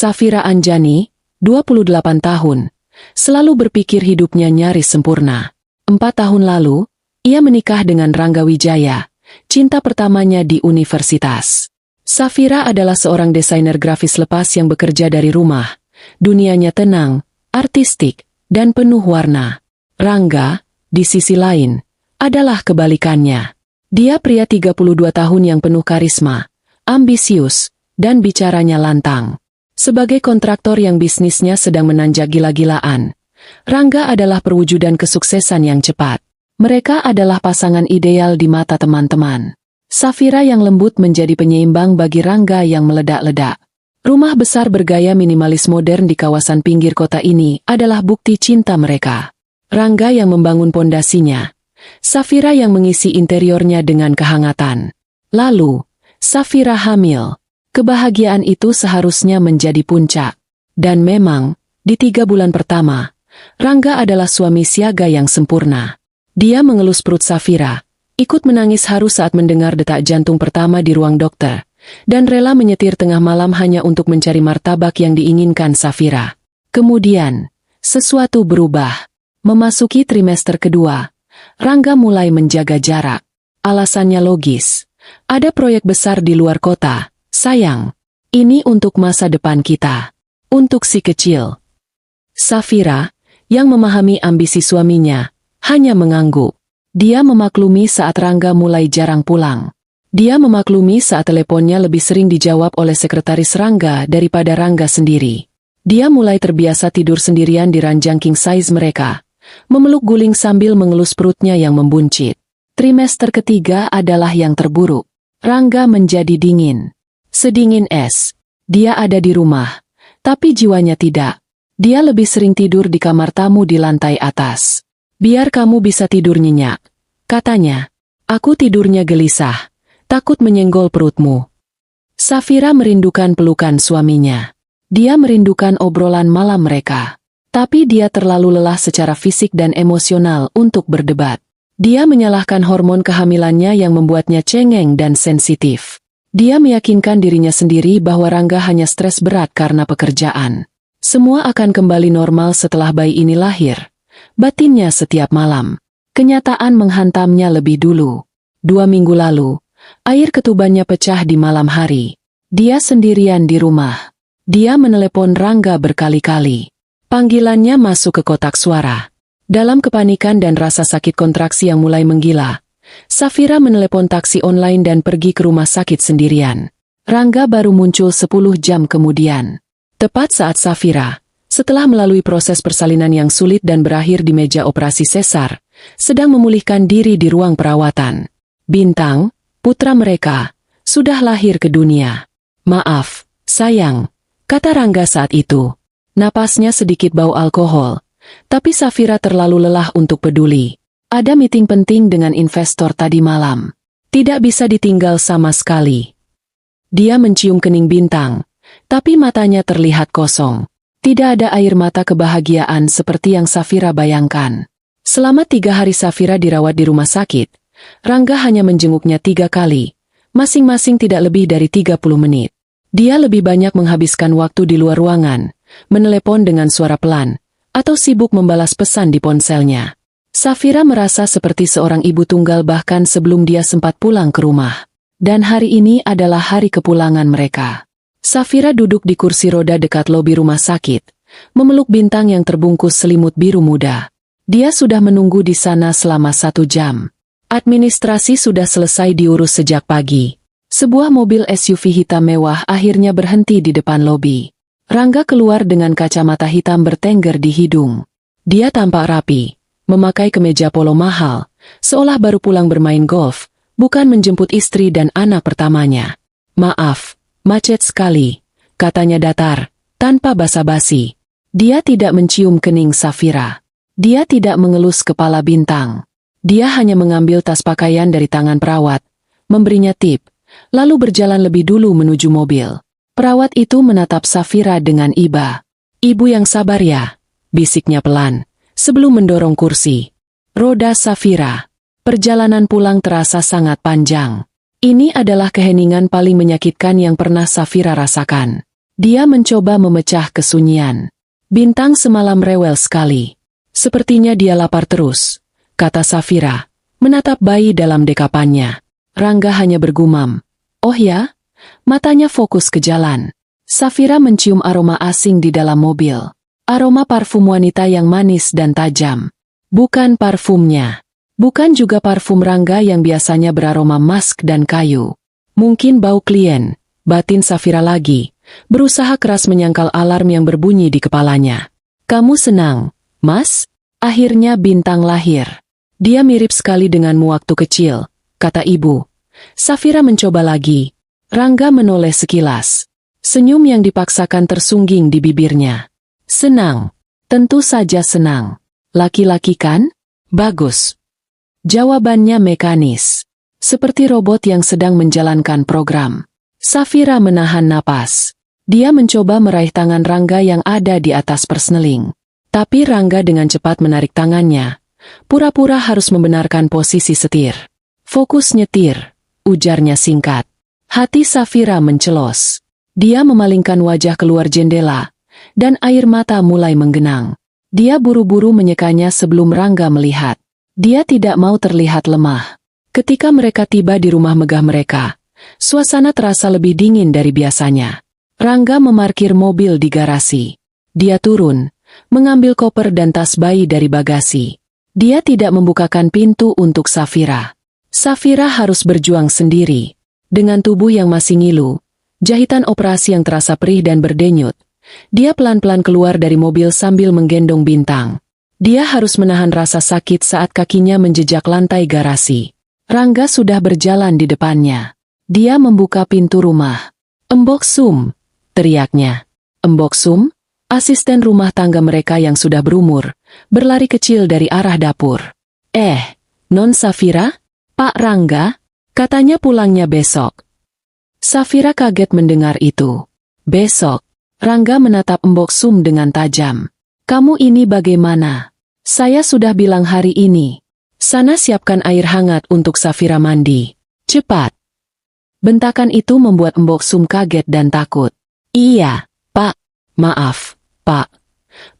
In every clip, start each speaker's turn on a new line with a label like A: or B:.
A: Safira Anjani, 28 tahun, selalu berpikir hidupnya nyaris sempurna. 4 tahun lalu, ia menikah dengan Rangga Wijaya, cinta pertamanya di universitas. Safira adalah seorang desainer grafis lepas yang bekerja dari rumah. Dunianya tenang, artistik, dan penuh warna. Rangga, di sisi lain, adalah kebalikannya. Dia pria 32 tahun yang penuh karisma, ambisius, dan bicaranya lantang. Sebagai kontraktor yang bisnisnya sedang menanjak gila-gilaan, Rangga adalah perwujudan kesuksesan yang cepat. Mereka adalah pasangan ideal di mata teman-teman. Safira yang lembut menjadi penyeimbang bagi Rangga yang meledak-ledak. Rumah besar bergaya minimalis modern di kawasan pinggir kota ini adalah bukti cinta mereka. Rangga yang membangun pondasinya, Safira yang mengisi interiornya dengan kehangatan. Lalu, Safira hamil. Kebahagiaan itu seharusnya menjadi puncak. Dan memang, di 3 bulan pertama, Rangga adalah suami siaga yang sempurna. Dia mengelus perut Safira, ikut menangis haru saat mendengar detak jantung pertama di ruang dokter, dan rela menyetir tengah malam hanya untuk mencari martabak yang diinginkan Safira. Kemudian, sesuatu berubah. Memasuki trimester kedua, Rangga mulai menjaga jarak. Alasannya logis. Ada proyek besar di luar kota, sayang. Ini untuk masa depan kita. Untuk si kecil. Safira, yang memahami ambisi suaminya, hanya mengangguk. Dia memaklumi saat Rangga mulai jarang pulang. Dia memaklumi saat teleponnya lebih sering dijawab oleh sekretaris Rangga daripada Rangga sendiri. Dia mulai terbiasa tidur sendirian di ranjang king size mereka, memeluk guling sambil mengelus perutnya yang membuncit. Trimester ketiga adalah yang terburuk. Rangga menjadi dingin. Sedingin es. Dia ada di rumah, tapi jiwanya tidak. Dia lebih sering tidur di kamar tamu di lantai atas. Biar kamu bisa tidur nyenyak, katanya. Aku tidurnya gelisah, takut menyenggol perutmu. Safira merindukan pelukan suaminya. Dia merindukan obrolan malam mereka. Tapi dia terlalu lelah secara fisik dan emosional untuk berdebat. Dia menyalahkan hormon kehamilannya yang membuatnya cengeng dan sensitif. Dia meyakinkan dirinya sendiri bahwa Rangga hanya stres berat karena pekerjaan. Semua akan kembali normal setelah bayi ini lahir. Batinnya setiap malam. Kenyataan menghantamnya lebih dulu. 2 minggu lalu, air ketubannya pecah di malam hari. Dia sendirian di rumah. Dia menelepon Rangga berkali-kali. Panggilannya masuk ke kotak suara. Dalam kepanikan dan rasa sakit kontraksi yang mulai menggila, Safira menelepon taksi online dan pergi ke rumah sakit sendirian. Rangga baru muncul 10 jam kemudian. Tepat saat Safira, setelah melalui proses persalinan yang sulit dan berakhir di meja operasi sesar, sedang memulihkan diri di ruang perawatan. Bintang, putra mereka, sudah lahir ke dunia. Maaf, sayang, kata Rangga saat itu. Napasnya sedikit bau alkohol, tapi Safira terlalu lelah untuk peduli. Ada meeting penting dengan investor tadi malam. Tidak bisa ditinggal sama sekali. Dia mencium kening Bintang, tapi matanya terlihat kosong. Tidak ada air mata kebahagiaan seperti yang Safira bayangkan. Selama 3 hari Safira dirawat di rumah sakit, Rangga hanya menjenguknya 3 kali, masing-masing tidak lebih dari 30 menit. Dia lebih banyak menghabiskan waktu di luar ruangan, menelepon dengan suara pelan, atau sibuk membalas pesan di ponselnya. Safira merasa seperti seorang ibu tunggal bahkan sebelum dia sempat pulang ke rumah. Dan hari ini adalah hari kepulangan mereka. Safira duduk di kursi roda dekat lobi rumah sakit, memeluk Bintang yang terbungkus selimut biru muda. Dia sudah menunggu di sana selama 1 jam. Administrasi sudah selesai diurus sejak pagi. Sebuah mobil SUV hitam mewah akhirnya berhenti di depan lobi. Rangga keluar dengan kacamata hitam bertengger di hidung. Dia tampak rapi, memakai kemeja polo mahal, seolah baru pulang bermain golf, bukan menjemput istri dan anak pertamanya. Maaf, macet sekali, katanya datar, tanpa basa-basi. Dia tidak mencium kening Safira. Dia tidak mengelus kepala Bintang. Dia hanya mengambil tas pakaian dari tangan perawat, memberinya tip, lalu berjalan lebih dulu menuju mobil. Perawat itu menatap Safira dengan iba. Ibu yang sabar ya, bisiknya pelan, sebelum mendorong kursi roda Safira. Perjalanan pulang terasa sangat panjang. Ini adalah keheningan paling menyakitkan yang pernah Safira rasakan. Dia mencoba memecah kesunyian. Bintang semalam rewel sekali. Sepertinya dia lapar terus, kata Safira, menatap bayi dalam dekapannya. Rangga hanya bergumam. Oh ya? Matanya fokus ke jalan. Safira mencium aroma asing di dalam mobil. Aroma parfum wanita yang manis dan tajam. Bukan parfumnya. Bukan juga parfum Rangga yang biasanya beraroma musk dan kayu. Mungkin bau klien, batin Safira lagi, berusaha keras menyangkal alarm yang berbunyi di kepalanya. Kamu senang, Mas? Akhirnya Bintang lahir. Dia mirip sekali denganmu waktu kecil, kata ibu. Safira mencoba lagi. Rangga menoleh sekilas. Senyum yang dipaksakan tersungging di bibirnya. Senang. Tentu saja senang. Laki-laki kan? Bagus. Jawabannya mekanis. Seperti robot yang sedang menjalankan program. Safira menahan napas. Dia mencoba meraih tangan Rangga yang ada di atas persneling. Tapi Rangga dengan cepat menarik tangannya. Pura-pura harus membenarkan posisi setir. Fokus nyetir, ujarnya singkat. Hati Safira mencelos. Dia memalingkan wajah keluar jendela, dan air mata mulai menggenang. Dia buru-buru menyekanya sebelum Rangga melihat. Dia tidak mau terlihat lemah. Ketika mereka tiba di rumah megah mereka, suasana terasa lebih dingin dari biasanya. Rangga memarkir mobil di garasi. Dia turun, mengambil koper dan tas bayi dari bagasi. Dia tidak membukakan pintu untuk Safira. Safira harus berjuang sendiri. Dengan tubuh yang masih ngilu, jahitan operasi yang terasa perih dan berdenyut, dia pelan-pelan keluar dari mobil sambil menggendong Bintang. Dia harus menahan rasa sakit saat kakinya menjejak lantai garasi. Rangga sudah berjalan di depannya. Dia membuka pintu rumah. Embok Sum, teriaknya. Embok Sum, asisten rumah tangga mereka yang sudah berumur, berlari kecil dari arah dapur. Non Safira? Pak Rangga? Katanya pulangnya besok. Safira kaget mendengar itu. Besok? Rangga menatap Embok Sum dengan tajam. Kamu ini bagaimana? Saya sudah bilang hari ini. Sana siapkan air hangat untuk Safira mandi. Cepat. Bentakan itu membuat Embok Sum kaget dan takut. Iya, Pak. Maaf, Pak.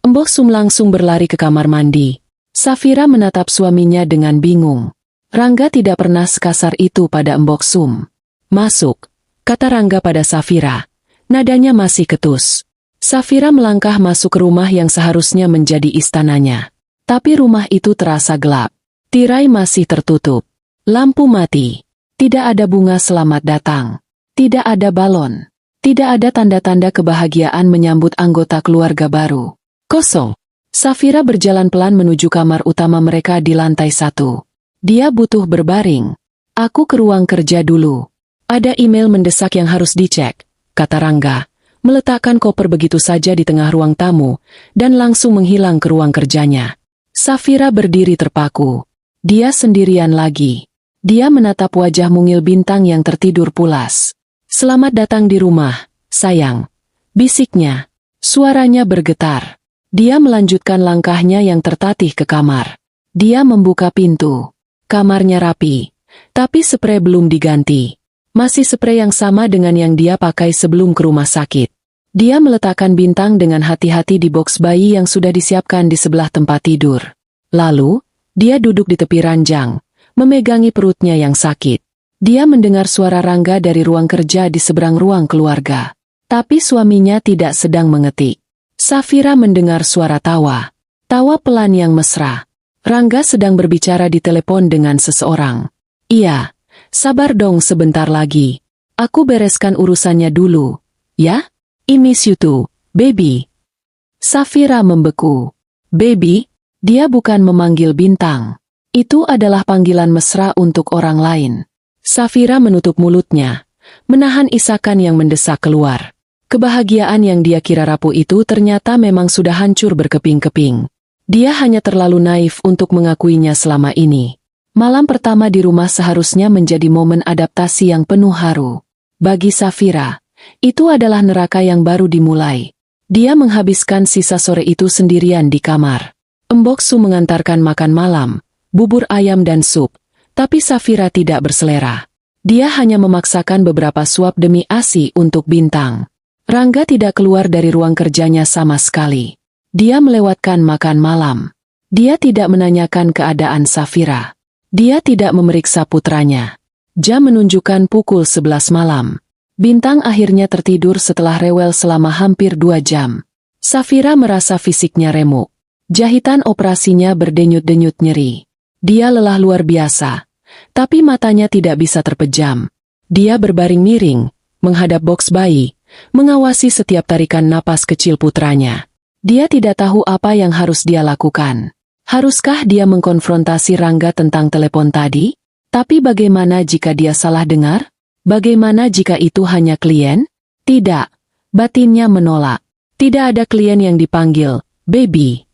A: Embok Sum langsung berlari ke kamar mandi. Safira menatap suaminya dengan bingung. Rangga tidak pernah sekasar itu pada Embok Sum. Masuk, kata Rangga pada Safira. Nadanya masih ketus. Safira melangkah masuk ke rumah yang seharusnya menjadi istananya. Tapi rumah itu terasa gelap. Tirai masih tertutup. Lampu mati. Tidak ada bunga selamat datang. Tidak ada balon. Tidak ada tanda-tanda kebahagiaan menyambut anggota keluarga baru. Kosong. Safira berjalan pelan menuju kamar utama mereka di lantai 1. Dia butuh berbaring. Aku ke ruang kerja dulu. Ada email mendesak yang harus dicek, kata Rangga, meletakkan koper begitu saja di tengah ruang tamu, dan langsung menghilang ke ruang kerjanya. Safira berdiri terpaku. Dia sendirian lagi. Dia menatap wajah mungil Bintang yang tertidur pulas. Selamat datang di rumah, sayang. Bisiknya. Suaranya bergetar. Dia melanjutkan langkahnya yang tertatih ke kamar. Dia membuka pintu. Kamarnya rapi, tapi sprei belum diganti. Masih sprei yang sama dengan yang dia pakai sebelum ke rumah sakit. Dia meletakkan Bintang dengan hati-hati di boks bayi yang sudah disiapkan di sebelah tempat tidur. Lalu, dia duduk di tepi ranjang, memegangi perutnya yang sakit. Dia mendengar suara Rangga dari ruang kerja di seberang ruang keluarga. Tapi suaminya tidak sedang mengetik. Safira mendengar suara tawa. Tawa pelan yang mesra. Rangga sedang berbicara di telepon dengan seseorang. Iya, sabar dong sebentar lagi. Aku bereskan urusannya dulu. Ya? I miss you too, baby. Safira membeku. Baby? Dia bukan memanggil Bintang. Itu adalah panggilan mesra untuk orang lain. Safira menutup mulutnya, menahan isakan yang mendesak keluar. Kebahagiaan yang dia kira rapuh itu ternyata memang sudah hancur berkeping-keping. Dia hanya terlalu naif untuk mengakuinya selama ini. Malam pertama di rumah seharusnya menjadi momen adaptasi yang penuh haru. Bagi Safira, itu adalah neraka yang baru dimulai. Dia menghabiskan sisa sore itu sendirian di kamar. Embok Sum mengantarkan makan malam, bubur ayam dan sup, tapi Safira tidak berselera. Dia hanya memaksakan beberapa suap demi ASI untuk Bintang. Rangga tidak keluar dari ruang kerjanya sama sekali. Dia melewatkan makan malam. Dia tidak menanyakan keadaan Safira. Dia tidak memeriksa putranya. Jam menunjukkan pukul 11 malam. Bintang akhirnya tertidur setelah rewel selama hampir 2 jam. Safira merasa fisiknya remuk. Jahitan operasinya berdenyut-denyut nyeri. Dia lelah luar biasa. Tapi matanya tidak bisa terpejam. Dia berbaring miring, menghadap boks bayi, mengawasi setiap tarikan napas kecil putranya. Dia tidak tahu apa yang harus dia lakukan. Haruskah dia mengkonfrontasi Rangga tentang telepon tadi? Tapi bagaimana jika dia salah dengar? Bagaimana jika itu hanya klien? Tidak. Batinnya menolak. Tidak ada klien yang dipanggil, baby.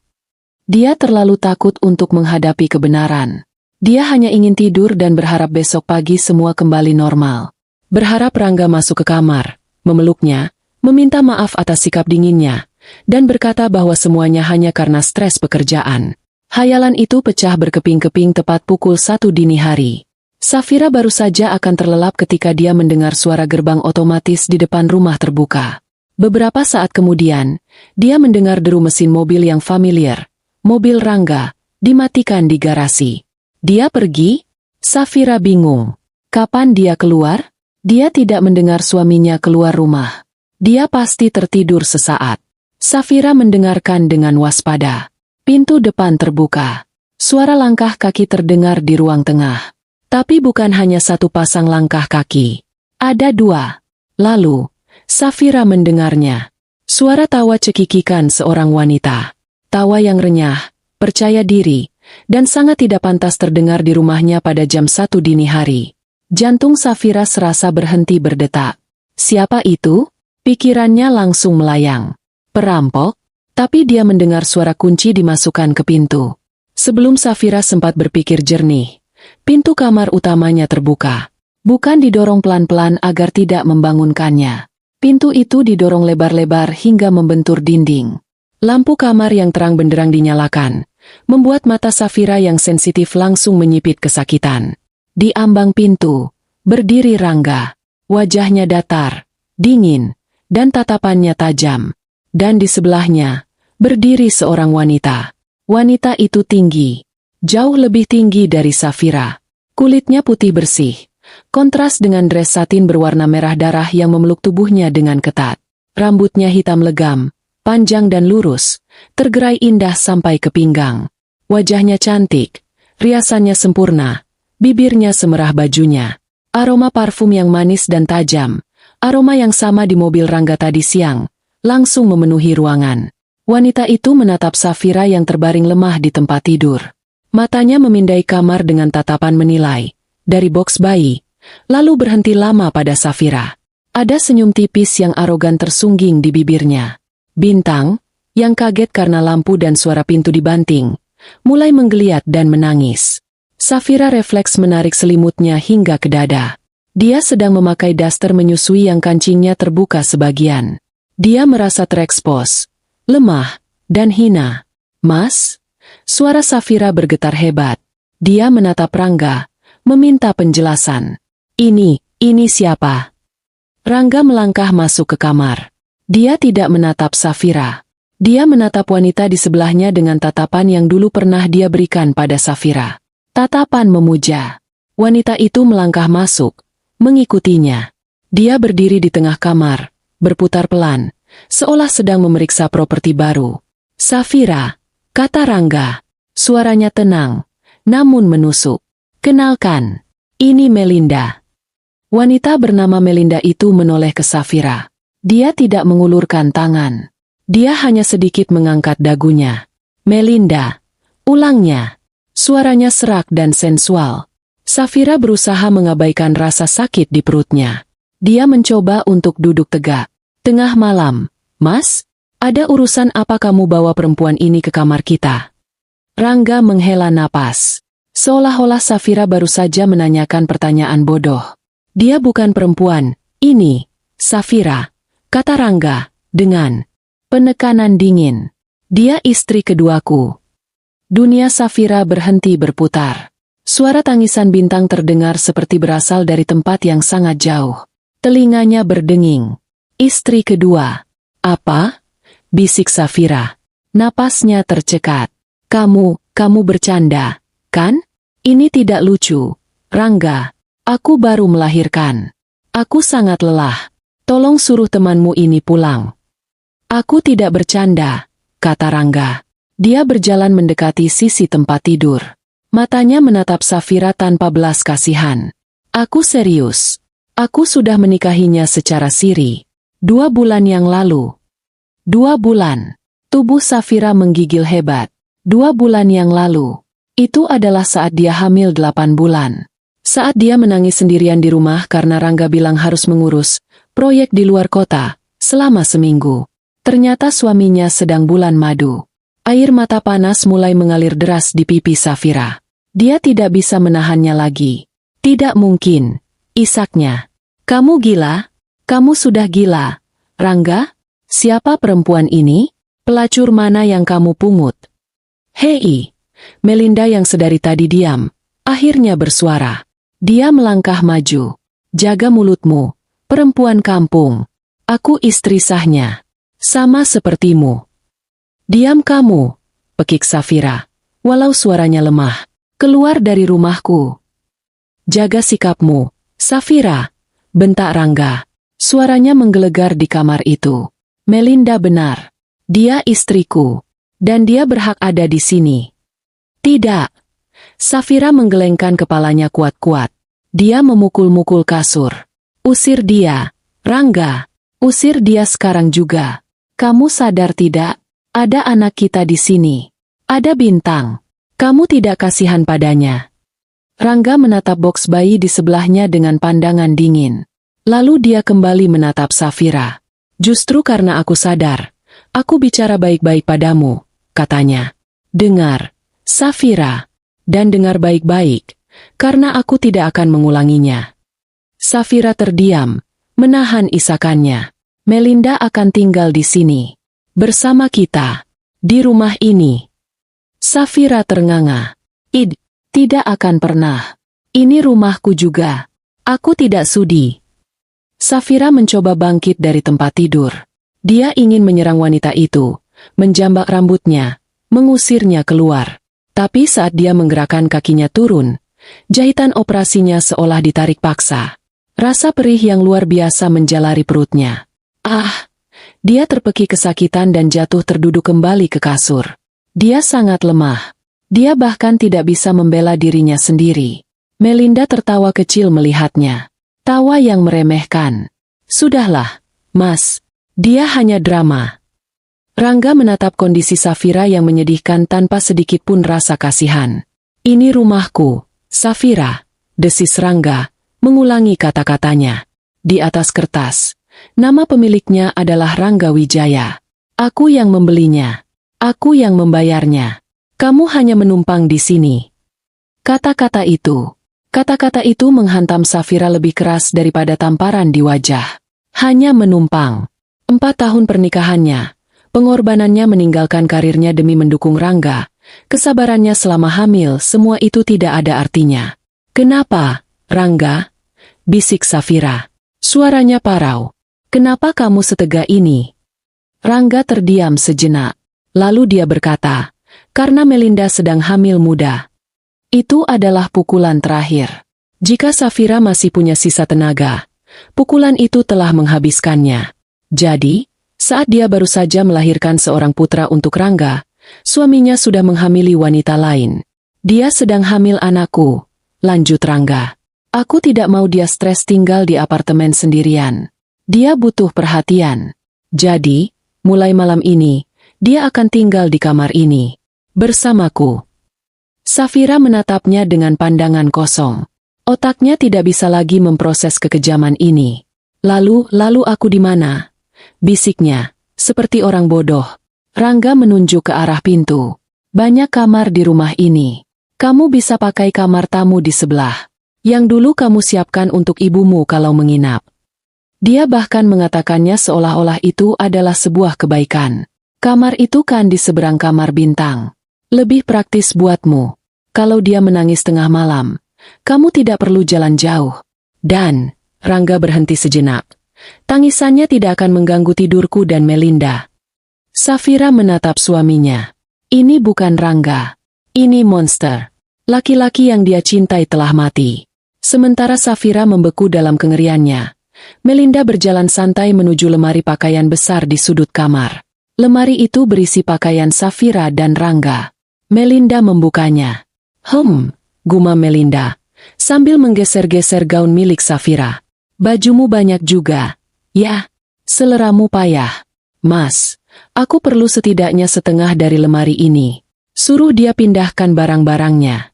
A: Dia terlalu takut untuk menghadapi kebenaran. Dia hanya ingin tidur dan berharap besok pagi semua kembali normal. Berharap Rangga masuk ke kamar, memeluknya, meminta maaf atas sikap dinginnya, dan berkata bahwa semuanya hanya karena stres pekerjaan. Hayalan itu pecah berkeping-keping tepat pukul 1 dini hari. Safira baru saja akan terlelap ketika dia mendengar suara gerbang otomatis di depan rumah terbuka. Beberapa saat kemudian, dia mendengar deru mesin mobil yang familiar. Mobil Rangga, dimatikan di garasi. Dia pergi? Safira bingung. Kapan dia keluar? Dia tidak mendengar suaminya keluar rumah. Dia pasti tertidur sesaat. Safira mendengarkan dengan waspada. Pintu depan terbuka. Suara langkah kaki terdengar di ruang tengah. Tapi bukan hanya satu pasang langkah kaki. Ada 2. Lalu, Safira mendengarnya. Suara tawa cekikikan seorang wanita. Tawa yang renyah, percaya diri, dan sangat tidak pantas terdengar di rumahnya pada jam 1 dini hari. Jantung Safira serasa berhenti berdetak. Siapa itu? Pikirannya langsung melayang. Perampok? Tapi dia mendengar suara kunci dimasukkan ke pintu. Sebelum Safira sempat berpikir jernih, pintu kamar utamanya terbuka. Bukan didorong pelan-pelan agar tidak membangunkannya. Pintu itu didorong lebar-lebar hingga membentur dinding. Lampu kamar yang terang benderang dinyalakan, membuat mata Safira yang sensitif langsung menyipit kesakitan. Di ambang pintu, berdiri Rangga. Wajahnya datar, dingin, dan tatapannya tajam. Dan di sebelahnya, berdiri seorang wanita. Wanita itu tinggi. Jauh lebih tinggi dari Safira. Kulitnya putih bersih, kontras dengan dres satin berwarna merah darah yang memeluk tubuhnya dengan ketat. Rambutnya hitam legam, panjang dan lurus, tergerai indah sampai ke pinggang. Wajahnya cantik, riasannya sempurna, bibirnya semerah bajunya. Aroma parfum yang manis dan tajam, aroma yang sama di mobil Rangga tadi siang, langsung memenuhi ruangan. Wanita itu menatap Safira yang terbaring lemah di tempat tidur. Matanya memindai kamar dengan tatapan menilai, dari boks bayi, lalu berhenti lama pada Safira. Ada senyum tipis yang arogan tersungging di bibirnya. Bintang, yang kaget karena lampu dan suara pintu dibanting, mulai menggeliat dan menangis. Safira refleks menarik selimutnya hingga ke dada. Dia sedang memakai daster menyusui yang kancingnya terbuka sebagian. Dia merasa terekspos, lemah, dan hina. "Mas?" Suara Safira bergetar hebat. Dia menatap Rangga, meminta penjelasan. Ini siapa?" Rangga melangkah masuk ke kamar. Dia tidak menatap Safira. Dia menatap wanita di sebelahnya dengan tatapan yang dulu pernah dia berikan pada Safira. Tatapan memuja. Wanita itu melangkah masuk, mengikutinya. Dia berdiri di tengah kamar, berputar pelan, seolah sedang memeriksa properti baru. "Safira," kata Rangga. Suaranya tenang, namun menusuk. "Kenalkan, ini Melinda." Wanita bernama Melinda itu menoleh ke Safira. Dia tidak mengulurkan tangan. Dia hanya sedikit mengangkat dagunya. "Melinda," ulangnya. Suaranya serak dan sensual. Safira berusaha mengabaikan rasa sakit di perutnya. Dia mencoba untuk duduk tegak. "Tengah malam, Mas? Ada urusan apa kamu bawa perempuan ini ke kamar kita?" Rangga menghela napas. Seolah-olah Safira baru saja menanyakan pertanyaan bodoh. "Dia bukan perempuan, ini Safira," kata Rangga, dengan penekanan dingin. "Dia istri keduaku." Dunia Safira berhenti berputar. Suara tangisan Bintang terdengar seperti berasal dari tempat yang sangat jauh. Telinganya berdenging. Istri kedua. Apa? Bisik Safira. Napasnya tercekat. Kamu bercanda, kan? Ini tidak lucu. Rangga, aku baru melahirkan. Aku sangat lelah. Tolong suruh temanmu ini pulang. Aku tidak bercanda, kata Rangga. Dia berjalan mendekati sisi tempat tidur. Matanya menatap Safira tanpa belas kasihan. Aku serius. Aku sudah menikahinya secara siri. 2 bulan yang lalu. 2 bulan. Tubuh Safira menggigil hebat. 2 bulan yang lalu. Itu adalah saat dia hamil 8 bulan. Saat dia menangis sendirian di rumah karena Rangga bilang harus mengurus proyek di luar kota selama seminggu. Ternyata suaminya sedang bulan madu. Air mata panas mulai mengalir deras di pipi Safira. Dia tidak bisa menahannya lagi. Tidak mungkin, isaknya. Kamu gila? Kamu sudah gila. Rangga, siapa perempuan ini? Pelacur mana yang kamu pungut? Hei, Melinda yang sedari tadi diam, akhirnya bersuara. Dia melangkah maju. Jaga mulutmu, perempuan kampung. Aku istri sahnya. Sama sepertimu. Diam kamu, pekik Safira. Walau suaranya lemah. Keluar dari rumahku. Jaga sikapmu, Safira, bentak Rangga. Suaranya menggelegar di kamar itu. Melinda benar. Dia istriku. Dan dia berhak ada di sini. Tidak. Safira menggelengkan kepalanya kuat-kuat. Dia memukul-mukul kasur. Usir dia, Rangga. Usir dia sekarang juga. Kamu sadar tidak? Ada anak kita di sini. Ada Bintang. Kamu tidak kasihan padanya. Rangga menatap boks bayi di sebelahnya dengan pandangan dingin. Lalu dia kembali menatap Safira. Justru karena aku sadar, aku bicara baik-baik padamu, katanya. Dengar, Safira, dan dengar baik-baik, karena aku tidak akan mengulanginya. Safira terdiam, menahan isakannya. Melinda akan tinggal di sini, bersama kita, di rumah ini. Safira ternganga. Tidak akan pernah. Ini rumahku juga. Aku tidak sudi. Safira mencoba bangkit dari tempat tidur. Dia ingin menyerang wanita itu, menjambak rambutnya, mengusirnya keluar. Tapi saat dia menggerakkan kakinya turun, jahitan operasinya seolah ditarik paksa. Rasa perih yang luar biasa menjalari perutnya. Dia terpekik kesakitan dan jatuh terduduk kembali ke kasur. Dia sangat lemah. Dia bahkan tidak bisa membela dirinya sendiri. Melinda tertawa kecil melihatnya. Tawa yang meremehkan. Sudahlah, Mas. Dia hanya drama. Rangga menatap kondisi Safira yang menyedihkan tanpa sedikit pun rasa kasihan. Ini rumahku, Safira, desis Rangga, mengulangi kata-katanya. Di atas kertas, nama pemiliknya adalah Rangga Wijaya. Aku yang membelinya. Aku yang membayarnya. Kamu hanya menumpang di sini. Kata-kata itu menghantam Safira lebih keras daripada tamparan di wajah. Hanya menumpang. 4 tahun pernikahannya, pengorbanannya meninggalkan karirnya demi mendukung Rangga, kesabarannya selama hamil, semua itu tidak ada artinya. Kenapa, Rangga? Bisik Safira. Suaranya parau. Kenapa kamu setega ini? Rangga terdiam sejenak. Lalu dia berkata, karena Melinda sedang hamil muda. Itu adalah pukulan terakhir. Jika Safira masih punya sisa tenaga, pukulan itu telah menghabiskannya. Jadi, saat dia baru saja melahirkan seorang putra untuk Rangga, suaminya sudah menghamili wanita lain. Dia sedang hamil anakku, lanjut Rangga. Aku tidak mau dia stres tinggal di apartemen sendirian. Dia butuh perhatian. Jadi, mulai malam ini, dia akan tinggal di kamar ini, bersamaku. Safira menatapnya dengan pandangan kosong. Otaknya tidak bisa lagi memproses kekejaman ini. Lalu aku di mana? Bisiknya, seperti orang bodoh. Rangga menunjuk ke arah pintu. Banyak kamar di rumah ini. Kamu bisa pakai kamar tamu di sebelah. Yang dulu kamu siapkan untuk ibumu kalau menginap. Dia bahkan mengatakannya seolah-olah itu adalah sebuah kebaikan. Kamar itu kan di seberang kamar Bintang. Lebih praktis buatmu. Kalau dia menangis tengah malam, kamu tidak perlu jalan jauh. Dan, Rangga berhenti sejenak. Tangisannya tidak akan mengganggu tidurku dan Melinda. Safira menatap suaminya. Ini bukan Rangga. Ini monster. Laki-laki yang dia cintai telah mati. Sementara Safira membeku dalam kengeriannya, Melinda berjalan santai menuju lemari pakaian besar di sudut kamar. Lemari itu berisi pakaian Safira dan Rangga. Melinda membukanya. Gumam Melinda, sambil menggeser-geser gaun milik Safira. Bajumu banyak juga. Ya, seleramu payah. Mas, aku perlu setidaknya setengah dari lemari ini. Suruh dia pindahkan barang-barangnya.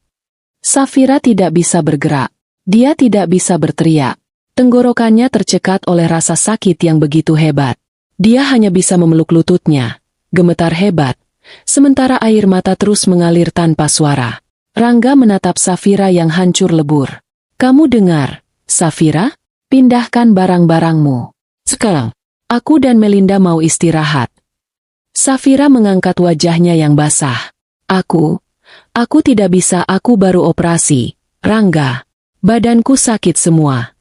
A: Safira tidak bisa bergerak. Dia tidak bisa berteriak. Tenggorokannya tercekat oleh rasa sakit yang begitu hebat. Dia hanya bisa memeluk lututnya, gemetar hebat, sementara air mata terus mengalir tanpa suara. Rangga menatap Safira yang hancur lebur. Kamu dengar, Safira? Pindahkan barang-barangmu. Sekarang, aku dan Melinda mau istirahat. Safira mengangkat wajahnya yang basah. Aku tidak bisa, aku baru operasi. Rangga, badanku sakit semua.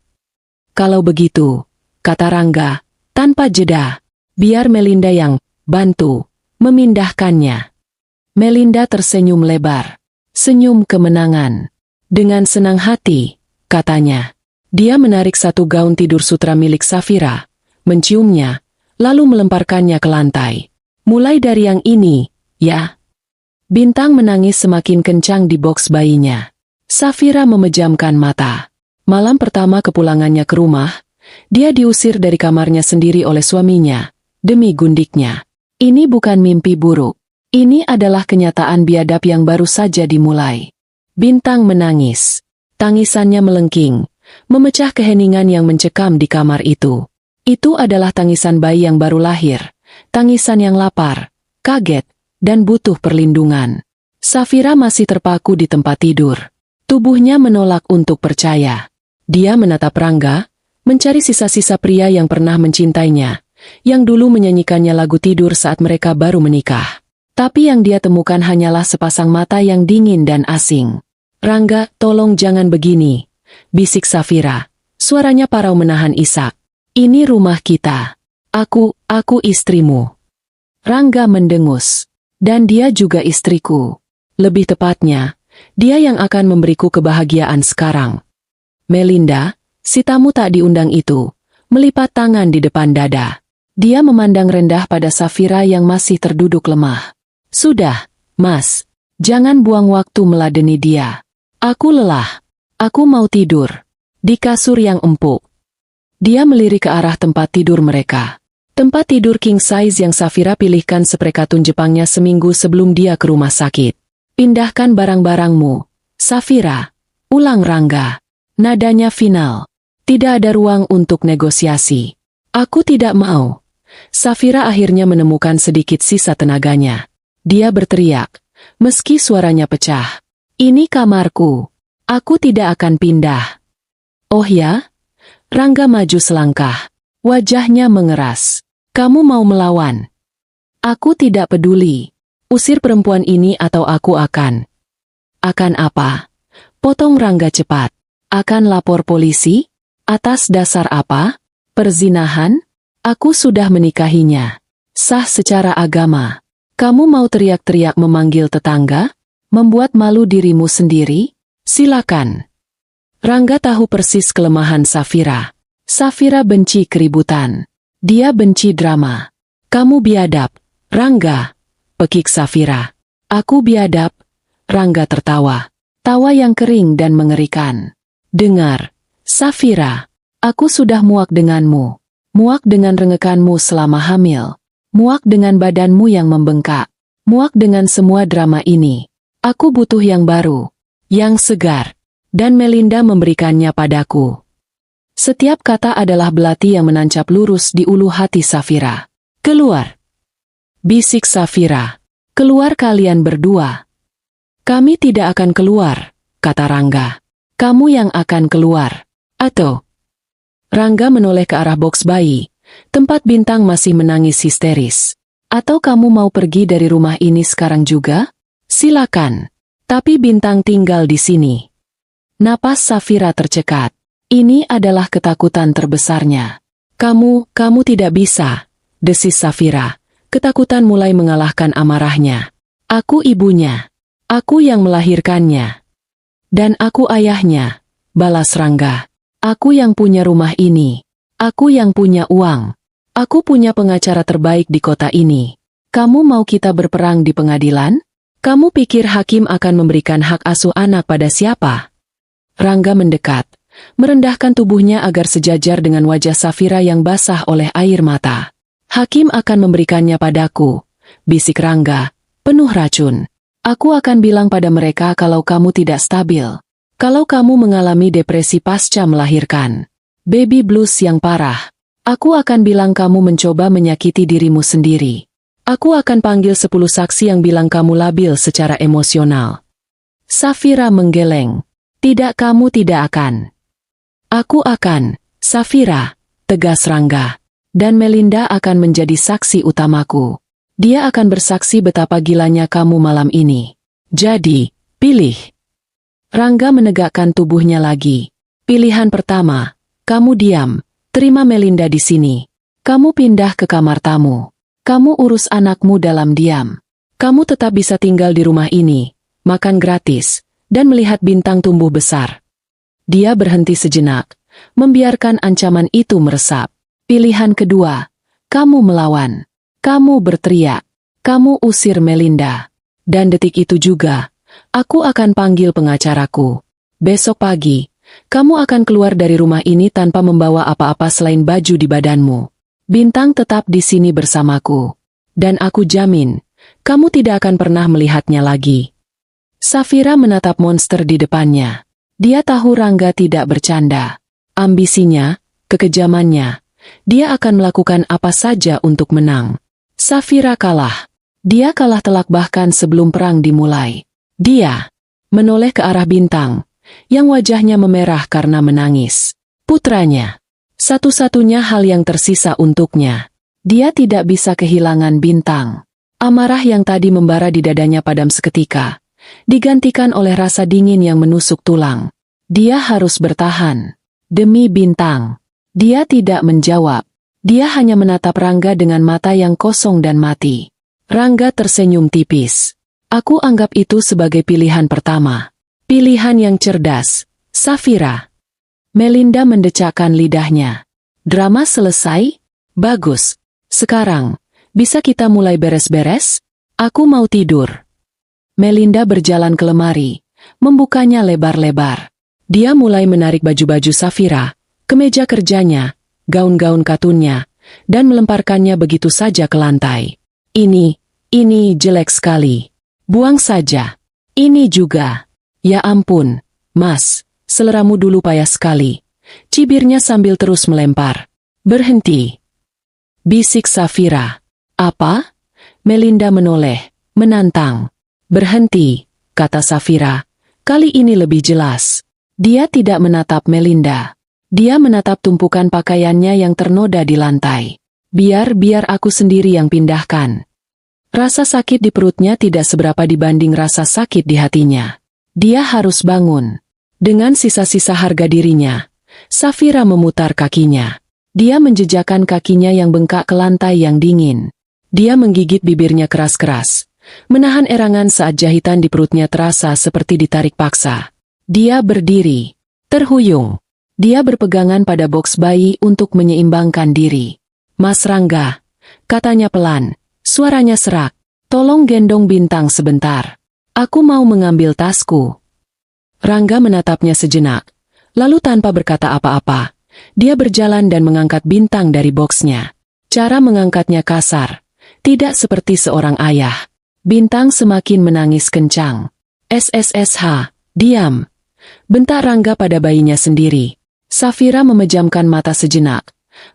A: Kalau begitu, kata Rangga, tanpa jeda, biar Melinda yang bantu memindahkannya. Melinda tersenyum lebar. Senyum kemenangan. Dengan senang hati, katanya. Dia menarik satu gaun tidur sutra milik Safira, menciumnya, lalu melemparkannya ke lantai. Mulai dari yang ini, ya. Bintang menangis semakin kencang di boks bayinya. Safira memejamkan mata. Malam pertama kepulangannya ke rumah, dia diusir dari kamarnya sendiri oleh suaminya, demi gundiknya. Ini bukan mimpi buruk. Ini adalah kenyataan biadab yang baru saja dimulai. Bintang menangis. Tangisannya melengking, memecah keheningan yang mencekam di kamar itu. Itu adalah tangisan bayi yang baru lahir, tangisan yang lapar, kaget, dan butuh perlindungan. Safira masih terpaku di tempat tidur. Tubuhnya menolak untuk percaya. Dia menatap Rangga, mencari sisa-sisa pria yang pernah mencintainya, yang dulu menyanyikannya lagu tidur saat mereka baru menikah. Tapi yang dia temukan hanyalah sepasang mata yang dingin dan asing. Rangga, tolong jangan begini, bisik Safira. Suaranya parau menahan isak. Ini rumah kita. Aku istrimu. Rangga mendengus. Dan dia juga istriku. Lebih tepatnya, dia yang akan memberiku kebahagiaan sekarang. Melinda, si tamu tak diundang itu, melipat tangan di depan dada. Dia memandang rendah pada Safira yang masih terduduk lemah. Sudah, Mas, jangan buang waktu meladeni dia. Aku lelah. Aku mau tidur. Di kasur yang empuk. Dia melirik ke arah tempat tidur mereka. Tempat tidur king size yang Safira pilihkan seprekatun Jepangnya seminggu sebelum dia ke rumah sakit. Pindahkan barang-barangmu, Safira. Ulang Rangga. Nadanya final. Tidak ada ruang untuk negosiasi. Aku tidak mau. Safira akhirnya menemukan sedikit sisa tenaganya. Dia berteriak, meski suaranya pecah. Ini kamarku. Aku tidak akan pindah. Oh ya? Rangga maju selangkah. Wajahnya mengeras. Kamu mau melawan? Aku tidak peduli. Usir perempuan ini atau aku akan. Akan apa? Potong Rangga cepat. Akan lapor polisi? Atas dasar apa? Perzinahan? Aku sudah menikahinya. Sah secara agama. Kamu mau teriak-teriak memanggil tetangga? Membuat malu dirimu sendiri? Silakan. Rangga tahu persis kelemahan Safira. Safira benci keributan. Dia benci drama. Kamu biadab, Rangga. Pekik Safira. Aku biadab. Rangga tertawa. Tawa yang kering dan mengerikan. Dengar, Safira. Aku sudah muak denganmu. Muak dengan rengekanmu selama hamil. Muak dengan badanmu yang membengkak. Muak dengan semua drama ini. Aku butuh yang baru. Yang segar. Dan Melinda memberikannya padaku. Setiap kata adalah belati yang menancap lurus di ulu hati Safira. Keluar. Bisik Safira. Keluar kalian berdua. Kami tidak akan keluar, kata Rangga. Kamu yang akan keluar. Atau... Rangga menoleh ke arah boks bayi. Tempat Bintang masih menangis histeris. Atau kamu mau pergi dari rumah ini sekarang juga? Silakan. Tapi Bintang tinggal di sini. Napas Safira tercekat. Ini adalah ketakutan terbesarnya. Kamu tidak bisa, desis Safira. Ketakutan mulai mengalahkan amarahnya. Aku ibunya. Aku yang melahirkannya. Dan aku ayahnya, balas Rangga. Aku yang punya rumah ini. Aku yang punya uang. Aku punya pengacara terbaik di kota ini. Kamu mau kita berperang di pengadilan? Kamu pikir hakim akan memberikan hak asuh anak pada siapa? Rangga mendekat, merendahkan tubuhnya agar sejajar dengan wajah Safira yang basah oleh air mata. Hakim akan memberikannya padaku, bisik Rangga, penuh racun. Aku akan bilang pada mereka kalau kamu tidak stabil. Kalau kamu mengalami depresi pasca melahirkan. Baby blues yang parah. Aku akan bilang kamu mencoba menyakiti dirimu sendiri. Aku akan panggil 10 saksi yang bilang kamu labil secara emosional. Safira menggeleng. Tidak, kamu tidak akan. Aku akan, Safira, tegas Rangga. Dan Melinda akan menjadi saksi utamaku. Dia akan bersaksi betapa gilanya kamu malam ini. Jadi, pilih. Rangga menegakkan tubuhnya lagi. Pilihan pertama, kamu diam, terima Melinda di sini. Kamu pindah ke kamar tamu. Kamu urus anakmu dalam diam. Kamu tetap bisa tinggal di rumah ini, makan gratis, dan melihat bintang tumbuh besar. Dia berhenti sejenak, membiarkan ancaman itu meresap. Pilihan kedua, kamu melawan. Kamu berteriak. Kamu usir Melinda. Dan detik itu juga, aku akan panggil pengacaraku. Besok pagi, kamu akan keluar dari rumah ini tanpa membawa apa-apa selain baju di badanmu. Bintang tetap di sini bersamaku. Dan aku jamin, kamu tidak akan pernah melihatnya lagi. Safira menatap monster di depannya. Dia tahu Rangga tidak bercanda. Ambisinya, kekejamannya, dia akan melakukan apa saja untuk menang. Safira kalah. Dia kalah telak bahkan sebelum perang dimulai. Dia menoleh ke arah Bintang, yang wajahnya memerah karena menangis. Putranya. Satu-satunya hal yang tersisa untuknya. Dia tidak bisa kehilangan Bintang. Amarah yang tadi membara di dadanya padam seketika, digantikan oleh rasa dingin yang menusuk tulang. Dia harus bertahan. Demi Bintang. Dia tidak menjawab. Dia hanya menatap Rangga dengan mata yang kosong dan mati. Rangga tersenyum tipis. Aku anggap itu sebagai pilihan pertama. Pilihan yang cerdas, Safira. Melinda mendecakkan lidahnya. Drama selesai? Bagus. Sekarang, bisa kita mulai beres-beres? Aku mau tidur. Melinda berjalan ke lemari, membukanya lebar-lebar. Dia mulai menarik baju-baju Safira, kemeja kerjanya, gaun-gaun katunnya, dan melemparkannya begitu saja ke lantai. Ini jelek sekali. Buang saja. Ini juga. Ya ampun, Mas, seleramu dulu payah sekali. Cibirnya sambil terus melempar. Berhenti. Bisik Safira. Apa? Melinda menoleh, menantang. Berhenti, kata Safira. Kali ini lebih jelas. Dia tidak menatap Melinda. Dia menatap tumpukan pakaiannya yang ternoda di lantai. Biar aku sendiri yang pindahkan. Rasa sakit di perutnya tidak seberapa dibanding rasa sakit di hatinya. Dia harus bangun. Dengan sisa-sisa harga dirinya, Safira memutar kakinya. Dia menjejakkan kakinya yang bengkak ke lantai yang dingin. Dia menggigit bibirnya keras-keras, menahan erangan saat jahitan di perutnya terasa seperti ditarik paksa. Dia berdiri, terhuyung. Dia berpegangan pada boks bayi untuk menyeimbangkan diri. Mas Rangga, katanya pelan, suaranya serak. Tolong gendong Bintang sebentar. Aku mau mengambil tasku. Rangga menatapnya sejenak. Lalu tanpa berkata apa-apa, dia berjalan dan mengangkat Bintang dari boksnya. Cara mengangkatnya kasar, tidak seperti seorang ayah. Bintang semakin menangis kencang. SSSH, diam. Bentak Rangga pada bayinya sendiri. Safira memejamkan mata sejenak,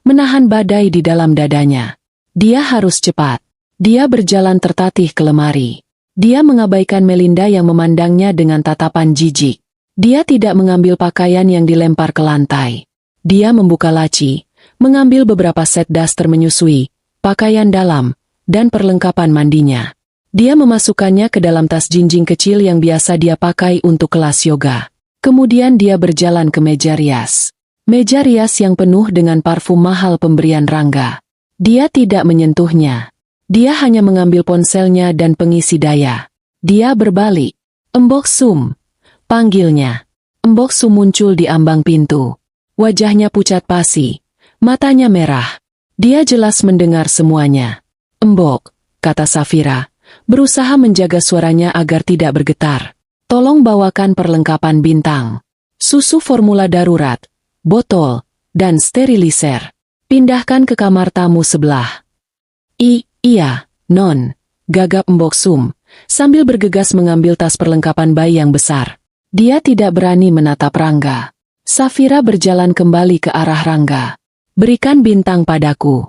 A: menahan badai di dalam dadanya. Dia harus cepat. Dia berjalan tertatih ke lemari. Dia mengabaikan Melinda yang memandangnya dengan tatapan jijik. Dia tidak mengambil pakaian yang dilempar ke lantai. Dia membuka laci, mengambil beberapa set daster menyusui, pakaian dalam, dan perlengkapan mandinya. Dia memasukkannya ke dalam tas jinjing kecil yang biasa dia pakai untuk kelas yoga. Kemudian dia berjalan ke meja rias. Meja rias yang penuh dengan parfum mahal pemberian Rangga. Dia tidak menyentuhnya. Dia hanya mengambil ponselnya dan pengisi daya. Dia berbalik. "Embok Sum," panggilnya. Embok Sum muncul di ambang pintu. Wajahnya pucat pasi. Matanya merah. Dia jelas mendengar semuanya. "Embok," kata Safira, berusaha menjaga suaranya agar tidak bergetar. "Tolong bawakan perlengkapan Bintang. Susu formula darurat, botol, dan steriliser. Pindahkan ke kamar tamu sebelah." Iya, Non," gagap Embok Sum, sambil bergegas mengambil tas perlengkapan bayi yang besar. Dia tidak berani menatap Rangga. Safira berjalan kembali ke arah Rangga. "Berikan Bintang padaku."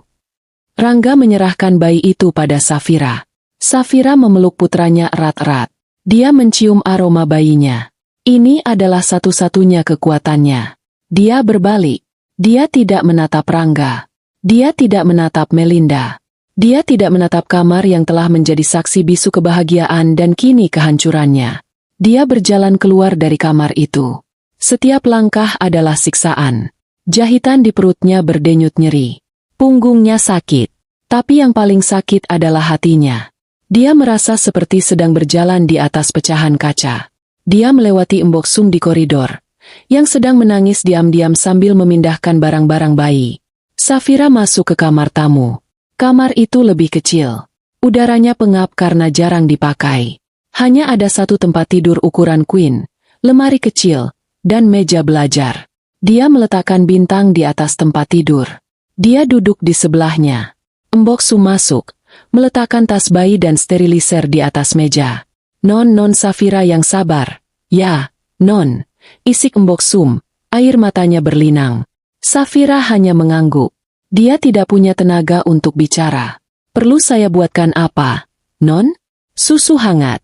A: Rangga menyerahkan bayi itu pada Safira. Safira memeluk putranya erat-erat. Dia mencium aroma bayinya. Ini adalah satu-satunya kekuatannya. Dia berbalik. Dia tidak menatap Rangga. Dia tidak menatap Melinda. Dia tidak menatap kamar yang telah menjadi saksi bisu kebahagiaan dan kini kehancurannya. Dia berjalan keluar dari kamar itu. Setiap langkah adalah siksaan. Jahitan di perutnya berdenyut nyeri. Punggungnya sakit. Tapi yang paling sakit adalah hatinya. Dia merasa seperti sedang berjalan di atas pecahan kaca. Dia melewati Embok Sum di koridor, yang sedang menangis diam-diam sambil memindahkan barang-barang bayi. Safira masuk ke kamar tamu. Kamar itu lebih kecil. Udaranya pengap karena jarang dipakai. Hanya ada satu tempat tidur ukuran queen, lemari kecil, dan meja belajar. Dia meletakkan Bintang di atas tempat tidur. Dia duduk di sebelahnya. Embok Sum masuk, meletakkan tas bayi dan steriliser di atas meja. Non Safira yang sabar." "Ya, Non," isik Embok Sum, air matanya berlinang. Safira hanya mengangguk. Dia tidak punya tenaga untuk bicara. "Perlu saya buatkan apa, Non? Susu hangat?"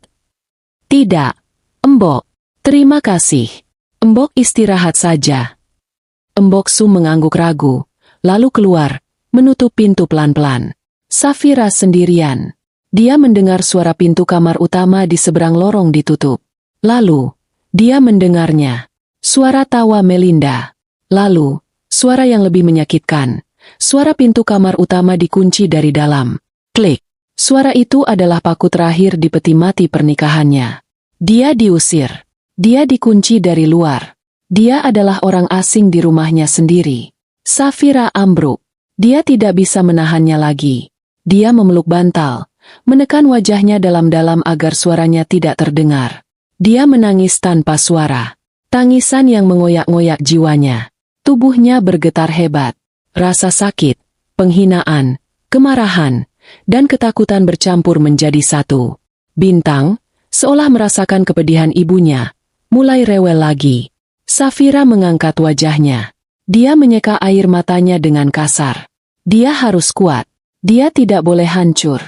A: "Tidak, Embok. Terima kasih. Embok istirahat saja." Embok Sum mengangguk ragu, lalu keluar, menutup pintu pelan-pelan. Safira sendirian. Dia mendengar suara pintu kamar utama di seberang lorong ditutup. Lalu, dia mendengarnya. Suara tawa Melinda. Lalu, suara yang lebih menyakitkan. Suara pintu kamar utama dikunci dari dalam. Klik. Suara itu adalah paku terakhir di peti mati pernikahannya. Dia diusir. Dia dikunci dari luar. Dia adalah orang asing di rumahnya sendiri. Safira ambruk. Dia tidak bisa menahannya lagi. Dia memeluk bantal, menekan wajahnya dalam-dalam agar suaranya tidak terdengar. Dia menangis tanpa suara. Tangisan yang mengoyak-ngoyak jiwanya. Tubuhnya bergetar hebat. Rasa sakit, penghinaan, kemarahan, dan ketakutan bercampur menjadi satu. Bintang, seolah merasakan kepedihan ibunya, mulai rewel lagi. Safira mengangkat wajahnya. Dia menyeka air matanya dengan kasar. Dia harus kuat. Dia tidak boleh hancur.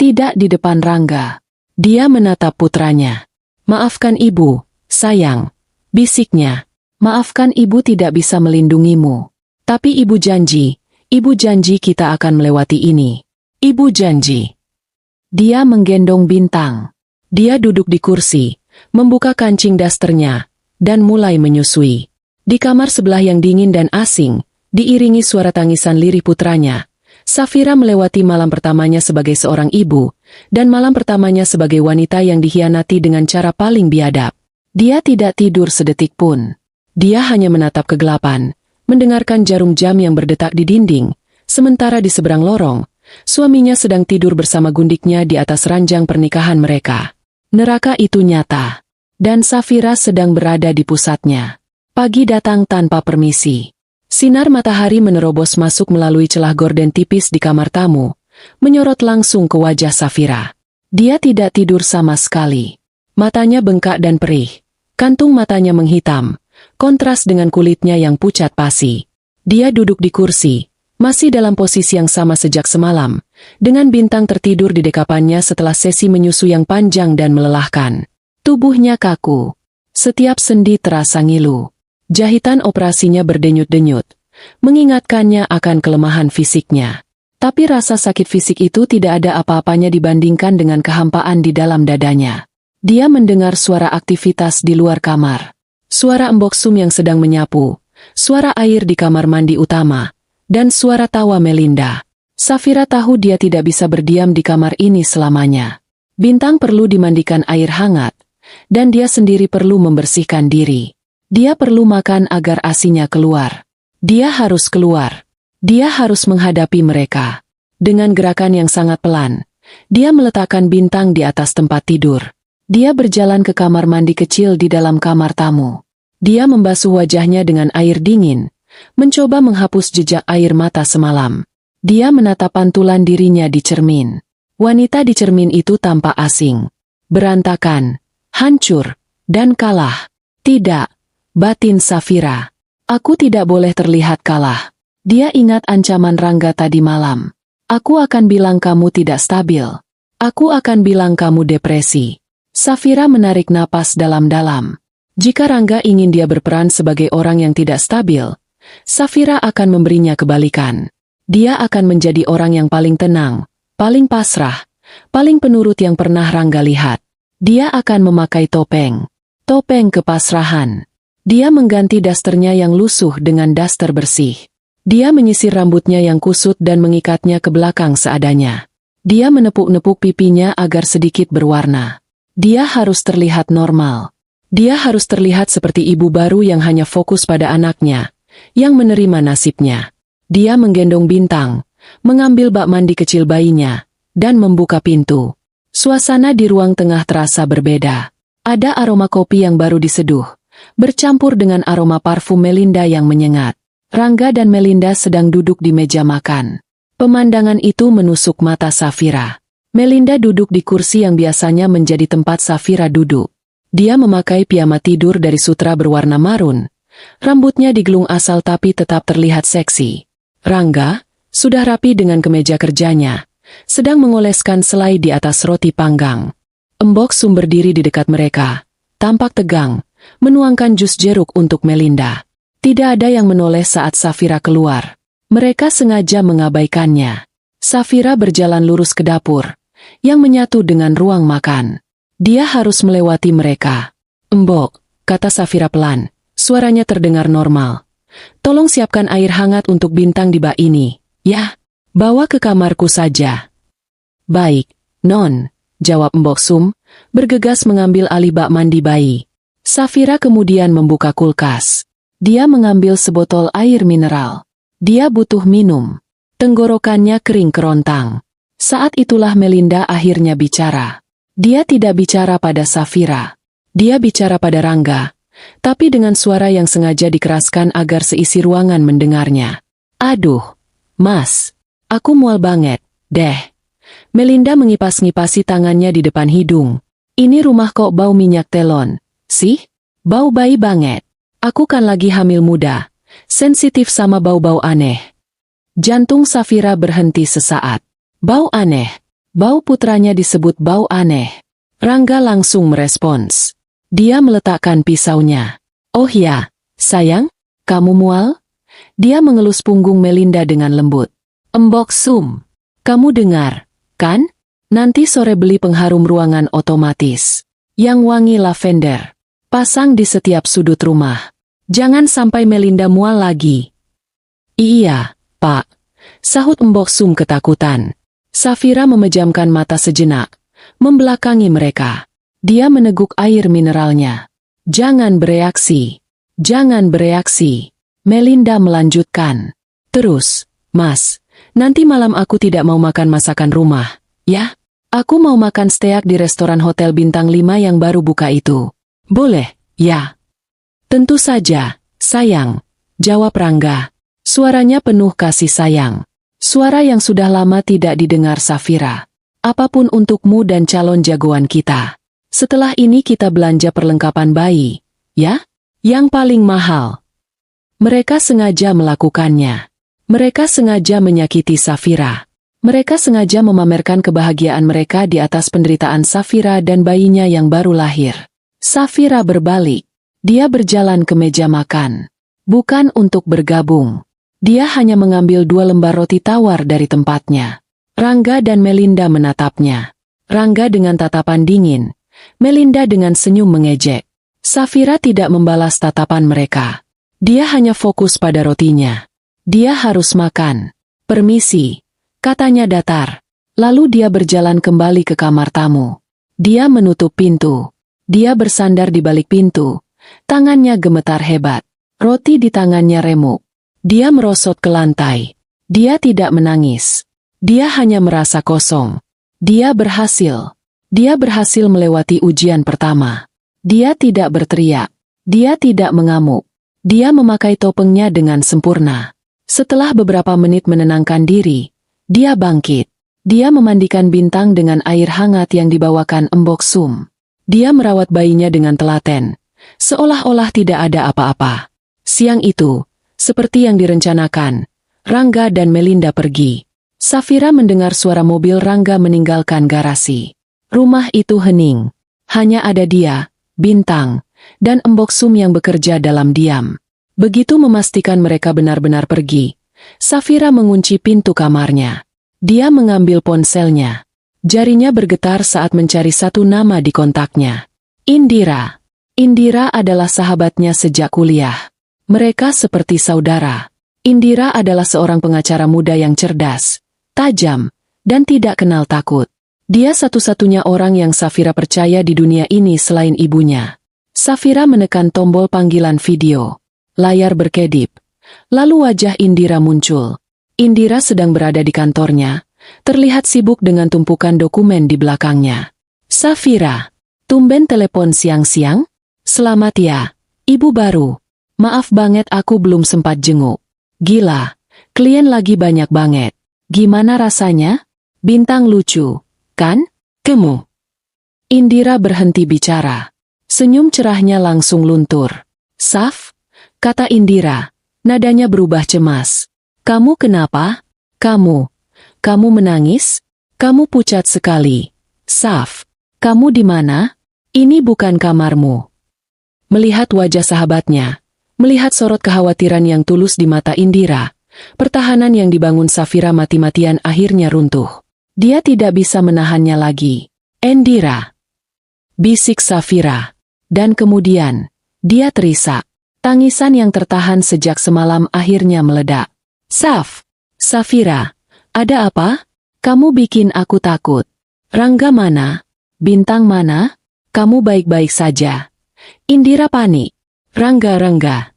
A: Tidak di depan Rangga. Dia menatap putranya. "Maafkan ibu, sayang," bisiknya. "Maafkan ibu tidak bisa melindungimu. Tapi ibu janji kita akan melewati ini. Ibu janji." Dia menggendong Bintang. Dia duduk di kursi, membuka kancing dasternya, dan mulai menyusui. Di kamar sebelah yang dingin dan asing, diiringi suara tangisan lirih putranya, Safira melewati malam pertamanya sebagai seorang ibu, dan malam pertamanya sebagai wanita yang dikhianati dengan cara paling biadab. Dia tidak tidur sedetik pun. Dia hanya menatap kegelapan, mendengarkan jarum jam yang berdetak di dinding, sementara di seberang lorong, suaminya sedang tidur bersama gundiknya di atas ranjang pernikahan mereka. Neraka itu nyata, dan Safira sedang berada di pusatnya. Pagi datang tanpa permisi. Sinar matahari menerobos masuk melalui celah gorden tipis di kamar tamu, menyorot langsung ke wajah Safira. Dia tidak tidur sama sekali. Matanya bengkak dan perih. Kantung matanya menghitam, kontras dengan kulitnya yang pucat pasi. Dia duduk di kursi, masih dalam posisi yang sama sejak semalam, dengan Bintang tertidur di dekapannya setelah sesi menyusu yang panjang dan melelahkan. Tubuhnya kaku. Setiap sendi terasa ngilu. Jahitan operasinya berdenyut-denyut, mengingatkannya akan kelemahan fisiknya. Tapi rasa sakit fisik itu tidak ada apa-apanya dibandingkan dengan kehampaan di dalam dadanya. Dia mendengar suara aktivitas di luar kamar. Suara Embok Sum yang sedang menyapu, suara air di kamar mandi utama, dan suara tawa Melinda. Safira tahu dia tidak bisa berdiam di kamar ini selamanya. Bintang perlu dimandikan air hangat, dan dia sendiri perlu membersihkan diri. Dia perlu makan agar asinya keluar. Dia harus keluar. Dia harus menghadapi mereka. Dengan gerakan yang sangat pelan, dia meletakkan Bintang di atas tempat tidur. Dia berjalan ke kamar mandi kecil di dalam kamar tamu. Dia membasuh wajahnya dengan air dingin, mencoba menghapus jejak air mata semalam. Dia menatap pantulan dirinya di cermin. Wanita di cermin itu tampak asing, berantakan, hancur, dan kalah. Tidak, batin Safira. Aku tidak boleh terlihat kalah. Dia ingat ancaman Rangga tadi malam. Aku akan bilang kamu tidak stabil. Aku akan bilang kamu depresi. Safira menarik napas dalam-dalam. Jika Rangga ingin dia berperan sebagai orang yang tidak stabil, Safira akan memberinya kebalikan. Dia akan menjadi orang yang paling tenang, paling pasrah, paling penurut yang pernah Rangga lihat. Dia akan memakai topeng. Topeng kepasrahan. Dia mengganti dasternya yang lusuh dengan daster bersih. Dia menyisir rambutnya yang kusut dan mengikatnya ke belakang seadanya. Dia menepuk-nepuk pipinya agar sedikit berwarna. Dia harus terlihat normal. Dia harus terlihat seperti ibu baru yang hanya fokus pada anaknya, yang menerima nasibnya. Dia menggendong Bintang, mengambil bak mandi kecil bayinya, dan membuka pintu. Suasana di ruang tengah terasa berbeda. Ada aroma kopi yang baru diseduh, bercampur dengan aroma parfum Melinda yang menyengat. Rangga dan Melinda sedang duduk di meja makan. Pemandangan itu menusuk mata Safira. Melinda duduk di kursi yang biasanya menjadi tempat Safira duduk. Dia memakai piyama tidur dari sutra berwarna marun. Rambutnya digelung asal tapi tetap terlihat seksi. Rangga, sudah rapi dengan kemeja kerjanya, sedang mengoleskan selai di atas roti panggang. Embok Sum berdiri di dekat mereka, tampak tegang, menuangkan jus jeruk untuk Melinda. Tidak ada yang menoleh saat Safira keluar. Mereka sengaja mengabaikannya. Safira berjalan lurus ke dapur, yang menyatu dengan ruang makan. Dia harus melewati mereka. Embok, kata Safira pelan, suaranya terdengar normal. Tolong siapkan air hangat untuk Bintang di bak ini, ya. Bawa ke kamarku saja. Baik, Non, jawab Embok Sum, bergegas mengambil alih bak mandi bayi. Safira kemudian membuka kulkas. Dia mengambil sebotol air mineral. Dia butuh minum. Tenggorokannya kering kerontang. Saat itulah Melinda akhirnya bicara. Dia tidak bicara pada Safira. Dia bicara pada Rangga, tapi dengan suara yang sengaja dikeraskan agar seisi ruangan mendengarnya. Aduh, Mas, aku mual banget, deh. Melinda mengipas-ngipasi tangannya di depan hidung. Ini rumah kok bau minyak telon, sih? Bau bayi banget. Aku kan lagi hamil muda, sensitif sama bau-bau aneh. Jantung Safira berhenti sesaat. Bau aneh. Bau putranya disebut bau aneh. Rangga langsung merespons. Dia meletakkan pisaunya. Oh ya, sayang, kamu mual? Dia mengelus punggung Melinda dengan lembut. Embok Sum, kamu dengar, kan? Nanti sore beli pengharum ruangan otomatis. Yang wangi lavender. Pasang di setiap sudut rumah. Jangan sampai Melinda mual lagi. Iya, Pak. Sahut Embok Sum ketakutan. Safira memejamkan mata sejenak, membelakangi mereka. Dia meneguk air mineralnya. Jangan bereaksi. Jangan bereaksi. Melinda melanjutkan. Terus, Mas, nanti malam aku tidak mau makan masakan rumah, ya? Aku mau makan steak di restoran Hotel Bintang 5 yang baru buka itu. Boleh, ya? Tentu saja, sayang, jawab Rangga. Suaranya penuh kasih sayang. Suara yang sudah lama tidak didengar Safira. Apapun untukmu dan calon jagoan kita. Setelah ini kita belanja perlengkapan bayi, ya? Yang paling mahal. Mereka sengaja melakukannya. Mereka sengaja menyakiti Safira. Mereka sengaja memamerkan kebahagiaan mereka di atas penderitaan Safira dan bayinya yang baru lahir. Safira berbalik. Dia berjalan ke meja makan. Bukan untuk bergabung. Dia hanya mengambil 2 lembar roti tawar dari tempatnya. Rangga dan Melinda menatapnya. Rangga dengan tatapan dingin. Melinda dengan senyum mengejek. Safira tidak membalas tatapan mereka. Dia hanya fokus pada rotinya. Dia harus makan. Permisi, katanya datar. Lalu dia berjalan kembali ke kamar tamu. Dia menutup pintu. Dia bersandar di balik pintu. Tangannya gemetar hebat. Roti di tangannya remuk. Dia merosot ke lantai. Dia tidak menangis. Dia hanya merasa kosong. Dia berhasil. Dia berhasil melewati ujian pertama. Dia tidak berteriak. Dia tidak mengamuk. Dia memakai topengnya dengan sempurna. Setelah beberapa menit menenangkan diri, dia bangkit. Dia memandikan Bintang dengan air hangat yang dibawakan Embok Sum. Dia merawat bayinya dengan telaten, seolah-olah tidak ada apa-apa. Siang itu, seperti yang direncanakan, Rangga dan Melinda pergi. Safira mendengar suara mobil Rangga meninggalkan garasi. Rumah itu hening. Hanya ada dia, Bintang, dan Embok Sum yang bekerja dalam diam. Begitu memastikan mereka benar-benar pergi, Safira mengunci pintu kamarnya. Dia mengambil ponselnya. Jarinya bergetar saat mencari satu nama di kontaknya. Indira. Indira adalah sahabatnya sejak kuliah. Mereka seperti saudara. Indira adalah seorang pengacara muda yang cerdas, tajam, dan tidak kenal takut. Dia satu-satunya orang yang Safira percaya di dunia ini selain ibunya. Safira menekan tombol panggilan video. Layar berkedip. Lalu wajah Indira muncul. Indira sedang berada di kantornya, terlihat sibuk dengan tumpukan dokumen di belakangnya. Safira, tumben telepon siang-siang? Selamat ya, ibu baru. Maaf banget aku belum sempat jenguk. Gila, klien lagi banyak banget. Gimana rasanya? Bintang lucu, kan? Kamu. Indira berhenti bicara. Senyum cerahnya langsung luntur. Saf? Kata Indira, nadanya berubah cemas. Kamu kenapa? Kamu menangis? Kamu pucat sekali. Saf, kamu di mana? Ini bukan kamarmu. Melihat wajah sahabatnya, melihat sorot kekhawatiran yang tulus di mata Indira, pertahanan yang dibangun Safira mati-matian akhirnya runtuh. Dia tidak bisa menahannya lagi. Indira, bisik Safira. Dan kemudian, dia terisak. Tangisan yang tertahan sejak semalam akhirnya meledak. Saf, Safira, ada apa? Kamu bikin aku takut. Rangga mana? Bintang mana? Kamu baik-baik saja. Indira panik. Rangga.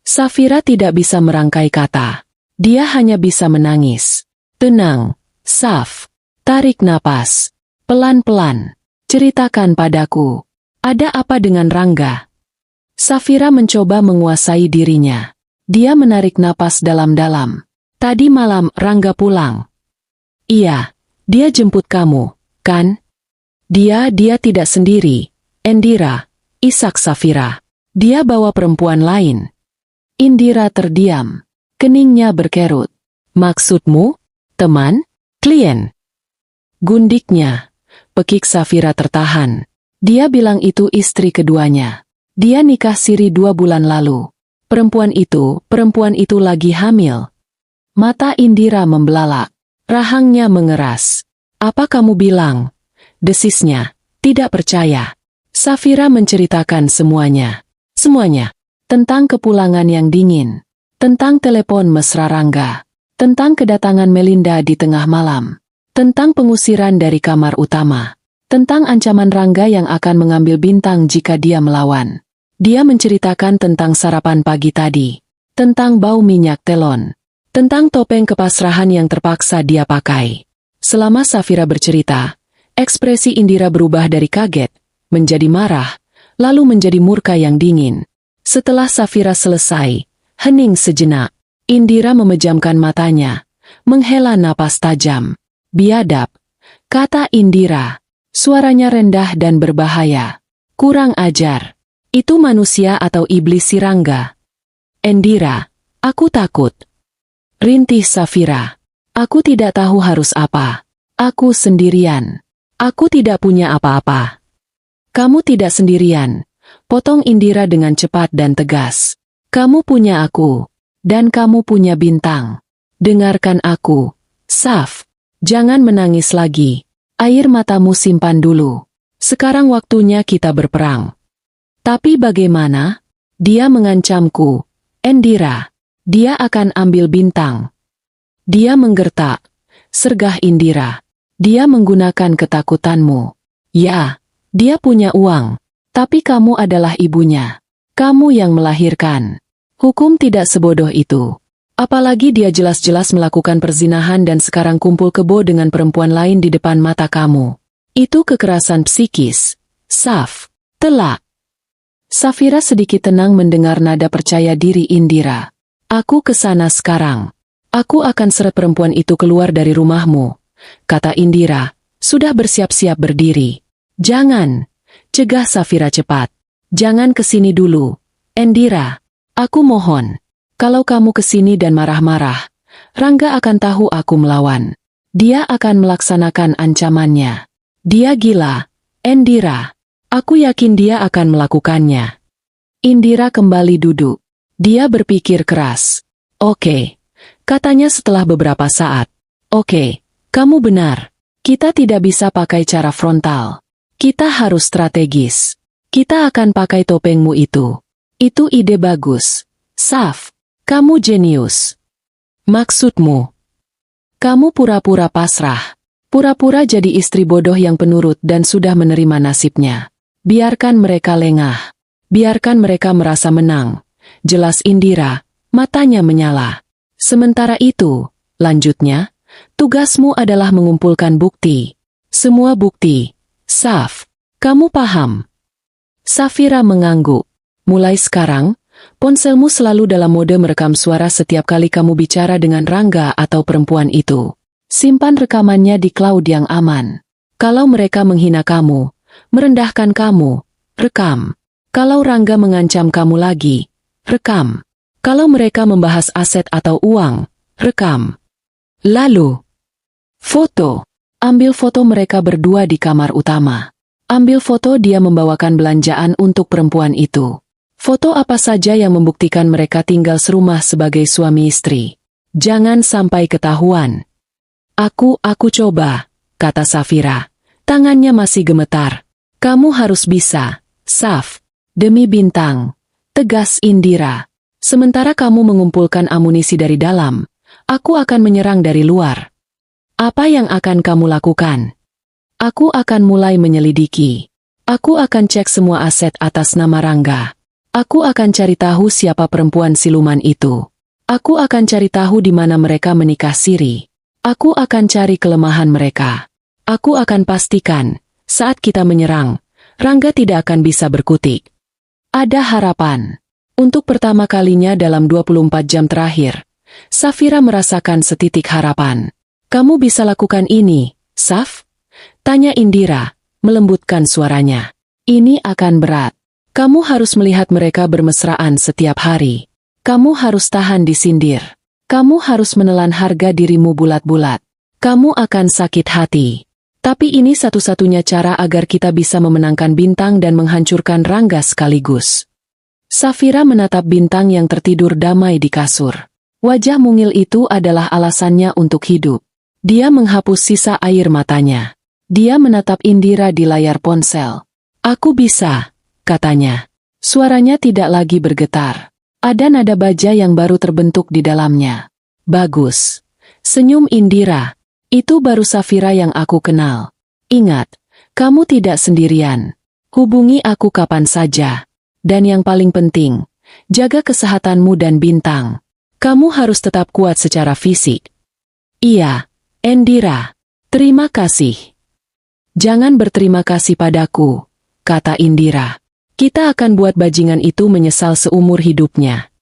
A: Safira tidak bisa merangkai kata. Dia hanya bisa menangis. Tenang, Saf. Tarik napas. Pelan-pelan. Ceritakan padaku. Ada apa dengan Rangga? Safira mencoba menguasai dirinya. Dia menarik napas dalam-dalam. Tadi malam Rangga pulang. Iya, dia jemput kamu, kan? Dia tidak sendiri. Indira, isak Safira. Dia bawa perempuan lain. Indira terdiam. Keningnya berkerut. Maksudmu? Teman? Klien? Gundiknya. Pekik Safira tertahan. Dia bilang itu istri keduanya. Dia nikah siri 2 bulan lalu. Perempuan itu lagi hamil. Mata Indira membelalak. Rahangnya mengeras. Apa kamu bilang? Desisnya. Tidak percaya. Safira menceritakan semuanya. Semuanya. Tentang kepulangan yang dingin. Tentang telepon mesra Rangga. Tentang kedatangan Melinda di tengah malam. Tentang pengusiran dari kamar utama. Tentang ancaman Rangga yang akan mengambil Bintang jika dia melawan. Dia menceritakan tentang sarapan pagi tadi. Tentang bau minyak telon. Tentang topeng kepasrahan yang terpaksa dia pakai. Selama Safira bercerita, ekspresi Indira berubah dari kaget, menjadi marah, lalu menjadi murka yang dingin. Setelah Safira selesai, hening sejenak. Indira memejamkan matanya, menghela napas tajam. Biadab, kata Indira. Suaranya rendah dan berbahaya. Kurang ajar. Itu manusia atau iblis si Rangga? Indira, aku takut. Rintih Safira. Aku tidak tahu harus apa. Aku sendirian. Aku tidak punya apa-apa. Kamu tidak sendirian. Potong Indira dengan cepat dan tegas. Kamu punya aku. Dan kamu punya Bintang. Dengarkan aku. Saf. Jangan menangis lagi. Air matamu simpan dulu. Sekarang waktunya kita berperang. Tapi bagaimana? Dia mengancamku. Indira, dia akan ambil bintang. Dia menggertak. Sergah Indira. Dia menggunakan ketakutanmu. Ya, dia punya uang. Tapi kamu adalah ibunya. Kamu yang melahirkan. Hukum tidak sebodoh itu. Apalagi dia jelas-jelas melakukan perzinahan dan sekarang kumpul kebo dengan perempuan lain di depan mata kamu. Itu kekerasan psikis. Saf. Telak. Safira sedikit tenang mendengar nada percaya diri Indira. Aku ke sana sekarang. Aku akan seret perempuan itu keluar dari rumahmu, kata Indira, sudah bersiap-siap berdiri. Jangan, cegah Safira cepat. Jangan kesini dulu. Indira, aku mohon. Kalau kamu kesini dan marah-marah, Rangga akan tahu aku melawan. Dia akan melaksanakan ancamannya. Dia gila. Indira, aku yakin dia akan melakukannya. Indira kembali duduk. Dia berpikir keras. Oke, katanya setelah beberapa saat. Oke, kamu benar. Kita tidak bisa pakai cara frontal. Kita harus strategis. Kita akan pakai topengmu itu. Itu ide bagus. Saf, kamu jenius. Maksudmu? Kamu pura-pura pasrah. Pura-pura jadi istri bodoh yang penurut dan sudah menerima nasibnya. Biarkan mereka lengah. Biarkan mereka merasa menang. Jelas Indira, matanya menyala. Sementara itu, lanjutnya, tugasmu adalah mengumpulkan bukti. Semua bukti. Saf, kamu paham? Safira mengangguk. Mulai sekarang, ponselmu selalu dalam mode merekam suara setiap kali kamu bicara dengan Rangga atau perempuan itu. Simpan rekamannya di cloud yang aman. Kalau mereka menghina kamu, merendahkan kamu, rekam. Kalau Rangga mengancam kamu lagi, rekam. Kalau mereka membahas aset atau uang, rekam. Lalu, foto. Ambil foto mereka berdua di kamar utama. Ambil foto dia membawakan belanjaan untuk perempuan itu. Foto apa saja yang membuktikan mereka tinggal serumah sebagai suami istri. Jangan sampai ketahuan. Aku coba, kata Safira. Tangannya masih gemetar. Kamu harus bisa, Saf. Demi bintang. Tegas Indira. Sementara kamu mengumpulkan amunisi dari dalam, aku akan menyerang dari luar. Apa yang akan kamu lakukan? Aku akan mulai menyelidiki. Aku akan cek semua aset atas nama Rangga. Aku akan cari tahu siapa perempuan siluman itu. Aku akan cari tahu di mana mereka menikah siri. Aku akan cari kelemahan mereka. Aku akan pastikan, saat kita menyerang, Rangga tidak akan bisa berkutik. Ada harapan. Untuk pertama kalinya dalam 24 jam terakhir, Safira merasakan setitik harapan. Kamu bisa lakukan ini, Saf? Tanya Indira, melembutkan suaranya. Ini akan berat. Kamu harus melihat mereka bermesraan setiap hari. Kamu harus tahan disindir. Kamu harus menelan harga dirimu bulat-bulat. Kamu akan sakit hati. Tapi ini satu-satunya cara agar kita bisa memenangkan bintang dan menghancurkan Rangga sekaligus. Safira menatap bintang yang tertidur damai di kasur. Wajah mungil itu adalah alasannya untuk hidup. Dia menghapus sisa air matanya. Dia menatap Indira di layar ponsel. Aku bisa, katanya. Suaranya tidak lagi bergetar. Ada nada baja yang baru terbentuk di dalamnya. Bagus. Senyum Indira. Itu baru Safira yang aku kenal. Ingat, kamu tidak sendirian. Hubungi aku kapan saja. Dan yang paling penting, jaga kesehatanmu dan bintang. Kamu harus tetap kuat secara fisik. Iya, Indira. Terima kasih. Jangan berterima kasih padaku, kata Indira. Kita akan buat bajingan itu menyesal seumur hidupnya.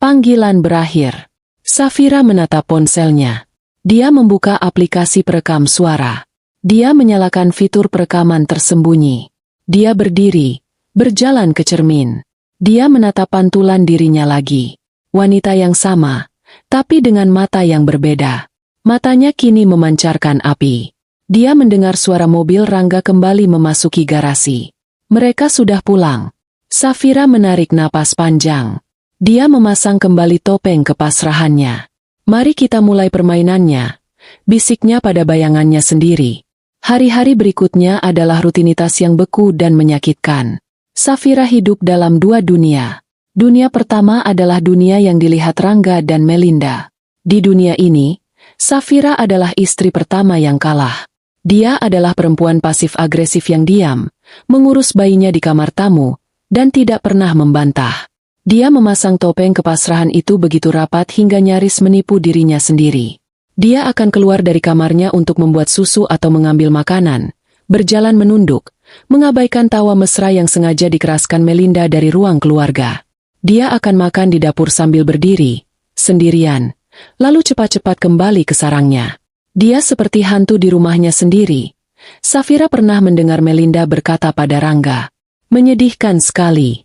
A: Panggilan berakhir. Safira menatap ponselnya. Dia membuka aplikasi perekam suara. Dia menyalakan fitur perekaman tersembunyi. Dia berdiri, berjalan ke cermin. Dia menatap pantulan dirinya lagi. Wanita yang sama, tapi dengan mata yang berbeda. Matanya kini memancarkan api. Dia mendengar suara mobil Rangga kembali memasuki garasi. Mereka sudah pulang. Safira menarik napas panjang. Dia memasang kembali topeng kepasrahannya. Mari kita mulai permainannya, bisiknya pada bayangannya sendiri. Hari-hari berikutnya adalah rutinitas yang beku dan menyakitkan. Safira hidup dalam dua dunia. Dunia pertama adalah dunia yang dilihat Rangga dan Melinda. Di dunia ini, Safira adalah istri pertama yang kalah. Dia adalah perempuan pasif-agresif yang diam, mengurus bayinya di kamar tamu, dan tidak pernah membantah. Dia memasang topeng kepasrahan itu begitu rapat hingga nyaris menipu dirinya sendiri. Dia akan keluar dari kamarnya untuk membuat susu atau mengambil makanan, berjalan menunduk, mengabaikan tawa mesra yang sengaja dikeraskan Melinda dari ruang keluarga. Dia akan makan di dapur sambil berdiri, sendirian, lalu cepat-cepat kembali ke sarangnya. Dia seperti hantu di rumahnya sendiri. Safira pernah mendengar Melinda berkata pada Rangga, "Menyedihkan sekali."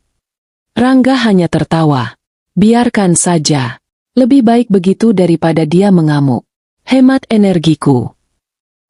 A: Rangga hanya tertawa. "Biarkan saja. Lebih baik begitu daripada dia mengamuk. Hemat energiku."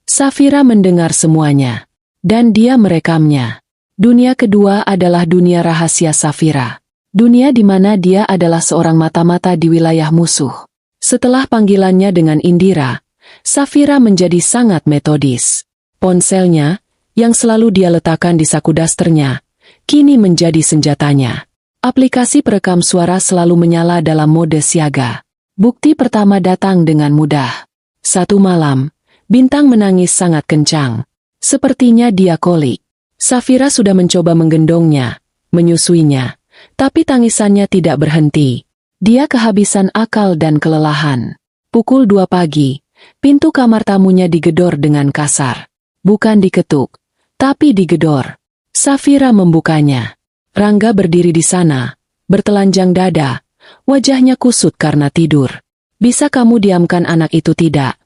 A: Safira mendengar semuanya, dan dia merekamnya. Dunia kedua adalah dunia rahasia Safira. Dunia di mana dia adalah seorang mata-mata di wilayah musuh. Setelah panggilannya dengan Indira, Safira menjadi sangat metodis. Ponselnya, yang selalu dia letakkan di saku dasternya, kini menjadi senjatanya. Aplikasi perekam suara selalu menyala dalam mode siaga. Bukti pertama datang dengan mudah. Satu malam, Bintang menangis sangat kencang. Sepertinya dia kolik. Safira sudah mencoba menggendongnya, menyusuinya, tapi tangisannya tidak berhenti. Dia kehabisan akal dan kelelahan. Pukul 2 pagi, pintu kamar tamunya digedor dengan kasar. Bukan diketuk, tapi digedor. Safira membukanya. Rangga berdiri di sana, bertelanjang dada, wajahnya kusut karena tidur. "Bisa kamu diamkan anak itu tidak?"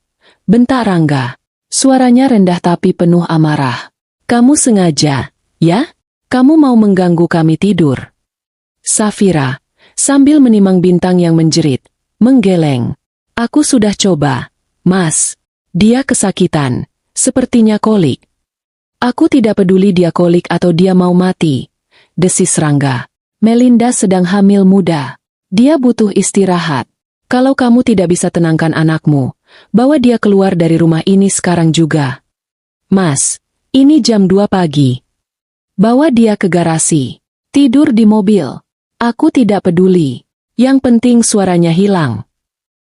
A: bentak Rangga. Suaranya rendah tapi penuh amarah. "Kamu sengaja, ya? Kamu mau mengganggu kami tidur?" Safira, sambil menimang Bintang yang menjerit, menggeleng. "Aku sudah coba, Mas. Dia kesakitan, sepertinya kolik." "Aku tidak peduli dia kolik atau dia mau mati," desis Rangga. "Melinda sedang hamil muda. Dia butuh istirahat. Kalau kamu tidak bisa tenangkan anakmu, bawa dia keluar dari rumah ini sekarang juga." "Mas, ini jam 2 pagi. Bawa dia ke garasi. Tidur di mobil. Aku tidak peduli. Yang penting suaranya hilang."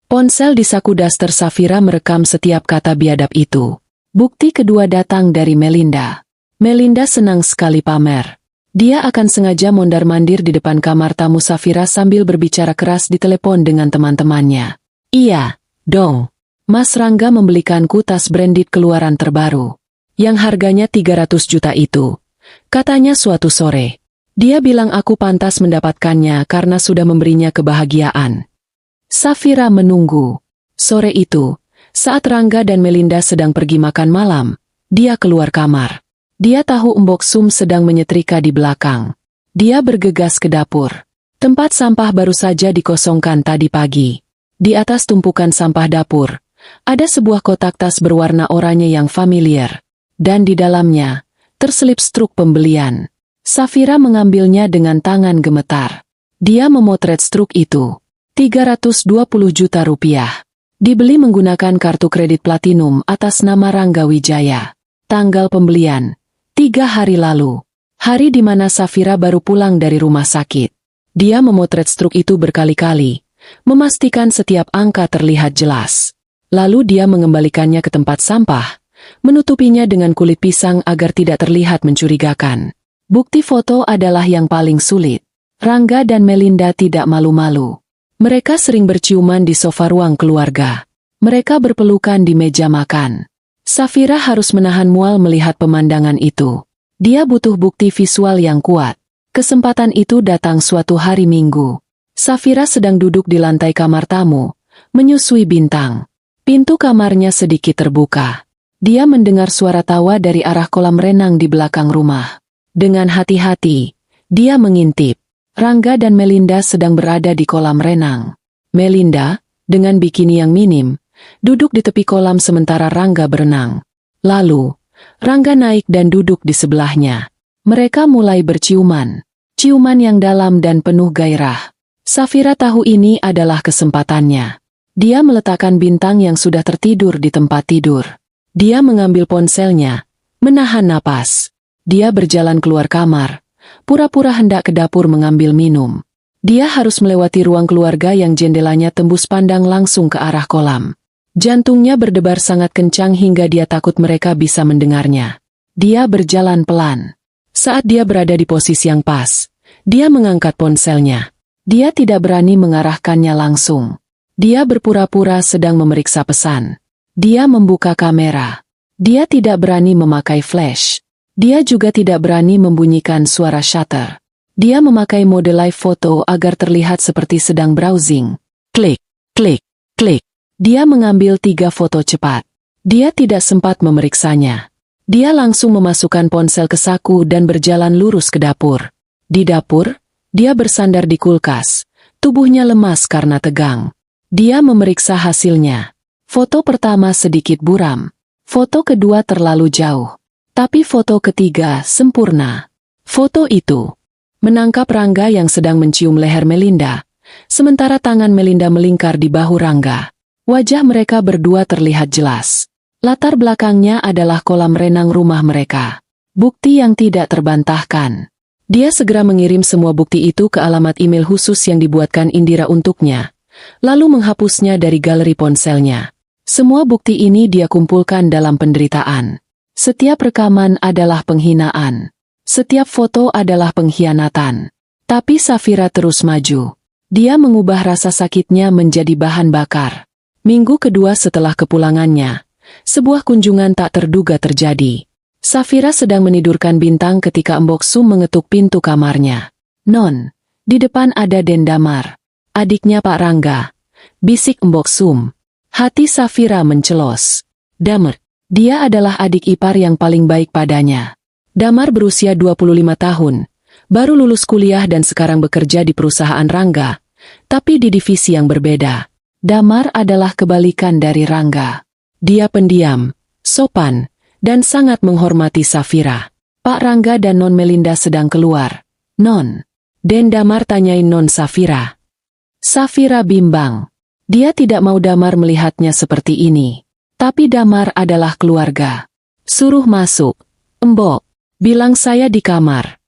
A: Ponsel di saku daster Safira merekam setiap kata biadab itu. Bukti kedua datang dari Melinda. Melinda senang sekali pamer. Dia akan sengaja mondar-mandir di depan kamar tamu Safira sambil berbicara keras di telepon dengan teman-temannya. "Iya, dong. Mas Rangga membelikanku tas branded keluaran terbaru, yang harganya 300 juta itu," katanya suatu sore. "Dia bilang aku pantas mendapatkannya karena sudah memberinya kebahagiaan." Safira menunggu. Sore itu, saat Rangga dan Melinda sedang pergi makan malam, dia keluar kamar. Dia tahu Mbok Sum sedang menyetrika di belakang. Dia bergegas ke dapur. Tempat sampah baru saja dikosongkan tadi pagi. Di atas tumpukan sampah dapur, ada sebuah kotak tas berwarna oranye yang familiar. Dan di dalamnya, terselip struk pembelian. Safira mengambilnya dengan tangan gemetar. Dia memotret struk itu. 320 juta rupiah. Dibeli menggunakan kartu kredit platinum atas nama Rangga Wijaya. Tanggal pembelian, 3 hari lalu. Hari di mana Safira baru pulang dari rumah sakit. Dia memotret struk itu berkali-kali, memastikan setiap angka terlihat jelas. Lalu dia mengembalikannya ke tempat sampah, menutupinya dengan kulit pisang agar tidak terlihat mencurigakan. Bukti foto adalah yang paling sulit. Rangga dan Melinda tidak malu-malu. Mereka sering berciuman di sofa ruang keluarga. Mereka berpelukan di meja makan. Safira harus menahan mual melihat pemandangan itu. Dia butuh bukti visual yang kuat. Kesempatan itu datang suatu hari Minggu. Safira sedang duduk di lantai kamar tamu, menyusui Bintang. Pintu kamarnya sedikit terbuka. Dia mendengar suara tawa dari arah kolam renang di belakang rumah. Dengan hati-hati, dia mengintip. Rangga dan Melinda sedang berada di kolam renang. Melinda, dengan bikini yang minim, duduk di tepi kolam sementara Rangga berenang. Lalu, Rangga naik dan duduk di sebelahnya. Mereka mulai berciuman. Ciuman yang dalam dan penuh gairah. Safira tahu ini adalah kesempatannya. Dia meletakkan Bintang yang sudah tertidur di tempat tidur. Dia mengambil ponselnya, menahan napas. Dia berjalan keluar kamar, pura-pura hendak ke dapur mengambil minum. Dia harus melewati ruang keluarga yang jendelanya tembus pandang langsung ke arah kolam. Jantungnya berdebar sangat kencang hingga dia takut mereka bisa mendengarnya. Dia berjalan pelan. Saat dia berada di posisi yang pas, dia mengangkat ponselnya. Dia tidak berani mengarahkannya langsung. Dia berpura-pura sedang memeriksa pesan. Dia membuka kamera. Dia tidak berani memakai flash. Dia juga tidak berani membunyikan suara shutter. Dia memakai mode live foto agar terlihat seperti sedang browsing. Klik, klik, klik. Dia mengambil 3 foto cepat. Dia tidak sempat memeriksanya. Dia langsung memasukkan ponsel ke saku dan berjalan lurus ke dapur. Di dapur, dia bersandar di kulkas. Tubuhnya lemas karena tegang. Dia memeriksa hasilnya. Foto pertama sedikit buram. Foto kedua terlalu jauh. Tapi foto ketiga sempurna. Foto itu menangkap Rangga yang sedang mencium leher Melinda, sementara tangan Melinda melingkar di bahu Rangga. Wajah mereka berdua terlihat jelas. Latar belakangnya adalah kolam renang rumah mereka. Bukti yang tidak terbantahkan. Dia segera mengirim semua bukti itu ke alamat email khusus yang dibuatkan Indira untuknya, lalu menghapusnya dari galeri ponselnya. Semua bukti ini dia kumpulkan dalam penderitaan. Setiap rekaman adalah penghinaan. Setiap foto adalah pengkhianatan. Tapi Safira terus maju. Dia mengubah rasa sakitnya menjadi bahan bakar. Minggu kedua setelah kepulangannya, sebuah kunjungan tak terduga terjadi. Safira sedang menidurkan Bintang ketika Mbok Sum mengetuk pintu kamarnya. "Non, di depan ada Den Damar. Adiknya Pak Rangga," bisik Mbok Sum. Hati Safira mencelos. Damar, dia adalah adik ipar yang paling baik padanya. Damar berusia 25 tahun, baru lulus kuliah dan sekarang bekerja di perusahaan Rangga, tapi di divisi yang berbeda. Damar adalah kebalikan dari Rangga. Dia pendiam, sopan, dan sangat menghormati Safira. Pak Rangga dan Non Melinda sedang keluar. "Non," Den Damar tanyain Non Safira. Safira bimbang. Dia tidak mau Damar melihatnya seperti ini. Tapi Damar adalah keluarga. "Suruh masuk, Mbok. Bilang saya di kamar."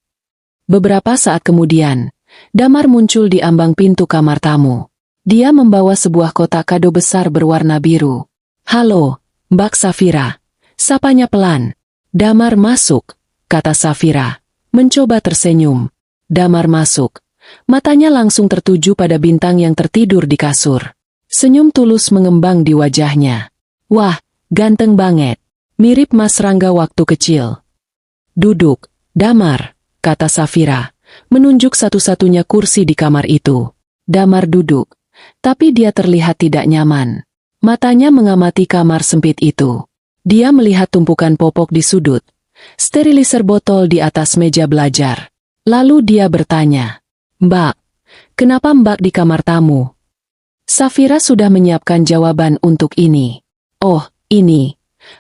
A: Beberapa saat kemudian, Damar muncul di ambang pintu kamar tamu. Dia membawa sebuah kotak kado besar berwarna biru. "Halo, Mbak Safira." Sapanya pelan. "Damar masuk," kata Safira. Mencoba tersenyum. Damar masuk. Matanya langsung tertuju pada Bintang yang tertidur di kasur. Senyum tulus mengembang di wajahnya. "Wah, ganteng banget. Mirip Mas Rangga waktu kecil." "Duduk, Damar," kata Safira, menunjuk satu-satunya kursi di kamar itu. Damar duduk, tapi dia terlihat tidak nyaman. Matanya mengamati kamar sempit itu. Dia melihat tumpukan popok di sudut, steriliser botol di atas meja belajar. Lalu dia bertanya, "Mbak, kenapa Mbak di kamar tamu?" Safira sudah menyiapkan jawaban untuk ini. "Oh, ini.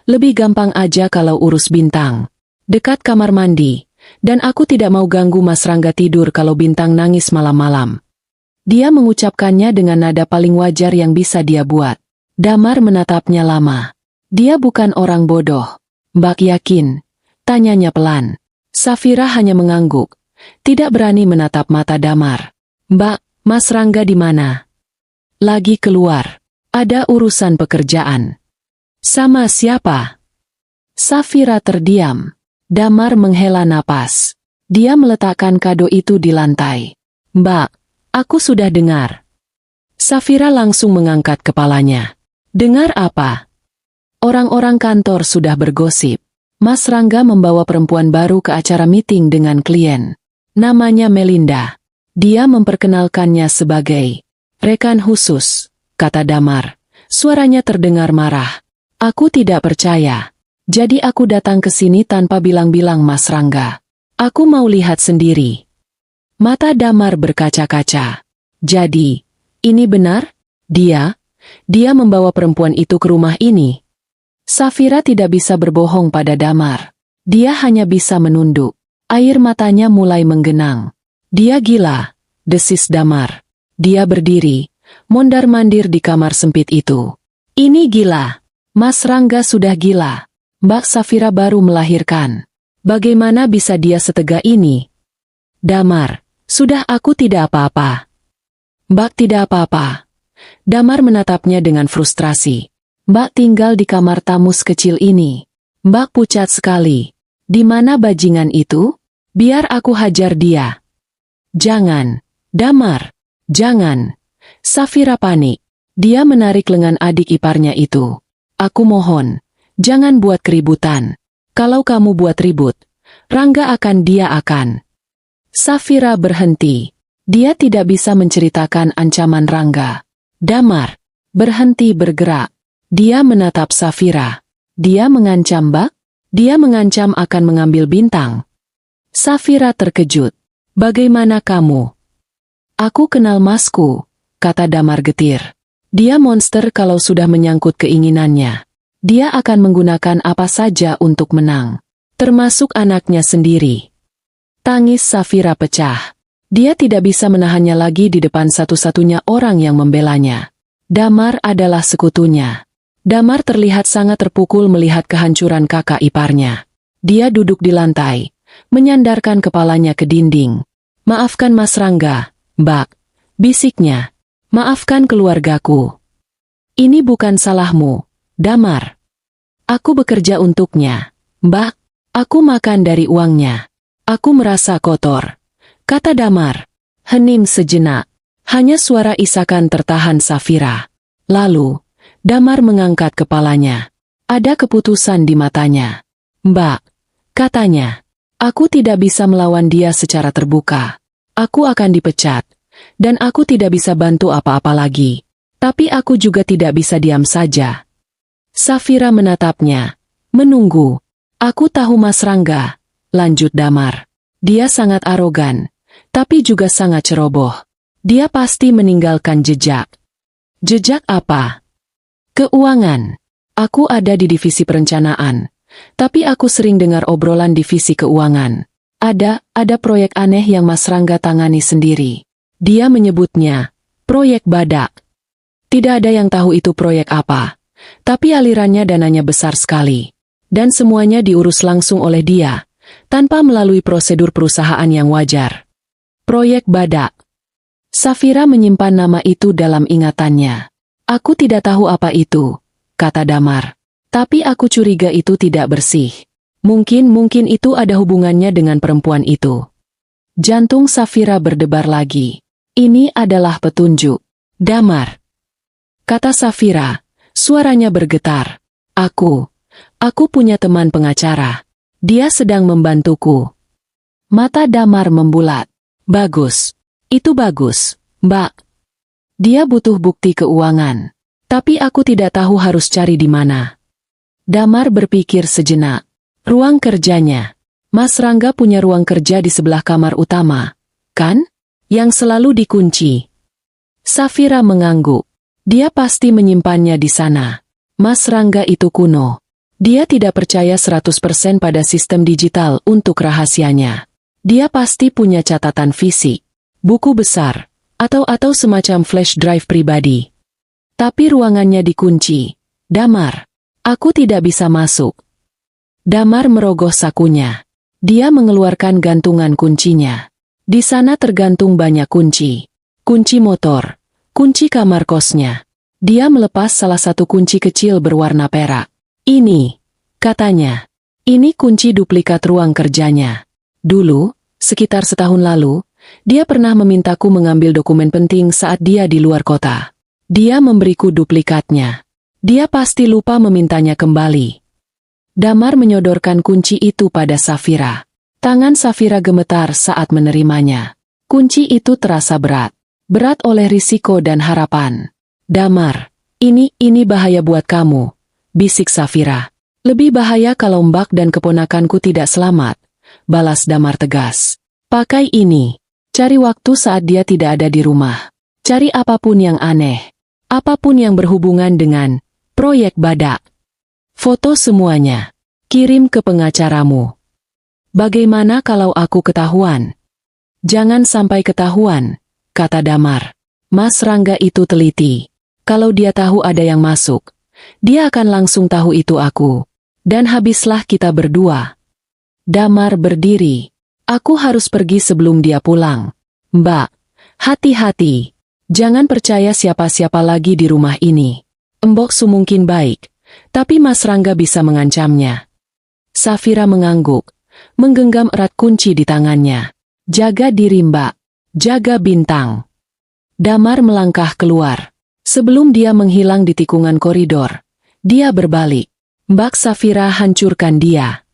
A: Lebih gampang aja kalau urus Bintang. Dekat kamar mandi, dan aku tidak mau ganggu Mas Rangga tidur kalau Bintang nangis malam-malam." Dia mengucapkannya dengan nada paling wajar yang bisa dia buat. Damar menatapnya lama. Dia bukan orang bodoh. "Mbak yakin?" tanyanya pelan. Safira hanya mengangguk, tidak berani menatap mata Damar. "Mbak, Mas Rangga di mana?" "Lagi keluar. Ada urusan pekerjaan." "Sama siapa?" Safira terdiam. Damar menghela napas. Dia meletakkan kado itu di lantai. "Mbak, aku sudah dengar." Safira langsung mengangkat kepalanya. "Dengar apa?" "Orang-orang kantor sudah bergosip. Mas Rangga membawa perempuan baru ke acara meeting dengan klien. Namanya Melinda. Dia memperkenalkannya sebagai rekan khusus," kata Damar. Suaranya terdengar marah. "Aku tidak percaya. Jadi aku datang ke sini tanpa bilang-bilang Mas Rangga. Aku mau lihat sendiri." Mata Damar berkaca-kaca. "Jadi, ini benar? Dia membawa perempuan itu ke rumah ini?" Safira tidak bisa berbohong pada Damar. Dia hanya bisa menunduk. Air matanya mulai menggenang. "Dia gila," desis Damar. Dia berdiri, mondar-mandir di kamar sempit itu. "Ini gila. Mas Rangga sudah gila. Mbak Safira baru melahirkan. Bagaimana bisa dia setega ini?" "Damar, Sudah, aku tidak apa-apa. Mbak tidak apa-apa. Damar menatapnya dengan frustrasi. Mbak tinggal di kamar tamu sekecil ini. Mbak pucat sekali. Di mana bajingan itu? Biar aku hajar dia. Jangan, Damar. Jangan. Safira panik. Dia menarik lengan adik iparnya itu. Aku mohon, jangan buat keributan. Kalau kamu buat ribut, Rangga dia akan. Safira berhenti. Dia tidak bisa menceritakan ancaman Rangga. Damar, berhenti bergerak. Dia menatap Safira. Dia mengancam Mbak? Dia mengancam akan mengambil bintang. Safira terkejut. Bagaimana kamu? Aku kenal Masku, kata Damar getir. Dia monster kalau sudah menyangkut keinginannya. Dia akan menggunakan apa saja untuk menang. Termasuk anaknya sendiri. Tangis Safira pecah. Dia tidak bisa menahannya lagi di depan satu-satunya orang yang membelanya. Damar adalah sekutunya. Damar terlihat sangat terpukul melihat kehancuran kakak iparnya. Dia duduk di lantai, menyandarkan kepalanya ke dinding. Maafkan Mas Rangga, Mbak, bisiknya. Maafkan keluargaku. Ini bukan salahmu, Damar. Aku bekerja untuknya. Mbak, aku makan dari uangnya. Aku merasa kotor, kata Damar. Hening sejenak. Hanya suara isakan tertahan Safira. Lalu, Damar mengangkat kepalanya. Ada keputusan di matanya. Mbak, katanya, aku tidak bisa melawan dia secara terbuka. Aku akan dipecat. Dan aku tidak bisa bantu apa-apa lagi. Tapi aku juga tidak bisa diam saja. Safira menatapnya. Menunggu. Aku tahu Mas Rangga, lanjut Damar. Dia sangat arogan, tapi juga sangat ceroboh. Dia pasti meninggalkan jejak. Jejak apa? Keuangan. Aku ada di divisi perencanaan. Tapi aku sering dengar obrolan divisi keuangan. Ada proyek aneh yang Mas Rangga tangani sendiri. Dia menyebutnya proyek badak. Tidak ada yang tahu itu proyek apa. Tapi alirannya dananya besar sekali. Dan semuanya diurus langsung oleh dia, tanpa melalui prosedur perusahaan yang wajar. Proyek badak. Safira menyimpan nama itu dalam ingatannya. Aku tidak tahu apa itu, kata Damar. Tapi aku curiga itu tidak bersih. Mungkin itu ada hubungannya dengan perempuan itu. Jantung Safira berdebar lagi. Ini adalah petunjuk. Damar, kata Safira, suaranya bergetar. Aku punya teman pengacara. Dia sedang membantuku. Mata Damar membulat. Bagus. Itu bagus, Mbak. Dia butuh bukti keuangan. Tapi aku tidak tahu harus cari di mana. Damar berpikir sejenak. Ruang kerjanya. Mas Rangga punya ruang kerja di sebelah kamar utama, kan? Yang selalu dikunci. Safira mengangguk. Dia pasti menyimpannya di sana. Mas Rangga itu kuno. Dia tidak percaya 100% pada sistem digital untuk rahasianya. Dia pasti punya catatan fisik, buku besar, atau semacam flash drive pribadi. Tapi ruangannya dikunci. Damar, aku tidak bisa masuk. Damar merogoh sakunya. Dia mengeluarkan gantungan kuncinya. Di sana tergantung banyak kunci. Kunci motor, kunci kamar kosnya. Dia melepas salah satu kunci kecil berwarna perak. Ini, katanya, ini kunci duplikat ruang kerjanya. Dulu, sekitar setahun lalu, dia pernah memintaku mengambil dokumen penting saat dia di luar kota. Dia memberiku duplikatnya. Dia pasti lupa memintanya kembali. Damar menyodorkan kunci itu pada Safira. Tangan Safira gemetar saat menerimanya. Kunci itu terasa berat. Berat oleh risiko dan harapan. Damar, ini bahaya buat kamu, bisik Safira. Lebih bahaya kalau Mbak dan keponakanku tidak selamat, balas Damar tegas. Pakai ini. Cari waktu saat dia tidak ada di rumah. Cari apapun yang aneh. Apapun yang berhubungan dengan proyek badak. Foto semuanya. Kirim ke pengacaramu. Bagaimana kalau aku ketahuan? Jangan sampai ketahuan, kata Damar. Mas Rangga itu teliti. Kalau dia tahu ada yang masuk, dia akan langsung tahu itu aku. Dan habislah kita berdua. Damar berdiri. Aku harus pergi sebelum dia pulang. "Mbak, hati-hati. Jangan percaya siapa-siapa lagi di rumah ini. Mbok Su mungkin baik, tapi Mas Rangga bisa mengancamnya." Safira mengangguk, menggenggam erat kunci di tangannya. "Jaga diri Mbak, jaga Bintang." Damar melangkah keluar. Sebelum dia menghilang di tikungan koridor, dia berbalik. Mbak Safira hancurkan dia.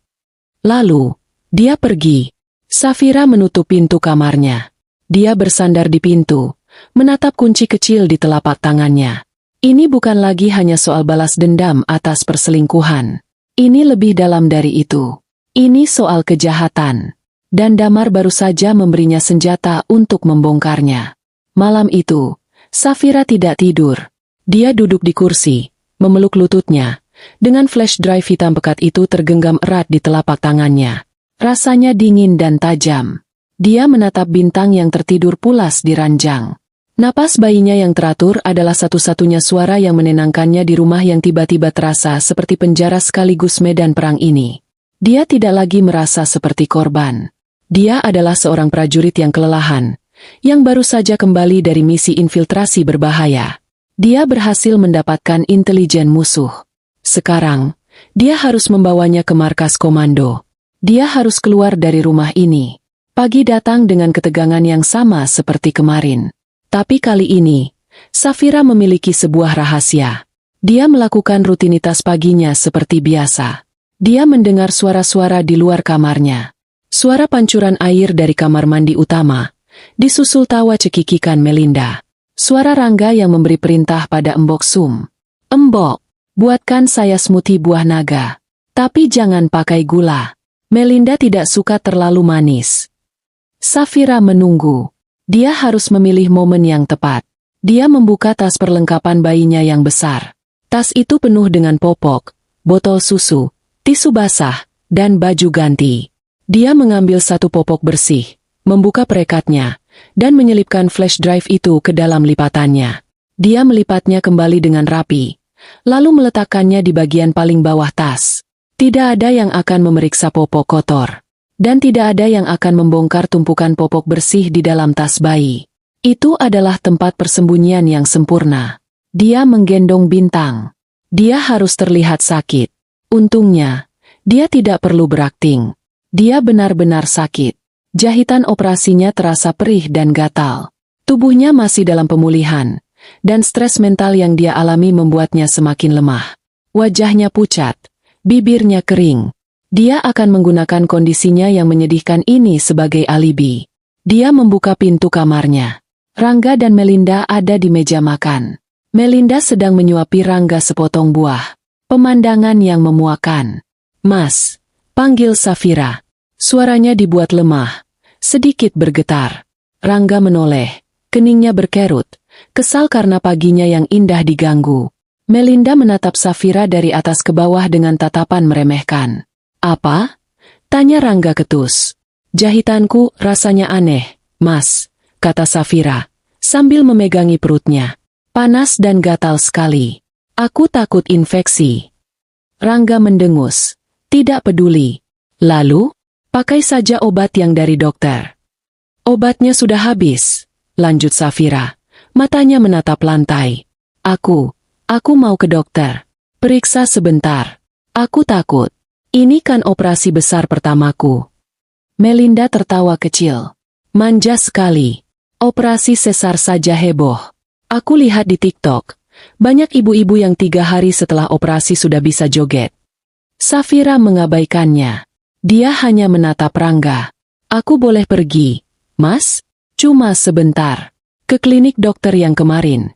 A: Lalu, dia pergi. Safira menutup pintu kamarnya. Dia bersandar di pintu, menatap kunci kecil di telapak tangannya. Ini bukan lagi hanya soal balas dendam atas perselingkuhan. Ini lebih dalam dari itu. Ini soal kejahatan. Dan Damar baru saja memberinya senjata untuk membongkarnya. Malam itu, Safira tidak tidur. Dia duduk di kursi, memeluk lututnya. Dengan flash drive hitam pekat itu tergenggam erat di telapak tangannya. Rasanya dingin dan tajam. Dia menatap Bintang yang tertidur pulas di ranjang. Napas bayinya yang teratur adalah satu-satunya suara yang menenangkannya di rumah yang tiba-tiba terasa seperti penjara sekaligus medan perang ini. Dia tidak lagi merasa seperti korban. Dia adalah seorang prajurit yang kelelahan, yang baru saja kembali dari misi infiltrasi berbahaya. Dia berhasil mendapatkan intelijen musuh. Sekarang, dia harus membawanya ke markas komando. Dia harus keluar dari rumah ini. Pagi datang dengan ketegangan yang sama seperti kemarin. Tapi kali ini, Safira memiliki sebuah rahasia. Dia melakukan rutinitas paginya seperti biasa. Dia mendengar suara-suara di luar kamarnya. Suara pancuran air dari kamar mandi utama, disusul tawa cekikikan Melinda. Suara Rangga yang memberi perintah pada Mbok Sum. "Mbok, buatkan saya smoothie buah naga. Tapi jangan pakai gula. Melinda tidak suka terlalu manis." Safira menunggu. Dia harus memilih momen yang tepat. Dia membuka tas perlengkapan bayinya yang besar. Tas itu penuh dengan popok, botol susu, tisu basah, dan baju ganti. Dia mengambil satu popok bersih, membuka perekatnya, dan menyelipkan flash drive itu ke dalam lipatannya. Dia melipatnya kembali dengan rapi, lalu meletakkannya di bagian paling bawah tas. Tidak ada yang akan memeriksa popok kotor. Dan tidak ada yang akan membongkar tumpukan popok bersih di dalam tas bayi. Itu adalah tempat persembunyian yang sempurna. Dia menggendong Bintang. Dia harus terlihat sakit. Untungnya, dia tidak perlu berakting. Dia benar-benar sakit. Jahitan operasinya terasa perih dan gatal. Tubuhnya masih dalam pemulihan, dan stres mental yang dia alami membuatnya semakin lemah. Wajahnya pucat, bibirnya kering. Dia akan menggunakan kondisinya yang menyedihkan ini sebagai alibi. Dia membuka pintu kamarnya. Rangga dan Melinda ada di meja makan. Melinda sedang menyuapi Rangga sepotong buah. Pemandangan yang memuakan. "Mas," panggil Safira. Suaranya dibuat lemah, sedikit bergetar. Rangga menoleh, keningnya berkerut, kesal karena paginya yang indah diganggu. Melinda menatap Safira dari atas ke bawah dengan tatapan meremehkan. "Apa?" tanya Rangga ketus. "Jahitanku rasanya aneh, Mas," kata Safira, sambil memegangi perutnya. "Panas dan gatal sekali. Aku takut infeksi." Rangga mendengus, tidak peduli. "Lalu, pakai saja obat yang dari dokter." "Obatnya sudah habis," lanjut Safira, matanya menatap lantai. Aku mau ke dokter. Periksa sebentar. Aku takut. Ini kan operasi besar pertamaku." Melinda tertawa kecil. "Manja sekali. Operasi sesar saja heboh. Aku lihat di TikTok, banyak ibu-ibu yang 3 hari setelah operasi sudah bisa joget." Safira mengabaikannya. Dia hanya menatap Rangga. "Aku boleh pergi, Mas? Cuma sebentar. Ke klinik dokter yang kemarin."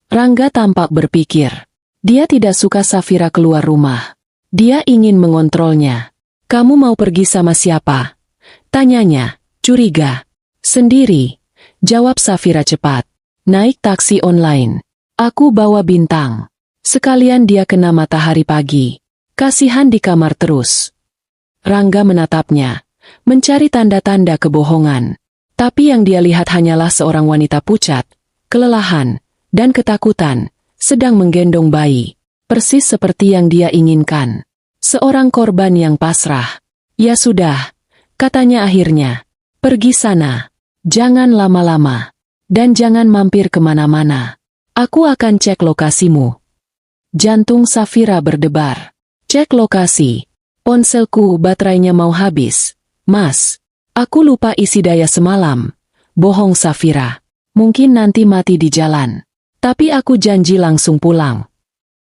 A: Rangga tampak berpikir. Dia tidak suka Safira keluar rumah. Dia ingin mengontrolnya. "Kamu mau pergi sama siapa?" tanyanya, curiga. "Sendiri," jawab Safira cepat. "Naik taksi online. Aku bawa Bintang. Sekalian dia kena matahari pagi. Kasihan di kamar terus." Rangga menatapnya, mencari tanda-tanda kebohongan. Tapi yang dia lihat hanyalah seorang wanita pucat, kelelahan, dan ketakutan, sedang menggendong bayi. Persis seperti yang dia inginkan. Seorang korban yang pasrah. "Ya sudah," katanya akhirnya. "Pergi sana. Jangan lama-lama. Dan jangan mampir kemana-mana. Aku akan cek lokasimu. Jantung Safira berdebar. Cek lokasi. Ponselku baterainya mau habis. Mas, aku lupa isi daya semalam. Bohong Safira. Mungkin nanti mati di jalan. Tapi aku janji langsung pulang.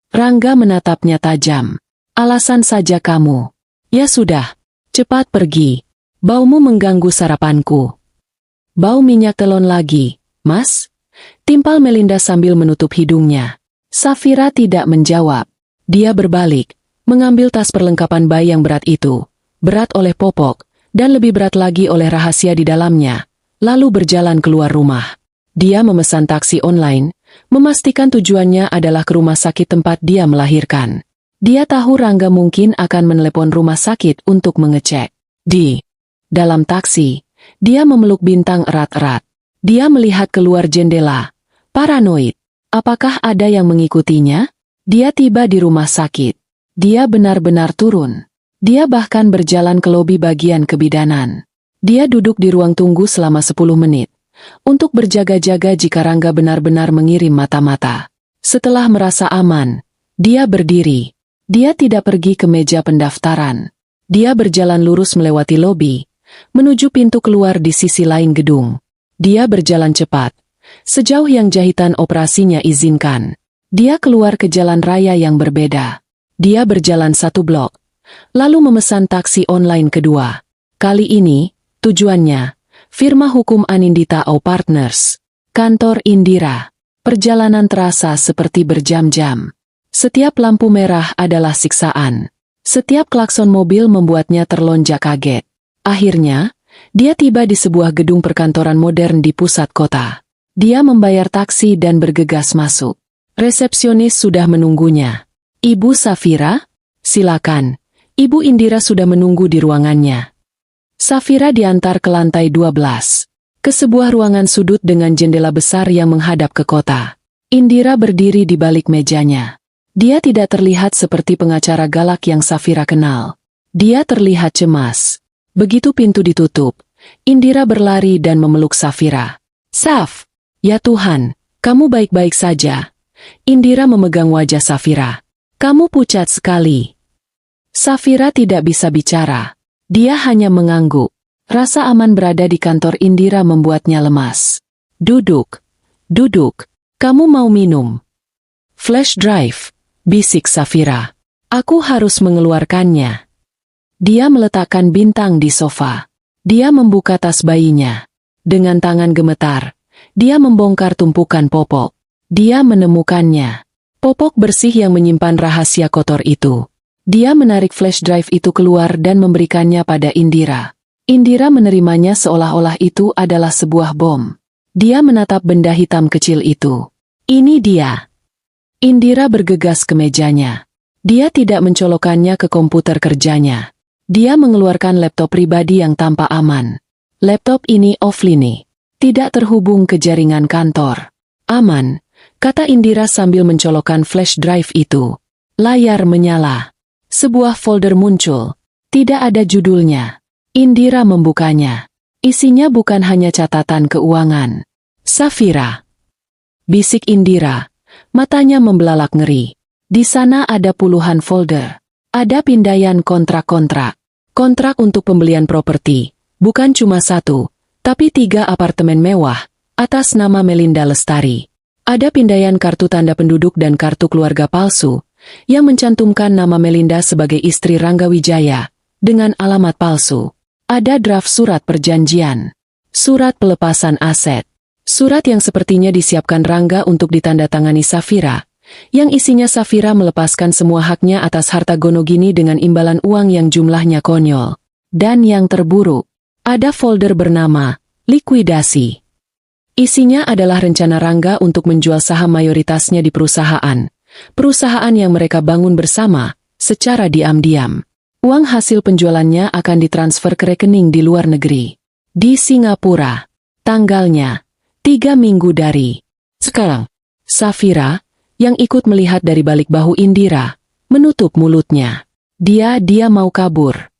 A: Rangga menatapnya tajam. Alasan saja kamu. Ya sudah. Cepat pergi. Baumu mengganggu sarapanku. Bau minyak telon lagi. Mas? Timpal Melinda sambil menutup hidungnya. Safira tidak menjawab. Dia berbalik, mengambil tas perlengkapan bayi yang berat itu. Berat oleh popok, dan lebih berat lagi oleh rahasia di dalamnya. Lalu berjalan keluar rumah. Dia memesan taksi online, memastikan tujuannya adalah ke rumah sakit tempat dia melahirkan. Dia tahu Rangga mungkin akan menelepon rumah sakit untuk mengecek. Di dalam taksi, dia memeluk Bintang erat-erat. Dia melihat keluar jendela. Paranoid. Apakah ada yang mengikutinya? Dia tiba di rumah sakit. Dia benar-benar turun. Dia bahkan berjalan ke lobi bagian kebidanan. Dia duduk di ruang tunggu selama 10 menit. Untuk berjaga-jaga jika Rangga benar-benar mengirim mata-mata. Setelah merasa aman, dia berdiri. Dia tidak pergi ke meja pendaftaran. Dia berjalan lurus melewati lobi, menuju pintu keluar di sisi lain gedung. Dia berjalan cepat, sejauh yang jahitan operasinya izinkan. Dia keluar ke jalan raya yang berbeda. Dia berjalan 1 blok, lalu memesan taksi online kedua. Kali ini, tujuannya, firma hukum Anindita Au Partners, kantor Indira. Perjalanan terasa seperti berjam-jam. Setiap lampu merah adalah siksaan. Setiap klakson mobil membuatnya terlonjak kaget. Akhirnya, dia tiba di sebuah gedung perkantoran modern di pusat kota. Dia membayar taksi dan bergegas masuk. Resepsionis sudah menunggunya. Ibu Safira? Silakan. Ibu Indira sudah menunggu di ruangannya. Safira diantar ke lantai 12. Ke sebuah ruangan sudut dengan jendela besar yang menghadap ke kota. Indira berdiri di balik mejanya. Dia tidak terlihat seperti pengacara galak yang Safira kenal. Dia terlihat cemas. Begitu pintu ditutup, Indira berlari dan memeluk Safira. Saf! Ya Tuhan, kamu baik-baik saja. Indira memegang wajah Safira. Kamu pucat sekali. Safira tidak bisa bicara. Dia hanya mengangguk. Rasa aman berada di kantor Indira membuatnya lemas. Duduk. Duduk. Kamu mau minum? Flash drive, bisik Safira. Aku harus mengeluarkannya. Dia meletakkan Bintang di sofa. Dia membuka tas bayinya. Dengan tangan gemetar, dia membongkar tumpukan popok. Dia menemukannya. Popok bersih yang menyimpan rahasia kotor itu. Dia menarik flash drive itu keluar dan memberikannya pada Indira. Indira menerimanya seolah-olah itu adalah sebuah bom. Dia menatap benda hitam kecil itu. Ini dia. Indira bergegas ke mejanya. Dia tidak mencolokkannya ke komputer kerjanya. Dia mengeluarkan laptop pribadi yang tampak aman. Laptop ini offline. Tidak terhubung ke jaringan kantor. Aman, kata Indira sambil mencolokkan flash drive itu. Layar menyala. Sebuah folder muncul. Tidak ada judulnya. Indira membukanya. Isinya bukan hanya catatan keuangan. Safira. Bisik Indira. Matanya membelalak ngeri. Di sana ada puluhan folder. Ada pindaian kontrak-kontrak. Kontrak untuk pembelian properti. Bukan cuma 1, tapi 3 apartemen mewah, atas nama Melinda Lestari. Ada pindaian kartu tanda penduduk dan kartu keluarga palsu, yang mencantumkan nama Melinda sebagai istri Rangga Wijaya, dengan alamat palsu. Ada draft surat perjanjian. Surat pelepasan aset. Surat yang sepertinya disiapkan Rangga untuk ditandatangani Safira, yang isinya Safira melepaskan semua haknya atas harta Gonogini dengan imbalan uang yang jumlahnya konyol. Dan yang terburuk, ada folder bernama likuidasi. Isinya adalah rencana Rangga untuk menjual saham mayoritasnya di perusahaan yang mereka bangun bersama, secara diam-diam. Uang hasil penjualannya akan ditransfer ke rekening di luar negeri. Di Singapura. Tanggalnya 3 minggu dari sekarang. Safira, yang ikut melihat dari balik bahu Indira, menutup mulutnya. Dia mau kabur.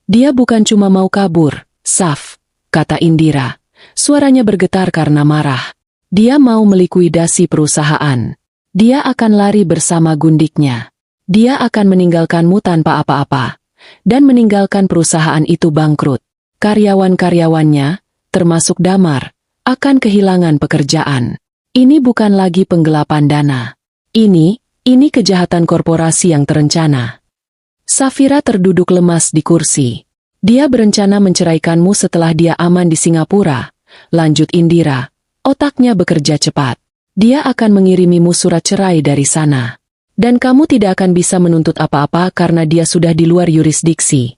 A: Dia bukan cuma mau kabur, Saf, kata Indira. Suaranya bergetar karena marah. Dia mau melikuidasi perusahaan. Dia akan lari bersama gundiknya. Dia akan meninggalkanmu tanpa apa-apa. Dan meninggalkan perusahaan itu bangkrut. Karyawan-karyawannya, termasuk Damar, akan kehilangan pekerjaan. Ini bukan lagi penggelapan dana. Ini kejahatan korporasi yang terencana. Safira terduduk lemas di kursi. Dia berencana menceraikanmu setelah dia aman di Singapura. Lanjut Indira. Otaknya bekerja cepat. Dia akan mengirimimu surat cerai dari sana. Dan kamu tidak akan bisa menuntut apa-apa karena dia sudah di luar yurisdiksi.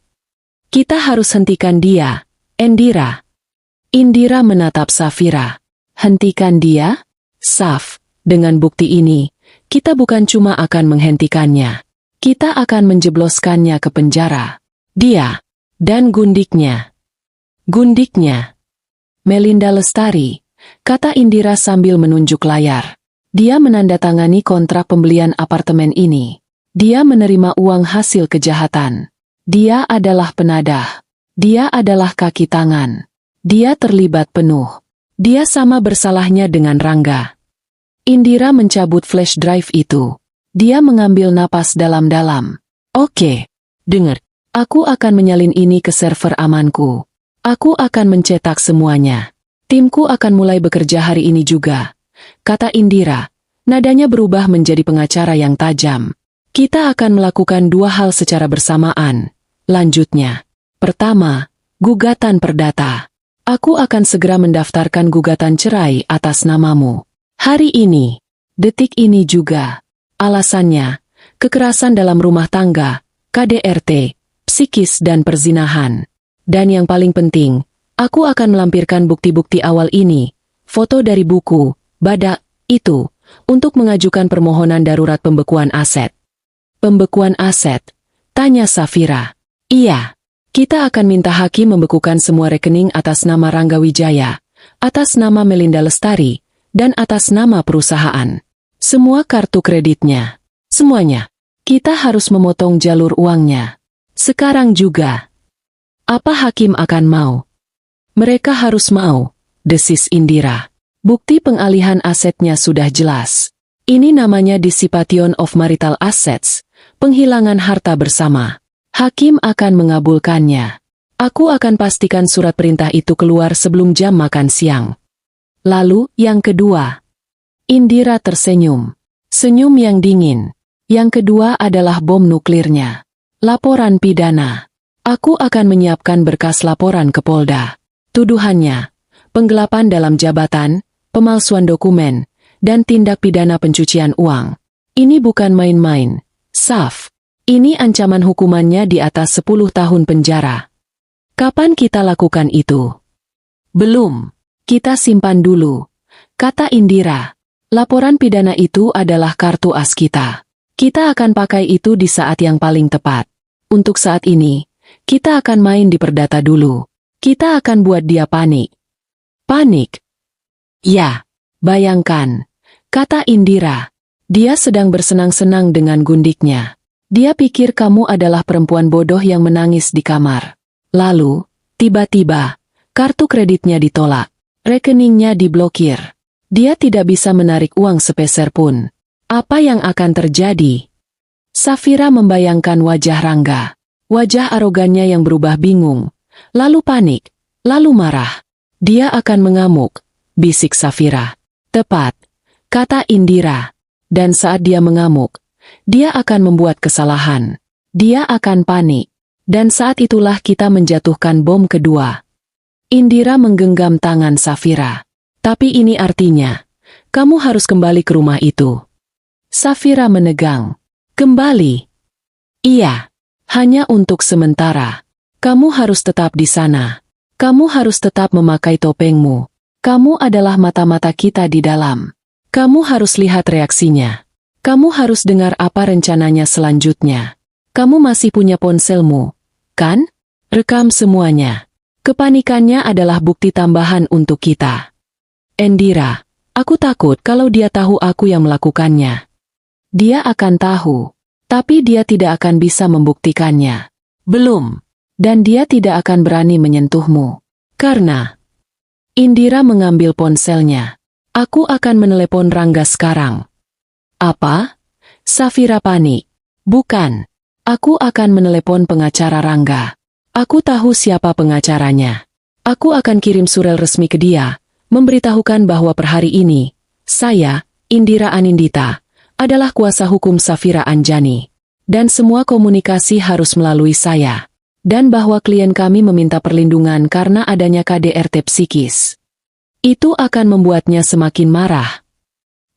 A: Kita harus hentikan dia, Indira. Indira menatap Safira. Hentikan dia? Saf, dengan bukti ini, kita bukan cuma akan menghentikannya. Kita akan menjebloskannya ke penjara. Dia dan gundiknya. Gundiknya. Melinda Lestari, kata Indira sambil menunjuk layar. Dia menandatangani kontrak pembelian apartemen ini. Dia menerima uang hasil kejahatan. Dia adalah penadah. Dia adalah kaki tangan. Dia terlibat penuh. Dia sama bersalahnya dengan Rangga. Indira mencabut flash drive itu. Dia mengambil napas dalam-dalam. Oke, dengar. Aku akan menyalin ini ke server amanku. Aku akan mencetak semuanya. Timku akan mulai bekerja hari ini juga. Kata Indira, nadanya berubah menjadi pengacara yang tajam. Kita akan melakukan dua hal secara bersamaan. Lanjutnya. Pertama, gugatan perdata. Aku akan segera mendaftarkan gugatan cerai atas namamu. Hari ini, detik ini juga. Alasannya, kekerasan dalam rumah tangga, KDRT, psikis dan perzinahan. Dan yang paling penting, aku akan melampirkan bukti-bukti awal ini, foto dari buku, badak, itu, untuk mengajukan permohonan darurat pembekuan aset. Pembekuan aset? Tanya Safira. Iya, kita akan minta hakim membekukan semua rekening atas nama Rangga Wijaya, atas nama Melinda Lestari, dan atas nama perusahaan. Semua kartu kreditnya. Semuanya. Kita harus memotong jalur uangnya. Sekarang juga. Apa hakim akan mau? Mereka harus mau, desis Indira. Bukti pengalihan asetnya sudah jelas. Ini namanya dissipation of marital assets, penghilangan harta bersama. Hakim akan mengabulkannya. Aku akan pastikan surat perintah itu keluar sebelum jam makan siang. Lalu, yang kedua. Indira tersenyum. Senyum yang dingin. Yang kedua adalah bom nuklirnya. Laporan pidana. Aku akan menyiapkan berkas laporan ke Polda. Tuduhannya, penggelapan dalam jabatan, pemalsuan dokumen, dan tindak pidana pencucian uang. Ini bukan main-main. Saf. Ini ancaman hukumannya di atas 10 tahun penjara. Kapan kita lakukan itu? Belum. Kita simpan dulu. Kata Indira. Laporan pidana itu adalah kartu as kita. Kita akan pakai itu di saat yang paling tepat. Untuk saat ini, kita akan main di perdata dulu. Kita akan buat dia panik. Panik? Ya, bayangkan. Kata Indira. Dia sedang bersenang-senang dengan gundiknya. Dia pikir kamu adalah perempuan bodoh yang menangis di kamar. Lalu, tiba-tiba, kartu kreditnya ditolak. Rekeningnya diblokir. Dia tidak bisa menarik uang sepeser pun. Apa yang akan terjadi? Safira membayangkan wajah Rangga. Wajah arogannya yang berubah bingung. Lalu panik. Lalu marah. Dia akan mengamuk. Bisik Safira. Tepat. Kata Indira. Dan saat dia mengamuk, dia akan membuat kesalahan. Dia akan panik. Dan saat itulah kita menjatuhkan bom kedua. Indira menggenggam tangan Safira. Tapi ini artinya, kamu harus kembali ke rumah itu. Safira menegang. Kembali? Iya. Hanya untuk sementara. Kamu harus tetap di sana. Kamu harus tetap memakai topengmu. Kamu adalah mata-mata kita di dalam. Kamu harus lihat reaksinya. Kamu harus dengar apa rencananya selanjutnya. Kamu masih punya ponselmu, kan? Rekam semuanya. Kepanikannya adalah bukti tambahan untuk kita. Indira, aku takut kalau dia tahu aku yang melakukannya. Dia akan tahu, tapi dia tidak akan bisa membuktikannya. Belum. Dan dia tidak akan berani menyentuhmu. Karena Indira mengambil ponselnya. Aku akan menelepon Rangga sekarang. Apa? Safira panik. Bukan. Aku akan menelepon pengacara Rangga. Aku tahu siapa pengacaranya. Aku akan kirim surel resmi ke dia, memberitahukan bahwa per hari ini, saya, Indira Anindita, adalah kuasa hukum Safira Anjani. Dan semua komunikasi harus melalui saya. Dan bahwa klien kami meminta perlindungan karena adanya KDRT psikis. Itu akan membuatnya semakin marah.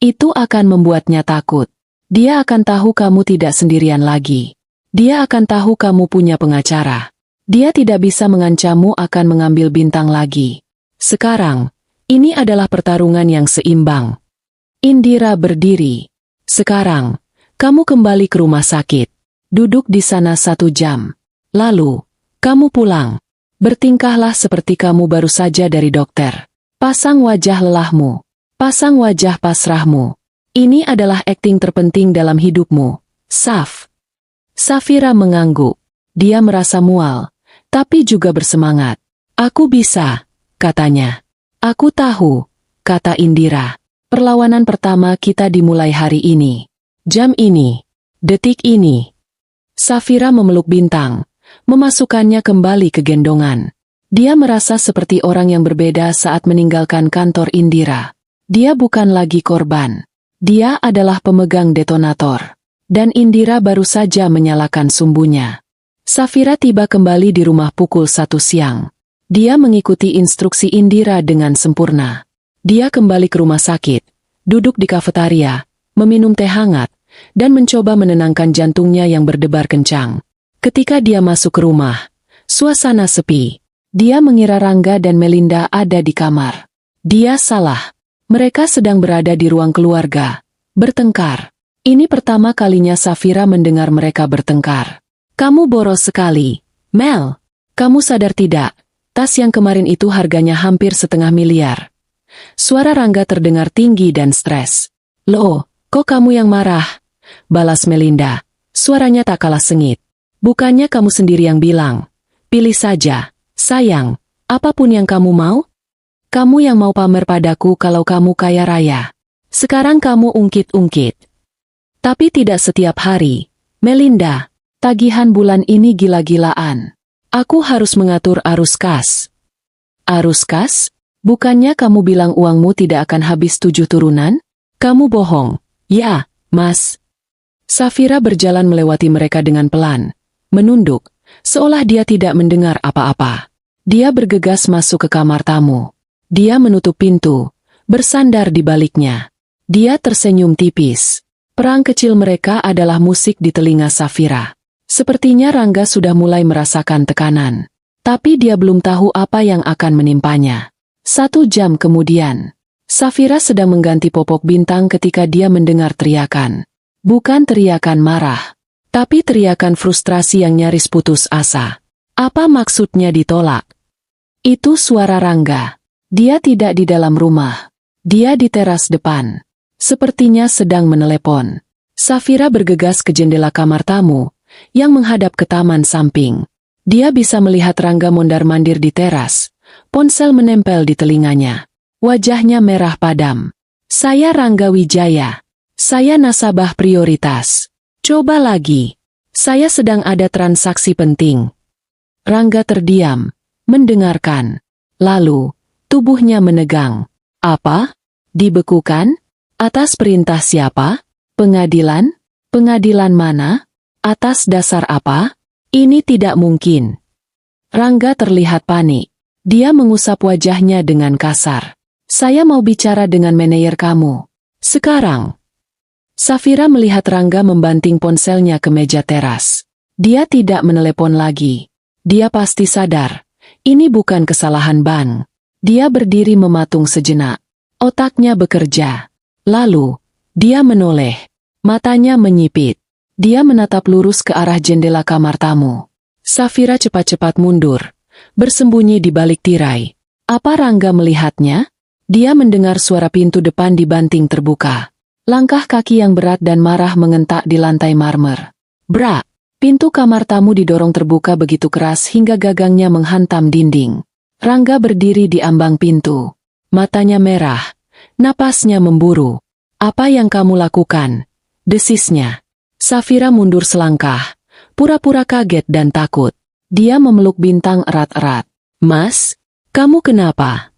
A: Itu akan membuatnya takut. Dia akan tahu kamu tidak sendirian lagi. Dia akan tahu kamu punya pengacara. Dia tidak bisa mengancammu akan mengambil bintang lagi. Sekarang, ini adalah pertarungan yang seimbang. Indira berdiri. Sekarang, kamu kembali ke rumah sakit. Duduk di sana 1 jam. Lalu, kamu pulang. Bertingkahlah seperti kamu baru saja dari dokter. Pasang wajah lelahmu. Pasang wajah pasrahmu. Ini adalah akting terpenting dalam hidupmu, Saf. Safira mengangguk. Dia merasa mual, tapi juga bersemangat. Aku bisa, katanya. Aku tahu, kata Indira. Perlawanan pertama kita dimulai hari ini. Jam ini. Detik ini. Safira memeluk Bintang, memasukkannya kembali ke gendongan. Dia merasa seperti orang yang berbeda saat meninggalkan kantor Indira. Dia bukan lagi korban. Dia adalah pemegang detonator. Dan Indira baru saja menyalakan sumbunya. Safira tiba kembali di rumah pukul 1 siang. Dia mengikuti instruksi Indira dengan sempurna. Dia kembali ke rumah sakit, duduk di kafetaria, meminum teh hangat, dan mencoba menenangkan jantungnya yang berdebar kencang. Ketika dia masuk ke rumah, suasana sepi. Dia mengira Rangga dan Melinda ada di kamar. Dia salah. Mereka sedang berada di ruang keluarga, bertengkar. Ini pertama kalinya Safira mendengar mereka bertengkar. Kamu boros sekali, Mel. Kamu sadar tidak, tas yang kemarin itu harganya hampir 500 miliar. Suara Rangga terdengar tinggi dan stres. Loh, kok kamu yang marah? Balas Melinda. Suaranya tak kalah sengit. Bukannya kamu sendiri yang bilang, pilih saja, sayang, apapun yang kamu mau? Kamu yang mau pamer padaku kalau kamu kaya raya. Sekarang kamu ungkit-ungkit. Tapi tidak setiap hari. Melinda, tagihan bulan ini gila-gilaan. Aku harus mengatur arus kas. Arus kas? Bukannya kamu bilang uangmu tidak akan habis 7 turunan? Kamu bohong. Ya, Mas. Safira berjalan melewati mereka dengan pelan, menunduk, seolah dia tidak mendengar apa-apa. Dia bergegas masuk ke kamar tamu. Dia menutup pintu, bersandar di baliknya. Dia tersenyum tipis. Perang kecil mereka adalah musik di telinga Safira. Sepertinya Rangga sudah mulai merasakan tekanan. Tapi dia belum tahu apa yang akan menimpanya. 1 jam kemudian, Safira sedang mengganti popok Bintang ketika dia mendengar teriakan. Bukan teriakan marah, tapi teriakan frustrasi yang nyaris putus asa. Apa maksudnya ditolak? Itu suara Rangga. Dia tidak di dalam rumah. Dia di teras depan. Sepertinya sedang menelepon. Safira bergegas ke jendela kamar tamu, yang menghadap ke taman samping. Dia bisa melihat Rangga mondar-mandir di teras. Ponsel menempel di telinganya. Wajahnya merah padam. Saya Rangga Wijaya. Saya nasabah prioritas. Coba lagi. Saya sedang ada transaksi penting. Rangga terdiam, mendengarkan. Lalu, tubuhnya menegang. Apa? Dibekukan? Atas perintah siapa? Pengadilan? Pengadilan mana? Atas dasar apa? Ini tidak mungkin. Rangga terlihat panik. Dia mengusap wajahnya dengan kasar. Saya mau bicara dengan manajer kamu. Sekarang. Safira melihat Rangga membanting ponselnya ke meja teras. Dia tidak menelepon lagi. Dia pasti sadar. Ini bukan kesalahan bank. Dia berdiri mematung sejenak. Otaknya bekerja. Lalu, dia menoleh. Matanya menyipit. Dia menatap lurus ke arah jendela kamar tamu. Safira cepat-cepat mundur. Bersembunyi di balik tirai. Apa Rangga melihatnya? Dia mendengar suara pintu depan dibanting terbuka. Langkah kaki yang berat dan marah mengentak di lantai marmer. Brak! Pintu kamar tamu didorong terbuka begitu keras hingga gagangnya menghantam dinding. Rangga berdiri di ambang pintu. Matanya merah, napasnya memburu. "Apa yang kamu lakukan?" desisnya. Safira mundur selangkah, pura-pura kaget dan takut. Dia memeluk Bintang erat-erat. "Mas, kamu kenapa?"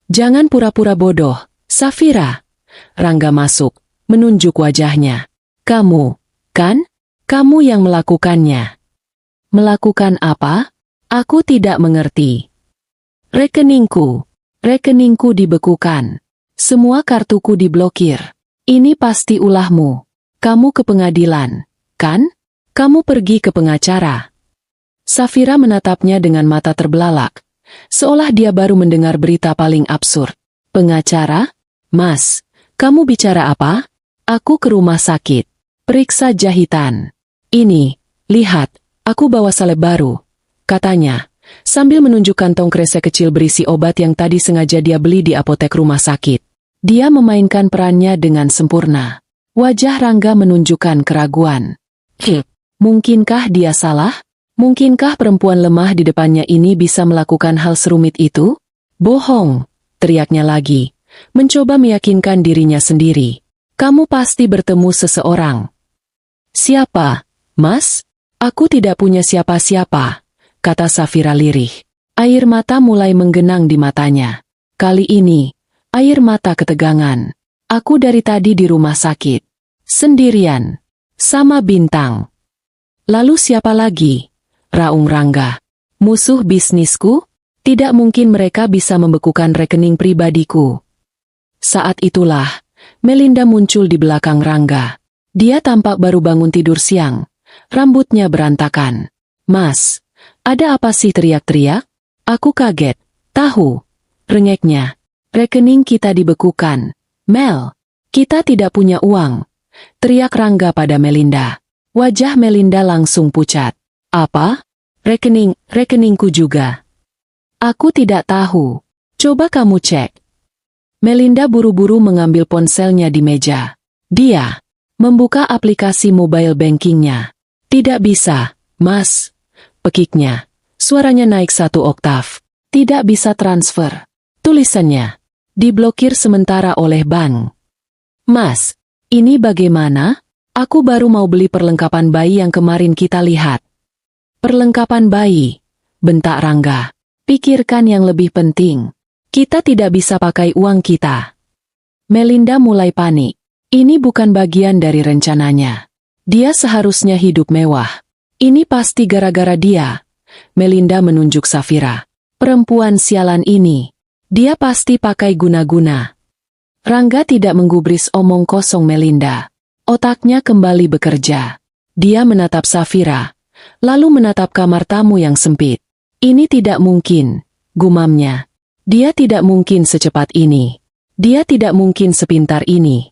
A: "Jangan pura-pura bodoh, Safira." Rangga masuk, menunjuk wajahnya. "Kamu, kan? Kamu yang melakukannya." "Melakukan apa? Aku tidak mengerti." Rekeningku dibekukan. Semua kartuku diblokir. Ini pasti ulahmu. Kamu ke pengadilan, kan? Kamu pergi ke pengacara." Safira menatapnya dengan mata terbelalak, seolah dia baru mendengar berita paling absurd. "Pengacara? Mas, kamu bicara apa?" "Aku ke rumah sakit. Periksa jahitan. Ini, lihat, aku bawa salep baru," katanya, sambil menunjukkan tong kresek kecil berisi obat yang tadi sengaja dia beli di apotek rumah sakit. Dia memainkan perannya dengan sempurna. Wajah Rangga menunjukkan keraguan. Mungkinkah dia salah? Mungkinkah perempuan lemah di depannya ini bisa melakukan hal serumit itu? "Bohong!" teriaknya lagi, mencoba meyakinkan dirinya sendiri. "Kamu pasti bertemu seseorang." "Siapa, Mas? Aku tidak punya siapa-siapa," kata Safira lirih. Air mata mulai menggenang di matanya. Kali ini, air mata ketegangan. "Aku dari tadi di rumah sakit. Sendirian. Sama Bintang." "Lalu siapa lagi?" raung Rangga. "Musuh bisnisku? Tidak mungkin mereka bisa membekukan rekening pribadiku." Saat itulah, Melinda muncul di belakang Rangga. Dia tampak baru bangun tidur siang. Rambutnya berantakan. "Mas, ada apa sih?" teriak-teriak. "Aku kaget. Tahu," rengeknya. "Rekening kita dibekukan. Mel, kita tidak punya uang," teriak Rangga pada Melinda. Wajah Melinda langsung pucat. "Apa? Rekeningku juga." "Aku tidak tahu. Coba kamu cek." Melinda buru-buru mengambil ponselnya di meja. Dia membuka aplikasi mobile bankingnya. "Tidak bisa, Mas," pekiknya. Suaranya naik 1 oktav. "Tidak bisa transfer." Tulisannya diblokir sementara oleh bank. "Mas, ini bagaimana? Aku baru mau beli perlengkapan bayi yang kemarin kita lihat." "Perlengkapan bayi?" bentak Rangga. "Pikirkan yang lebih penting. Kita tidak bisa pakai uang kita." Melinda mulai panik. Ini bukan bagian dari rencananya. Dia seharusnya hidup mewah. Ini pasti gara-gara dia. Melinda menunjuk Safira. "Perempuan sialan ini. Dia pasti pakai guna-guna." Rangga tidak menggubris omong kosong Melinda. Otaknya kembali bekerja. Dia menatap Safira, lalu menatap kamar tamu yang sempit. "Ini tidak mungkin," gumamnya. "Dia tidak mungkin secepat ini. Dia tidak mungkin sepintar ini."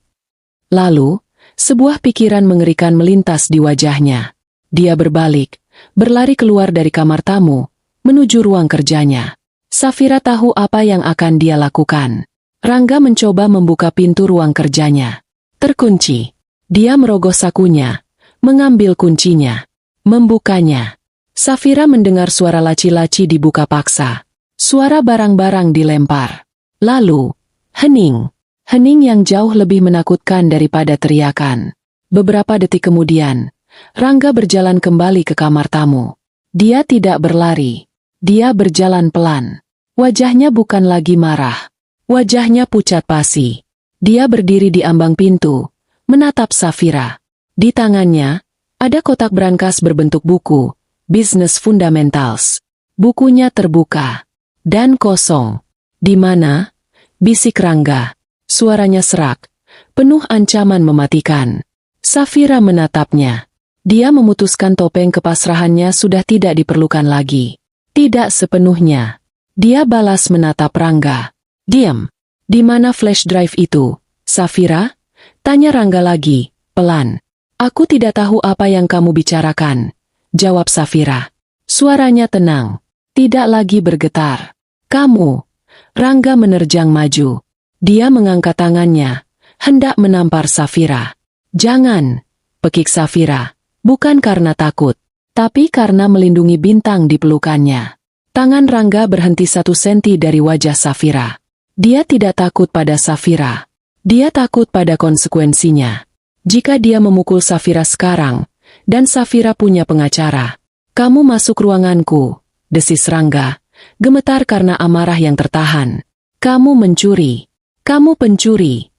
A: Lalu, sebuah pikiran mengerikan melintas di wajahnya. Dia berbalik, berlari keluar dari kamar tamu, menuju ruang kerjanya. Safira tahu apa yang akan dia lakukan. Rangga mencoba membuka pintu ruang kerjanya. Terkunci. Dia merogoh sakunya, mengambil kuncinya, membukanya. Safira mendengar suara laci-laci dibuka paksa. Suara barang-barang dilempar. Lalu, hening. Hening yang jauh lebih menakutkan daripada teriakan. Beberapa detik kemudian, Rangga berjalan kembali ke kamar tamu. Dia tidak berlari. Dia berjalan pelan. Wajahnya bukan lagi marah. Wajahnya pucat pasi. Dia berdiri di ambang pintu, menatap Safira. Di tangannya, ada kotak brankas berbentuk buku, Business Fundamentals. Bukunya terbuka dan kosong. "Di mana?" bisik Rangga. Suaranya serak, penuh ancaman mematikan. Safira menatapnya. Dia memutuskan topeng kepasrahannya sudah tidak diperlukan lagi. "Tidak sepenuhnya." Dia balas menatap Rangga. "Diam. Di mana flash drive itu, Safira?" tanya Rangga lagi, pelan. "Aku tidak tahu apa yang kamu bicarakan," jawab Safira. Suaranya tenang, tidak lagi bergetar. "Kamu." Rangga menerjang maju. Dia mengangkat tangannya, hendak menampar Safira. "Jangan," pekik Safira. Bukan karena takut, tapi karena melindungi Bintang di pelukannya. Tangan Rangga berhenti 1 senti dari wajah Safira. Dia tidak takut pada Safira. Dia takut pada konsekuensinya. Jika dia memukul Safira sekarang, dan Safira punya pengacara. "Kamu masuk ruanganku," desis Rangga, gemetar karena amarah yang tertahan. "Kamu mencuri. Kamu pencuri."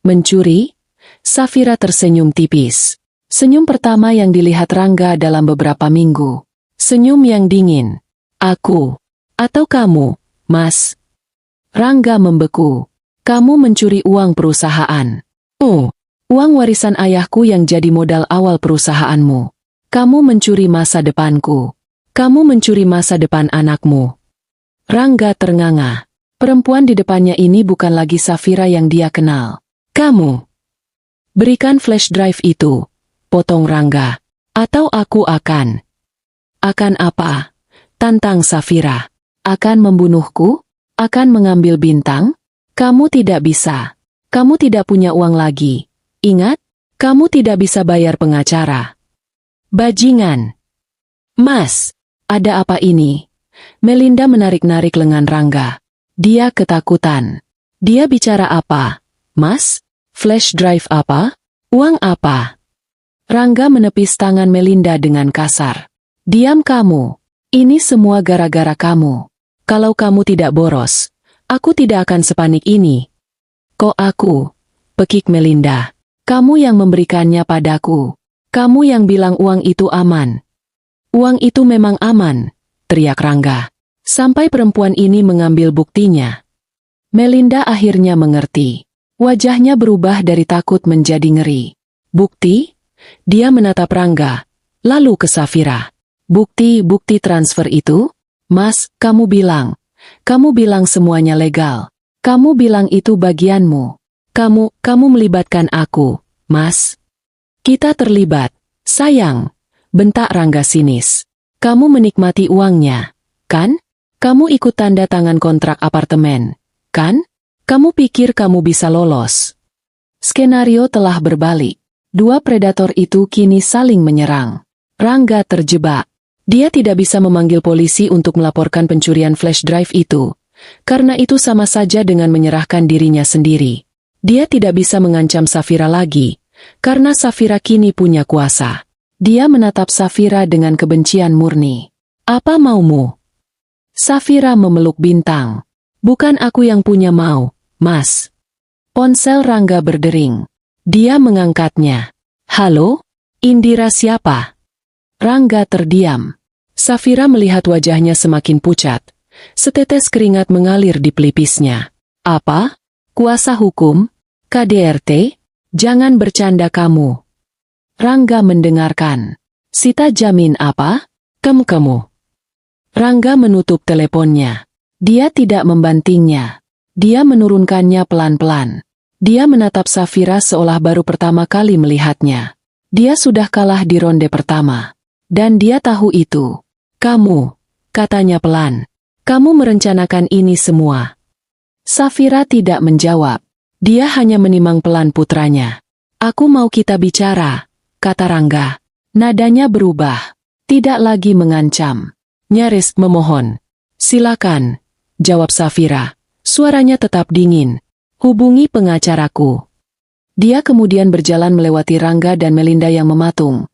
A: "Mencuri?" Safira tersenyum tipis. Senyum pertama yang dilihat Rangga dalam beberapa minggu. Senyum yang dingin. "Aku. Atau kamu, Mas?" Rangga membeku. "Kamu mencuri uang perusahaan." "Oh, uang warisan ayahku yang jadi modal awal perusahaanmu. Kamu mencuri masa depanku. Kamu mencuri masa depan anakmu." Rangga ternganga. Perempuan di depannya ini bukan lagi Safira yang dia kenal. "Kamu berikan flash drive itu," potong Rangga. "Atau aku akan." "Akan apa?" tantang Safira. "Akan membunuhku? Akan mengambil bintang? Kamu tidak bisa. Kamu tidak punya uang lagi. Ingat, kamu tidak bisa bayar pengacara." "Bajingan." "Mas, ada apa ini?" Melinda menarik-narik lengan Rangga. Dia ketakutan. "Dia bicara apa, Mas? Flash drive apa? Uang apa?" Rangga menepis tangan Melinda dengan kasar. "Diam kamu. Ini semua gara-gara kamu. Kalau kamu tidak boros, aku tidak akan sepanik ini." "Kok aku?" pekik Melinda. "Kamu yang memberikannya padaku. Kamu yang bilang uang itu aman." "Uang itu memang aman," teriak Rangga. "Sampai perempuan ini mengambil buktinya." Melinda akhirnya mengerti. Wajahnya berubah dari takut menjadi ngeri. "Bukti?" Dia menatap Rangga, lalu ke Safira. Bukti transfer itu?" "Mas, kamu bilang semuanya legal. Kamu bilang itu bagianmu. Kamu melibatkan aku, Mas." "Kita terlibat, sayang," bentak Rangga sinis. "Kamu menikmati uangnya, kan? Kamu ikut tanda tangan kontrak apartemen, kan? Kamu pikir kamu bisa lolos." Skenario telah berbalik. Dua predator itu kini saling menyerang. Rangga terjebak. Dia tidak bisa memanggil polisi untuk melaporkan pencurian flash drive itu, karena itu sama saja dengan menyerahkan dirinya sendiri. Dia tidak bisa mengancam Safira lagi, karena Safira kini punya kuasa. Dia menatap Safira dengan kebencian murni. "Apa maumu?" Safira memeluk Bintang. "Bukan aku yang punya mau, Mas." Ponsel Rangga berdering. Dia mengangkatnya. "Halo? Indira siapa?" Rangga terdiam. Safira melihat wajahnya semakin pucat. Setetes keringat mengalir di pelipisnya. "Apa? Kuasa hukum? KDRT? Jangan bercanda kamu." Rangga mendengarkan. "Sita jamin apa? Kamu." Rangga menutup teleponnya. Dia tidak membantingnya. Dia menurunkannya pelan-pelan. Dia menatap Safira seolah baru pertama kali melihatnya. Dia sudah kalah di ronde pertama. Dan dia tahu itu. "Kamu," katanya pelan. "Kamu merencanakan ini semua." Safira tidak menjawab. Dia hanya menimang pelan putranya. "Aku mau kita bicara," kata Rangga. Nadanya berubah. Tidak lagi mengancam. Nyaris memohon. "Silakan," jawab Safira. Suaranya tetap dingin. "Hubungi pengacaraku." Dia kemudian berjalan melewati Rangga dan Melinda yang mematung.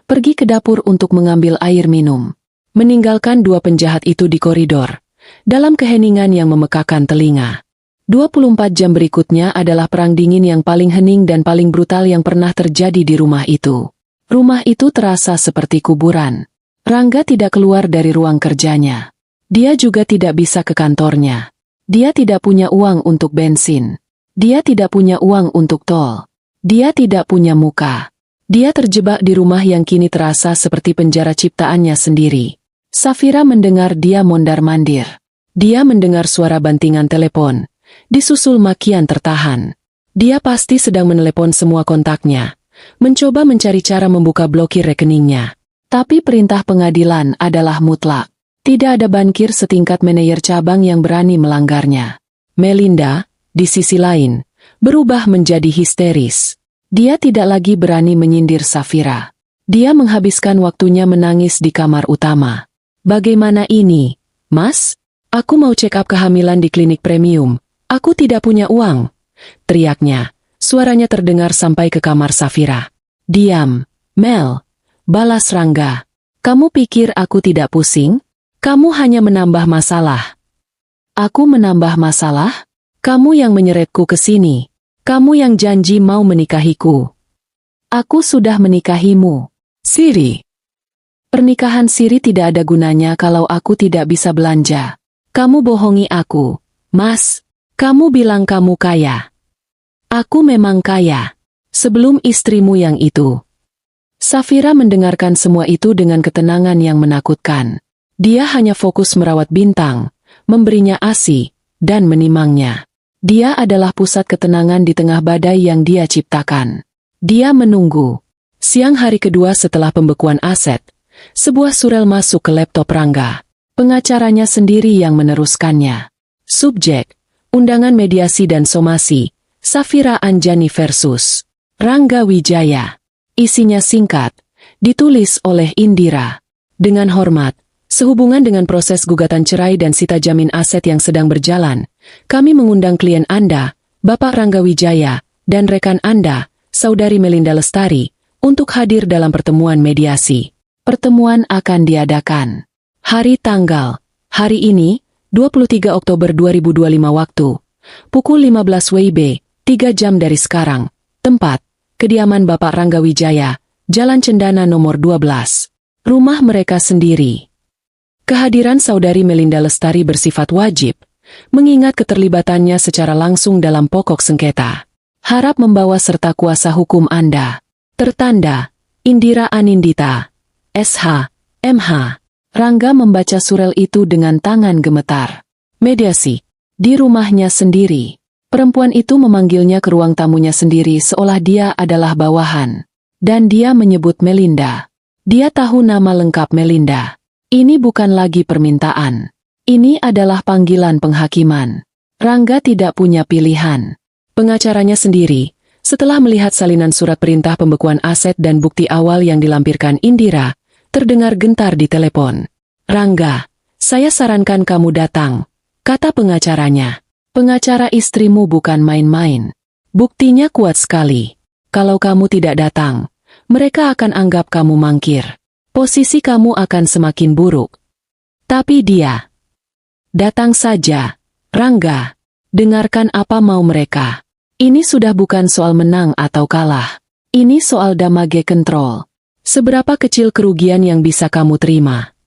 A: Pergi ke dapur untuk mengambil air minum. Meninggalkan dua penjahat itu di koridor. Dalam keheningan yang memekakan telinga. 24 jam berikutnya adalah perang dingin yang paling hening dan paling brutal yang pernah terjadi di rumah itu. Rumah itu terasa seperti kuburan. Rangga tidak keluar dari ruang kerjanya. Dia juga tidak bisa ke kantornya. Dia tidak punya uang untuk bensin. Dia tidak punya uang untuk tol. Dia tidak punya muka. Dia terjebak di rumah yang kini terasa seperti penjara ciptaannya sendiri. Safira mendengar dia mondar-mandir. Dia mendengar suara bantingan telepon, disusul makian tertahan. Dia pasti sedang menelepon semua kontaknya, mencoba mencari cara membuka blokir rekeningnya. Tapi perintah pengadilan adalah mutlak. Tidak ada bankir setingkat manajer cabang yang berani melanggarnya. Melinda, di sisi lain, berubah menjadi histeris. Dia tidak lagi berani menyindir Safira. Dia menghabiskan waktunya menangis di kamar utama. Bagaimana ini? "Mas, aku mau check up kehamilan di klinik premium. Aku tidak punya uang," teriaknya. Suaranya terdengar sampai ke kamar Safira. "Diam, Mel," balas Rangga. "Kamu pikir aku tidak pusing? Kamu hanya menambah masalah." "Aku menambah masalah? Kamu yang menyeretku ke sini. Kamu yang janji mau menikahiku." "Aku sudah menikahimu, Siri." "Pernikahan Siri tidak ada gunanya kalau aku tidak bisa belanja. Kamu bohongi aku, Mas. Kamu bilang kamu kaya." "Aku memang kaya. Sebelum istrimu yang itu." Safira mendengarkan semua itu dengan ketenangan yang menakutkan. Dia hanya fokus merawat Bintang, memberinya ASI, dan menimangnya. Dia adalah pusat ketenangan di tengah badai yang dia ciptakan. Dia menunggu. Siang hari kedua setelah pembekuan aset, sebuah surel masuk ke laptop Rangga. Pengacaranya sendiri yang meneruskannya. Subjek, undangan mediasi dan somasi, Safira Anjani versus Rangga Wijaya. Isinya singkat, ditulis oleh Indira. "Dengan hormat, sehubungan dengan proses gugatan cerai dan sita jamin aset yang sedang berjalan, kami mengundang klien Anda, Bapak Rangga Wijaya, dan rekan Anda, Saudari Melinda Lestari, untuk hadir dalam pertemuan mediasi. Pertemuan akan diadakan hari tanggal, hari ini, 23 Oktober 2025 waktu, pukul 15 WIB, 3 jam dari sekarang. Tempat, kediaman Bapak Rangga Wijaya, Jalan Cendana nomor 12. Rumah mereka sendiri." Kehadiran Saudari Melinda Lestari bersifat wajib, mengingat keterlibatannya secara langsung dalam pokok sengketa. "Harap membawa serta kuasa hukum Anda. Tertanda, Indira Anindita, SH, MH." Rangga membaca surel itu dengan tangan gemetar. Mediasi. Di rumahnya sendiri. Perempuan itu memanggilnya ke ruang tamunya sendiri seolah dia adalah bawahan. Dan dia menyebut Melinda. Dia tahu nama lengkap Melinda. Ini bukan lagi permintaan. Ini adalah panggilan penghakiman. Rangga tidak punya pilihan. Pengacaranya sendiri, setelah melihat salinan surat perintah pembekuan aset dan bukti awal yang dilampirkan Indira, terdengar gentar di telepon. "Rangga, saya sarankan kamu datang," kata pengacaranya. "Pengacara istrimu bukan main-main. Buktinya kuat sekali. Kalau kamu tidak datang, mereka akan anggap kamu mangkir. Posisi kamu akan semakin buruk." Tapi dia, "Datang saja, Rangga. Dengarkan apa mau mereka. Ini sudah bukan soal menang atau kalah. Ini soal damage control. Seberapa kecil kerugian yang bisa kamu terima?"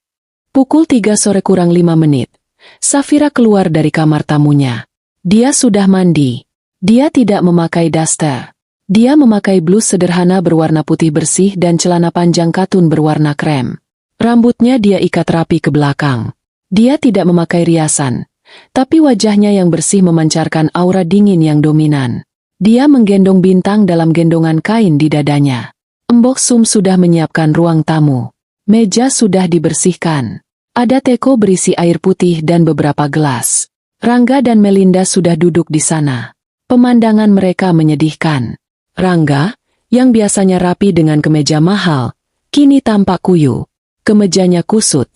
A: Pukul 3 sore kurang 5 menit. Safira keluar dari kamar tamunya. Dia sudah mandi. Dia tidak memakai daster. Dia memakai blus sederhana berwarna putih bersih dan celana panjang katun berwarna krem. Rambutnya dia ikat rapi ke belakang. Dia tidak memakai riasan, tapi wajahnya yang bersih memancarkan aura dingin yang dominan. Dia menggendong Bintang dalam gendongan kain di dadanya. Mbok Sum sudah menyiapkan ruang tamu. Meja sudah dibersihkan. Ada teko berisi air putih dan beberapa gelas. Rangga dan Melinda sudah duduk di sana. Pemandangan mereka menyedihkan. Rangga, yang biasanya rapi dengan kemeja mahal, kini tampak kuyu. Kemejanya kusut.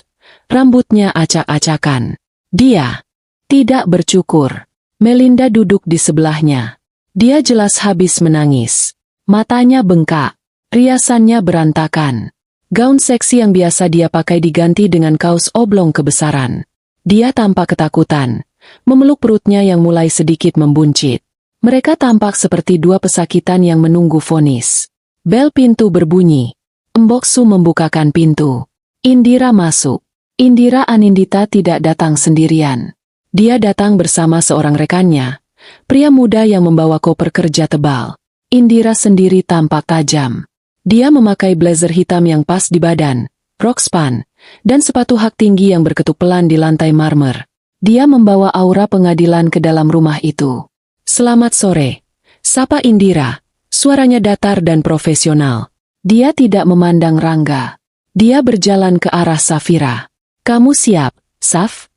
A: Rambutnya acak-acakan. Dia tidak bercukur. Melinda duduk di sebelahnya. Dia jelas habis menangis. Matanya bengkak. Riasannya berantakan. Gaun seksi yang biasa dia pakai diganti dengan kaos oblong kebesaran. Dia tampak ketakutan, memeluk perutnya yang mulai sedikit membuncit. Mereka tampak seperti dua pesakitan yang menunggu vonis. Bel pintu berbunyi. Mbok Sum membukakan pintu. Indira masuk. Indira Anindita tidak datang sendirian. Dia datang bersama seorang rekannya, pria muda yang membawa koper kerja tebal. Indira sendiri tampak tajam. Dia memakai blazer hitam yang pas di badan, rok span, dan sepatu hak tinggi yang berketuk pelan di lantai marmer. Dia membawa aura pengadilan ke dalam rumah itu. "Selamat sore," sapa Indira. Suaranya datar dan profesional. Dia tidak memandang Rangga. Dia berjalan ke arah Safira. "Kamu siap, Saf?"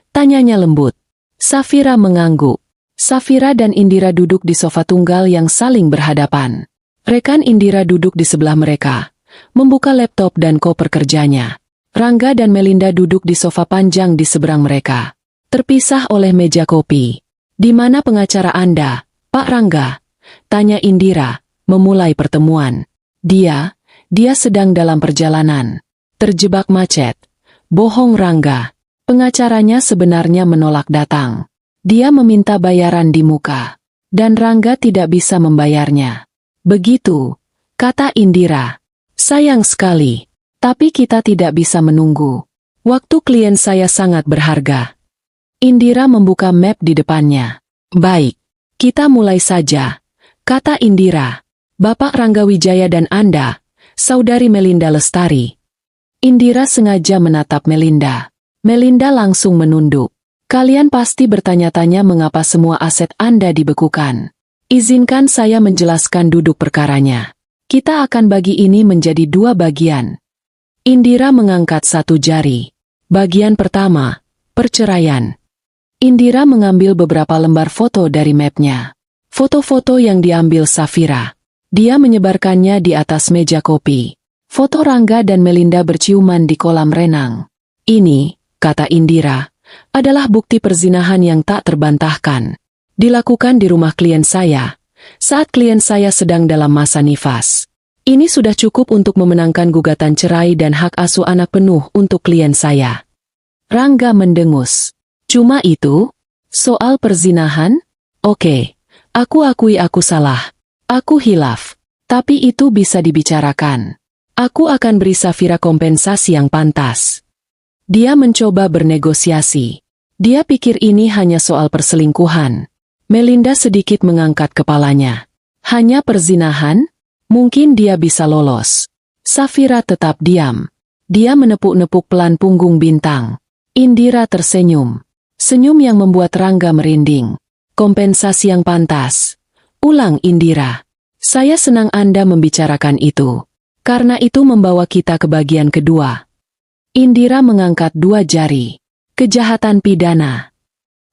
A: tanyanya lembut. Safira mengangguk. Safira dan Indira duduk di sofa tunggal yang saling berhadapan. Rekan Indira duduk di sebelah mereka, membuka laptop dan koper kerjanya. Rangga dan Melinda duduk di sofa panjang di seberang mereka, terpisah oleh meja kopi. "Di mana pengacara Anda, Pak Rangga?" tanya Indira, memulai pertemuan. Dia sedang dalam perjalanan. Terjebak macet. Bohong Rangga. Pengacaranya sebenarnya menolak datang. Dia meminta bayaran di muka. Dan Rangga tidak bisa membayarnya. "Begitu," kata Indira. "Sayang sekali. Tapi kita tidak bisa menunggu. Waktu klien saya sangat berharga." Indira membuka map di depannya. "Baik, kita mulai saja," kata Indira. "Bapak Rangga Wijaya dan Anda, Saudari Melinda Lestari." Indira sengaja menatap Melinda. Melinda langsung menunduk. "Kalian pasti bertanya-tanya mengapa semua aset Anda dibekukan. Izinkan saya menjelaskan duduk perkaranya. Kita akan bagi ini menjadi 2 bagian." Indira mengangkat satu jari. Bagian pertama, perceraian. Indira mengambil beberapa lembar foto dari mapnya. Foto-foto yang diambil Safira. Dia menyebarkannya di atas meja kopi. Foto Rangga dan Melinda berciuman di kolam renang. "Ini," kata Indira, "adalah bukti perzinahan yang tak terbantahkan. Dilakukan di rumah klien saya, saat klien saya sedang dalam masa nifas. Ini sudah cukup untuk memenangkan gugatan cerai dan hak asuh anak penuh untuk klien saya." Rangga mendengus. "Cuma itu? Soal perzinahan? Oke, aku akui aku salah. Aku hilaf. Tapi itu bisa dibicarakan. Aku akan beri Safira kompensasi yang pantas." Dia mencoba bernegosiasi. Dia pikir ini hanya soal perselingkuhan. Melinda sedikit mengangkat kepalanya. "Hanya perzinahan? Mungkin dia bisa lolos." Safira tetap diam. Dia menepuk-nepuk pelan punggung Bintang. Indira tersenyum. Senyum yang membuat Rangga merinding. "Kompensasi yang pantas," ulang Indira. "Saya senang Anda membicarakan itu. Karena itu membawa kita ke bagian kedua." Indira mengangkat 2 jari. "Kejahatan pidana."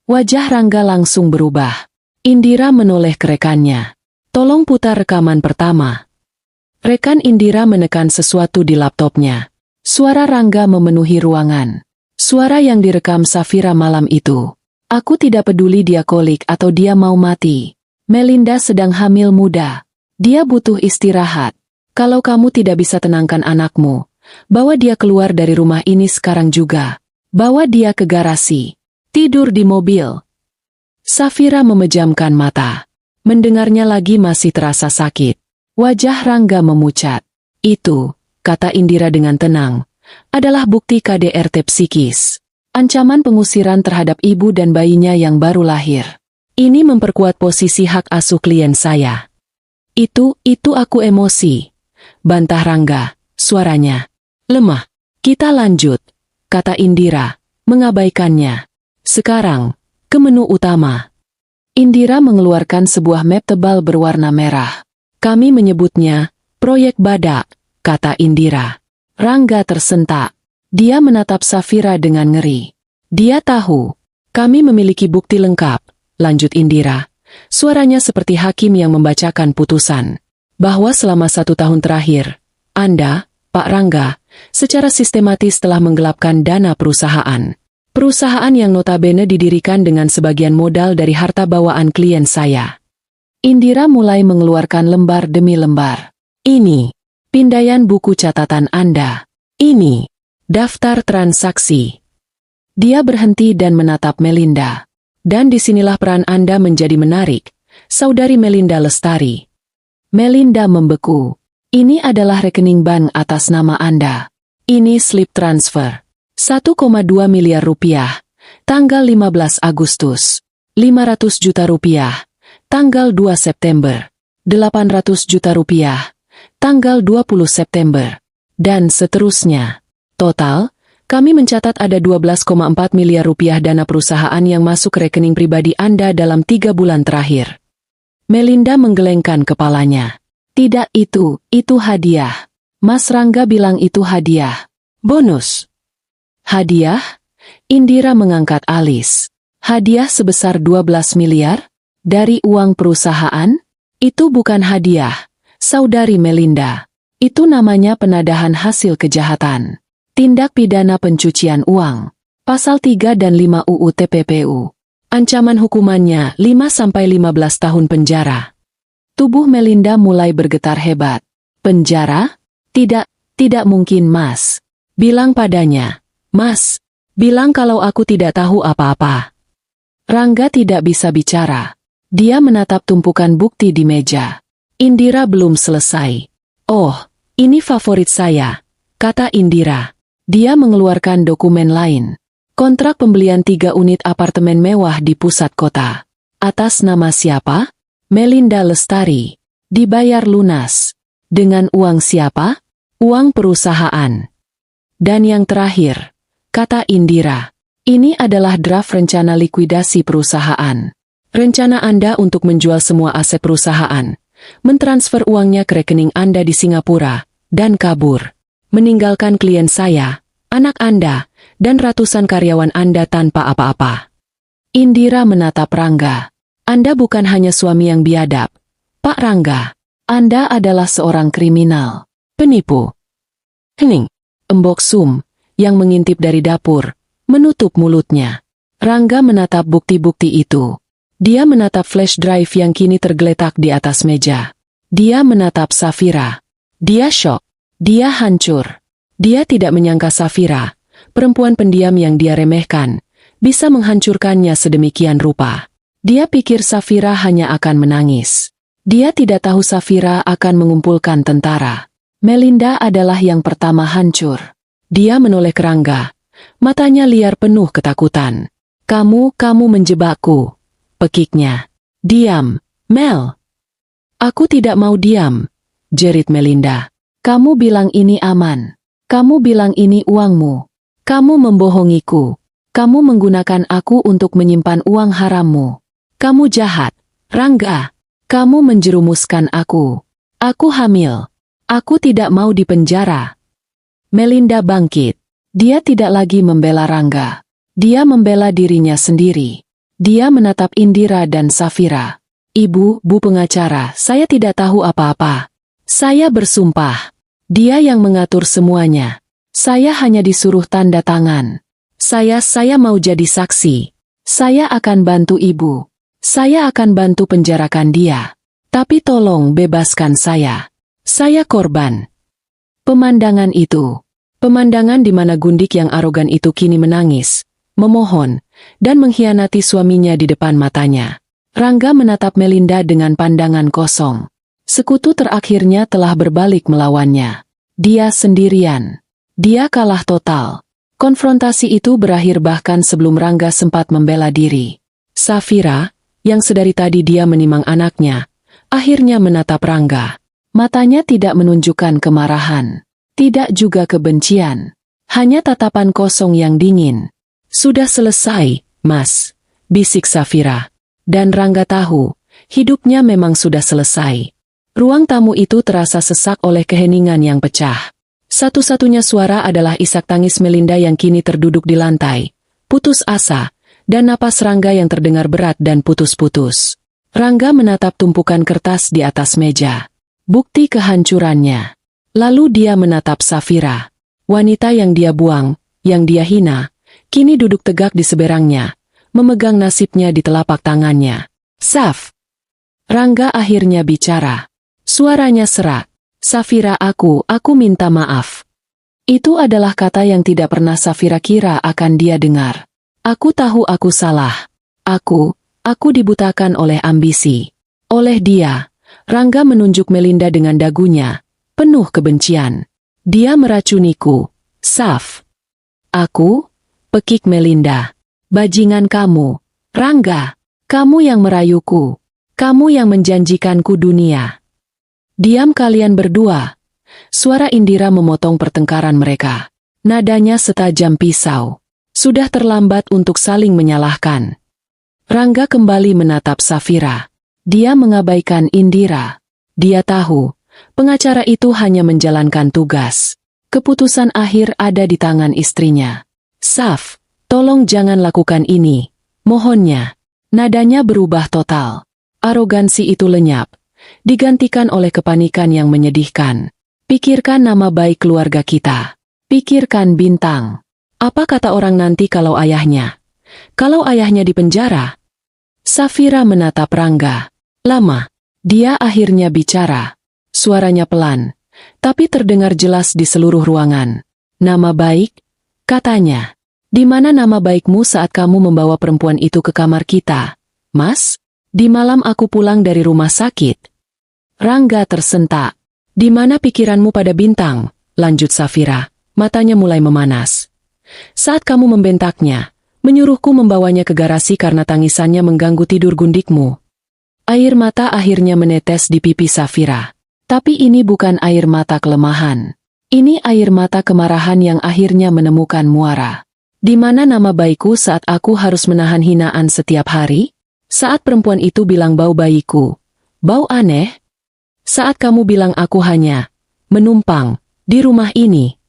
A: Wajah Rangga langsung berubah. Indira menoleh ke rekannya. "Tolong putar rekaman pertama." Rekan Indira menekan sesuatu di laptopnya. Suara Rangga memenuhi ruangan. Suara yang direkam Safira malam itu. "Aku tidak peduli dia kolik atau dia mau mati. Melinda sedang hamil muda. Dia butuh istirahat. Kalau kamu tidak bisa tenangkan anakmu, bawa dia keluar dari rumah ini sekarang juga. Bawa dia ke garasi. Tidur di mobil." Safira memejamkan mata. Mendengarnya lagi masih terasa sakit. Wajah Rangga memucat. "Itu," kata Indira dengan tenang, "adalah bukti KDRT psikis. Ancaman pengusiran terhadap ibu dan bayinya yang baru lahir. Ini memperkuat posisi hak asuh klien saya." Itu aku emosi," bantah Rangga, suaranya lemah. "Kita lanjut," kata Indira, mengabaikannya. "Sekarang, ke menu utama." Indira mengeluarkan sebuah map tebal berwarna merah. "Kami menyebutnya proyek Badak," kata Indira. Rangga tersentak. Dia menatap Safira dengan ngeri. "Dia tahu. Kami memiliki bukti lengkap," lanjut Indira. Suaranya seperti hakim yang membacakan putusan. "Bahwa selama 1 tahun terakhir, Anda, Pak Rangga, secara sistematis telah menggelapkan dana perusahaan. Perusahaan yang notabene didirikan dengan sebagian modal dari harta bawaan klien saya." Indira mulai mengeluarkan lembar demi lembar. "Ini pindaian buku catatan Anda. Ini daftar transaksi." Dia berhenti dan menatap Melinda. "Dan disinilah peran Anda menjadi menarik, Saudari Melinda Lestari." Melinda membeku. "Ini adalah rekening bank atas nama Anda. Ini slip transfer. 1,2 miliar rupiah, tanggal 15 Agustus. 500 juta rupiah, tanggal 2 September. 800 juta rupiah, tanggal 20 September. Dan seterusnya. Total, kami mencatat ada 12,4 miliar rupiah dana perusahaan yang masuk ke rekening pribadi Anda dalam 3 bulan terakhir." Melinda menggelengkan kepalanya. "Tidak, itu hadiah. Mas Rangga bilang itu hadiah. Bonus." "Hadiah?" Indira mengangkat alis. "Hadiah sebesar 12 miliar? Dari uang perusahaan? Itu bukan hadiah, Saudari Melinda. Itu namanya penadahan hasil kejahatan. Tindak pidana pencucian uang. Pasal 3 dan 5 UU TPPU. Ancaman hukumannya 5-15 tahun penjara. Tubuh Melinda mulai bergetar hebat. Penjara? Tidak mungkin, Mas. Bilang padanya. Mas, bilang kalau aku tidak tahu apa-apa. Rangga tidak bisa bicara. Dia menatap tumpukan bukti di meja. Indira belum selesai. Oh, ini favorit saya, kata Indira. Dia mengeluarkan dokumen lain. Kontrak pembelian 3 unit apartemen mewah di pusat kota. Atas nama siapa? Melinda Lestari. Dibayar lunas. Dengan uang siapa? Uang perusahaan. Dan yang terakhir, kata Indira, ini adalah draft rencana likuidasi perusahaan. Rencana Anda untuk menjual semua aset perusahaan, mentransfer uangnya ke rekening Anda di Singapura, dan kabur. Meninggalkan klien saya, anak Anda, dan ratusan karyawan Anda tanpa apa-apa. Indira menatap Rangga. Anda bukan hanya suami yang biadab, Pak Rangga. Anda adalah seorang kriminal, penipu. Hening. Embok Sum, yang mengintip dari dapur, menutup mulutnya. Rangga menatap bukti-bukti itu. Dia menatap flash drive yang kini tergeletak di atas meja. Dia menatap Safira. Dia syok. Dia hancur. Dia tidak menyangka Safira, perempuan pendiam yang dia remehkan, bisa menghancurkannya sedemikian rupa. Dia pikir Safira hanya akan menangis. Dia tidak tahu Safira akan mengumpulkan tentara. Melinda adalah yang pertama hancur. Dia menoleh ke Rangga. Matanya liar penuh ketakutan. Kamu menjebakku. Pekiknya. Diam, Mel. Aku tidak mau diam, jerit Melinda. Kamu bilang ini aman. Kamu bilang ini uangmu. Kamu membohongiku. Kamu menggunakan aku untuk menyimpan uang harammu. Kamu jahat, Rangga. Kamu menjerumuskan aku. Aku hamil. Aku tidak mau dipenjara. Melinda bangkit. Dia tidak lagi membela Rangga. Dia membela dirinya sendiri. Dia menatap Indira dan Safira. Ibu, Bu pengacara, saya tidak tahu apa-apa. Saya bersumpah. Dia yang mengatur semuanya. Saya hanya disuruh tanda tangan. Saya mau jadi saksi. Saya akan bantu ibu. Saya akan bantu penjarakan dia. Tapi tolong bebaskan saya. Saya korban. Pemandangan itu. Pemandangan di mana gundik yang arogan itu kini menangis, memohon, dan mengkhianati suaminya di depan matanya. Rangga menatap Melinda dengan pandangan kosong. Sekutu terakhirnya telah berbalik melawannya. Dia sendirian. Dia kalah total. Konfrontasi itu berakhir bahkan sebelum Rangga sempat membela diri. Safira, yang sedari tadi dia menimang anaknya, akhirnya menatap Rangga. Matanya tidak menunjukkan kemarahan, tidak juga kebencian. Hanya tatapan kosong yang dingin. Sudah selesai, Mas, bisik Safira. Dan Rangga tahu, hidupnya memang sudah selesai. Ruang tamu itu terasa sesak oleh keheningan yang pecah. Satu-satunya suara adalah isak tangis Melinda yang kini terduduk di lantai, putus asa, dan napas Rangga yang terdengar berat dan putus-putus. Rangga menatap tumpukan kertas di atas meja. Bukti kehancurannya. Lalu dia menatap Safira. Wanita yang dia buang, yang dia hina, kini duduk tegak di seberangnya, memegang nasibnya di telapak tangannya. Saf. Rangga akhirnya bicara. Suaranya serak. Safira, aku minta maaf. Itu adalah kata yang tidak pernah Safira kira akan dia dengar. Aku tahu aku salah. Aku dibutakan oleh ambisi. Oleh dia. Rangga menunjuk Melinda dengan dagunya, penuh kebencian. Dia meracuniku. Saf. Aku? Pekik Melinda. Bajingan kamu. Rangga. Kamu yang merayuku. Kamu yang menjanjikanku dunia. Diam kalian berdua. Suara Indira memotong pertengkaran mereka. Nadanya setajam pisau. Sudah terlambat untuk saling menyalahkan. Rangga kembali menatap Safira. Dia mengabaikan Indira. Dia tahu, pengacara itu hanya menjalankan tugas. Keputusan akhir ada di tangan istrinya. Saf, tolong jangan lakukan ini. Mohonnya. Nadanya berubah total. Arogansi itu lenyap. Digantikan oleh kepanikan yang menyedihkan. Pikirkan nama baik keluarga kita. Pikirkan Bintang. Apa kata orang nanti kalau ayahnya? Kalau ayahnya di penjara? Safira menatap Rangga. Lama. Dia akhirnya bicara. Suaranya pelan, tapi terdengar jelas di seluruh ruangan. Nama baik? Katanya. Di mana nama baikmu saat kamu membawa perempuan itu ke kamar kita? Mas? Di malam aku pulang dari rumah sakit. Rangga tersentak. Di mana pikiranmu pada Bintang? Lanjut Safira. Matanya mulai memanas. Saat kamu membentaknya, menyuruhku membawanya ke garasi karena tangisannya mengganggu tidur gundikmu. Air mata akhirnya menetes di pipi Safira. Tapi ini bukan air mata kelemahan. Ini air mata kemarahan yang akhirnya menemukan muara. Di mana nama baikku saat aku harus menahan hinaan setiap hari? Saat perempuan itu bilang bau bayiku. Bau aneh? Saat kamu bilang aku hanya menumpang di rumah ini.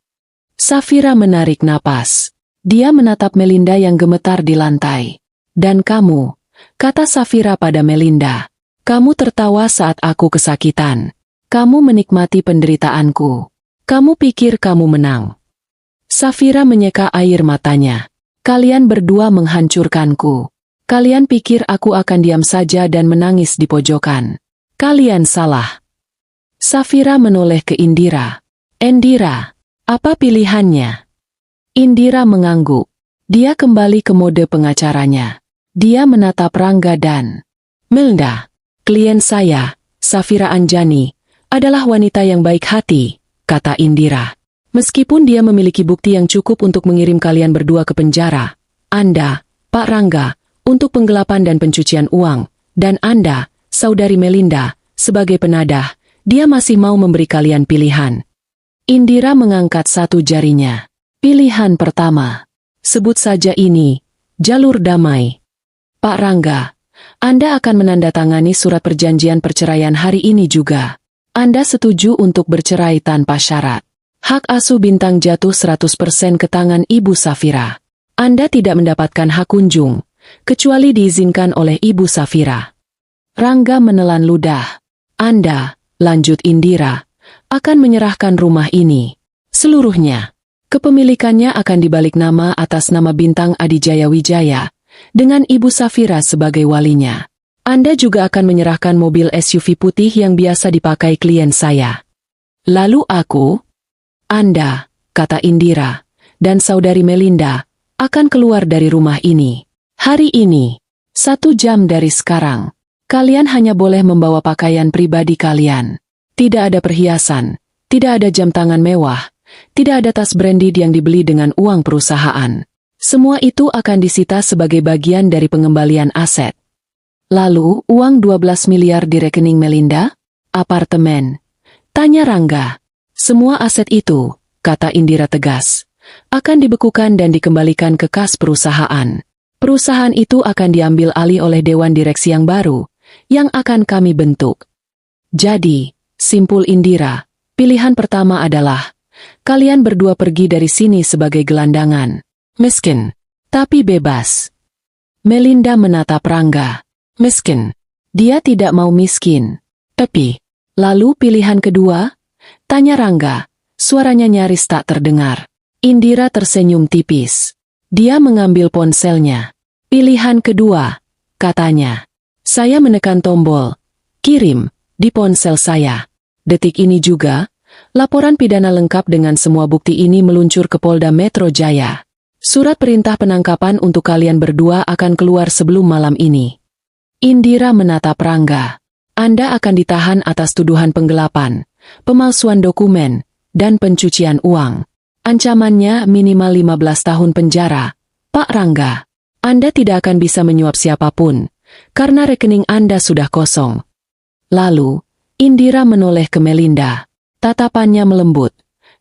A: Safira menarik napas. Dia menatap Melinda yang gemetar di lantai. Dan kamu, kata Safira pada Melinda, kamu tertawa saat aku kesakitan. Kamu menikmati penderitaanku. Kamu pikir kamu menang. Safira menyeka air matanya. Kalian berdua menghancurkanku. Kalian pikir aku akan diam saja dan menangis di pojokan. Kalian salah. Safira menoleh ke Indira. Indira, apa pilihannya? Indira mengangguk. Dia kembali ke mode pengacaranya. Dia menatap Rangga dan Melinda. Klien saya, Safira Anjani, adalah wanita yang baik hati, kata Indira. Meskipun dia memiliki bukti yang cukup untuk mengirim kalian berdua ke penjara, Anda, Pak Rangga, untuk penggelapan dan pencucian uang, dan Anda, Saudari Melinda, sebagai penadah, dia masih mau memberi kalian pilihan. Indira mengangkat satu jarinya. Pilihan pertama. Sebut saja ini, jalur damai. Pak Rangga, Anda akan menandatangani surat perjanjian perceraian hari ini juga. Anda setuju untuk bercerai tanpa syarat. Hak asuh Bintang jatuh 100% ke tangan Ibu Safira. Anda tidak mendapatkan hak kunjung, kecuali diizinkan oleh Ibu Safira. Rangga menelan ludah. Anda, lanjut Indira, akan menyerahkan rumah ini. Seluruhnya. Kepemilikannya akan dibalik nama atas nama Bintang Adijaya Wijaya, dengan Ibu Safira sebagai walinya. Anda juga akan menyerahkan mobil SUV putih yang biasa dipakai klien saya. Lalu aku? Anda, kata Indira, dan Saudari Melinda, akan keluar dari rumah ini. Hari ini, 1 jam dari sekarang, kalian hanya boleh membawa pakaian pribadi kalian. Tidak ada perhiasan, tidak ada jam tangan mewah, tidak ada tas branded yang dibeli dengan uang perusahaan. Semua itu akan disita sebagai bagian dari pengembalian aset. Lalu, uang 12 miliar di rekening Melinda? Apartemen? Tanya Rangga. Semua aset itu, kata Indira tegas, akan dibekukan dan dikembalikan ke kas perusahaan. Perusahaan itu akan diambil alih oleh Dewan Direksi yang baru, yang akan kami bentuk. Jadi, simpul Indira, pilihan pertama adalah, kalian berdua pergi dari sini sebagai gelandangan. Miskin, tapi bebas. Melinda menatap Rangga. Miskin. Dia tidak mau miskin. Tapi, lalu pilihan kedua? Tanya Rangga. Suaranya nyaris tak terdengar. Indira tersenyum tipis. Dia mengambil ponselnya. Pilihan kedua, katanya. Saya menekan tombol. Kirim, di ponsel saya. Detik ini juga, laporan pidana lengkap dengan semua bukti ini meluncur ke Polda Metro Jaya. Surat perintah penangkapan untuk kalian berdua akan keluar sebelum malam ini. Indira menatap Rangga. Anda akan ditahan atas tuduhan penggelapan, pemalsuan dokumen, dan pencucian uang. Ancamannya minimal 15 tahun penjara. Pak Rangga, Anda tidak akan bisa menyuap siapapun, karena rekening Anda sudah kosong. Lalu, Indira menoleh ke Melinda. Tatapannya melembut,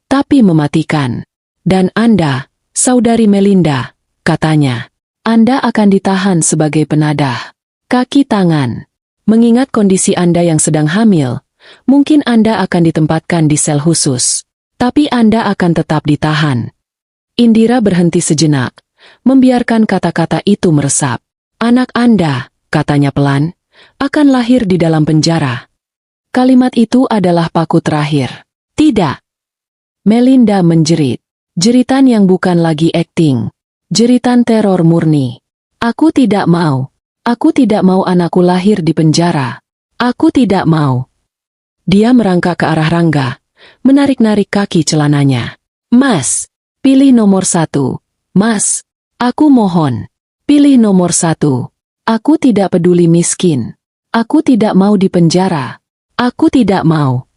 A: tapi mematikan. Dan Anda, Saudari Melinda, katanya, Anda akan ditahan sebagai penadah. Kaki tangan. Mengingat kondisi Anda yang sedang hamil, mungkin Anda akan ditempatkan di sel khusus. Tapi Anda akan tetap ditahan. Indira berhenti sejenak, membiarkan kata-kata itu meresap. Anak Anda, katanya pelan, akan lahir di dalam penjara. Kalimat itu adalah paku terakhir. Tidak. Melinda menjerit. Jeritan yang bukan lagi akting. Jeritan teror murni. Aku tidak mau. Aku tidak mau anakku lahir di penjara. Aku tidak mau. Dia merangkak ke arah Rangga, menarik-narik kaki celananya. Mas, pilih nomor 1. Mas, aku mohon. Pilih nomor 1. Aku tidak peduli miskin. Aku tidak mau di penjara. Aku tidak mau.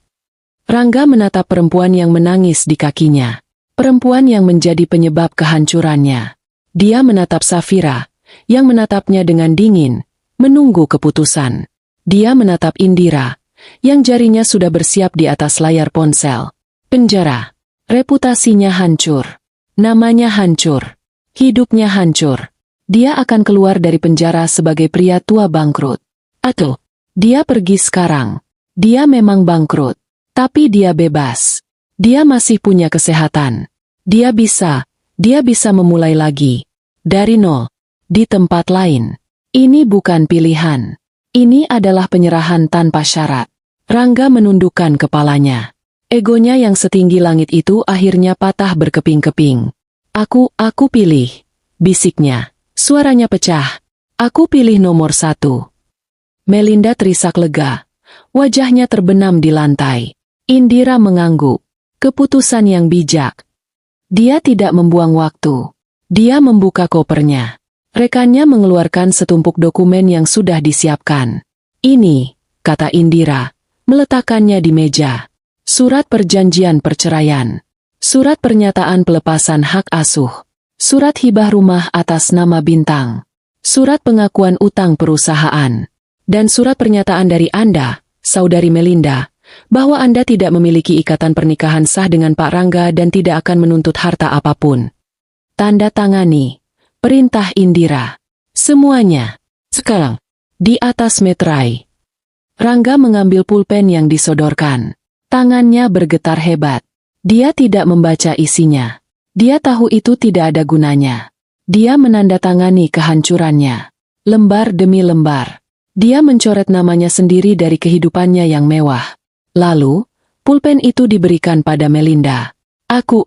A: Rangga menatap perempuan yang menangis di kakinya. Perempuan yang menjadi penyebab kehancurannya. Dia menatap Safira, yang menatapnya dengan dingin, menunggu keputusan. Dia menatap Indira, yang jarinya sudah bersiap di atas layar ponsel. Penjara. Reputasinya hancur. Namanya hancur. Hidupnya hancur. Dia akan keluar dari penjara sebagai pria tua bangkrut. Atau, dia pergi sekarang. Dia memang bangkrut. Tapi dia bebas. Dia masih punya kesehatan. Dia bisa memulai lagi. Dari nol. Di tempat lain. Ini bukan pilihan. Ini adalah penyerahan tanpa syarat. Rangga menundukkan kepalanya. Egonya yang setinggi langit itu akhirnya patah berkeping-keping. Aku pilih. Bisiknya. Suaranya pecah. Aku pilih nomor 1. Melinda terisak lega. Wajahnya terbenam di lantai. Indira mengangguk. Keputusan yang bijak. Dia tidak membuang waktu. Dia membuka kopernya. Rekannya mengeluarkan setumpuk dokumen yang sudah disiapkan. Ini, kata Indira, meletakkannya di meja. Surat perjanjian perceraian. Surat pernyataan pelepasan hak asuh. Surat hibah rumah atas nama Bintang. Surat pengakuan utang perusahaan. Dan surat pernyataan dari Anda, Saudari Melinda, bahwa Anda tidak memiliki ikatan pernikahan sah dengan Pak Rangga dan tidak akan menuntut harta apapun. Tanda tangani. Perintah Indira. Semuanya. Sekarang. Di atas meterai. Rangga mengambil pulpen yang disodorkan. Tangannya bergetar hebat. Dia tidak membaca isinya. Dia tahu itu tidak ada gunanya. Dia menandatangani kehancurannya. Lembar demi lembar. Dia mencoret namanya sendiri dari kehidupannya yang mewah. Lalu, pulpen itu diberikan pada Melinda. Aku.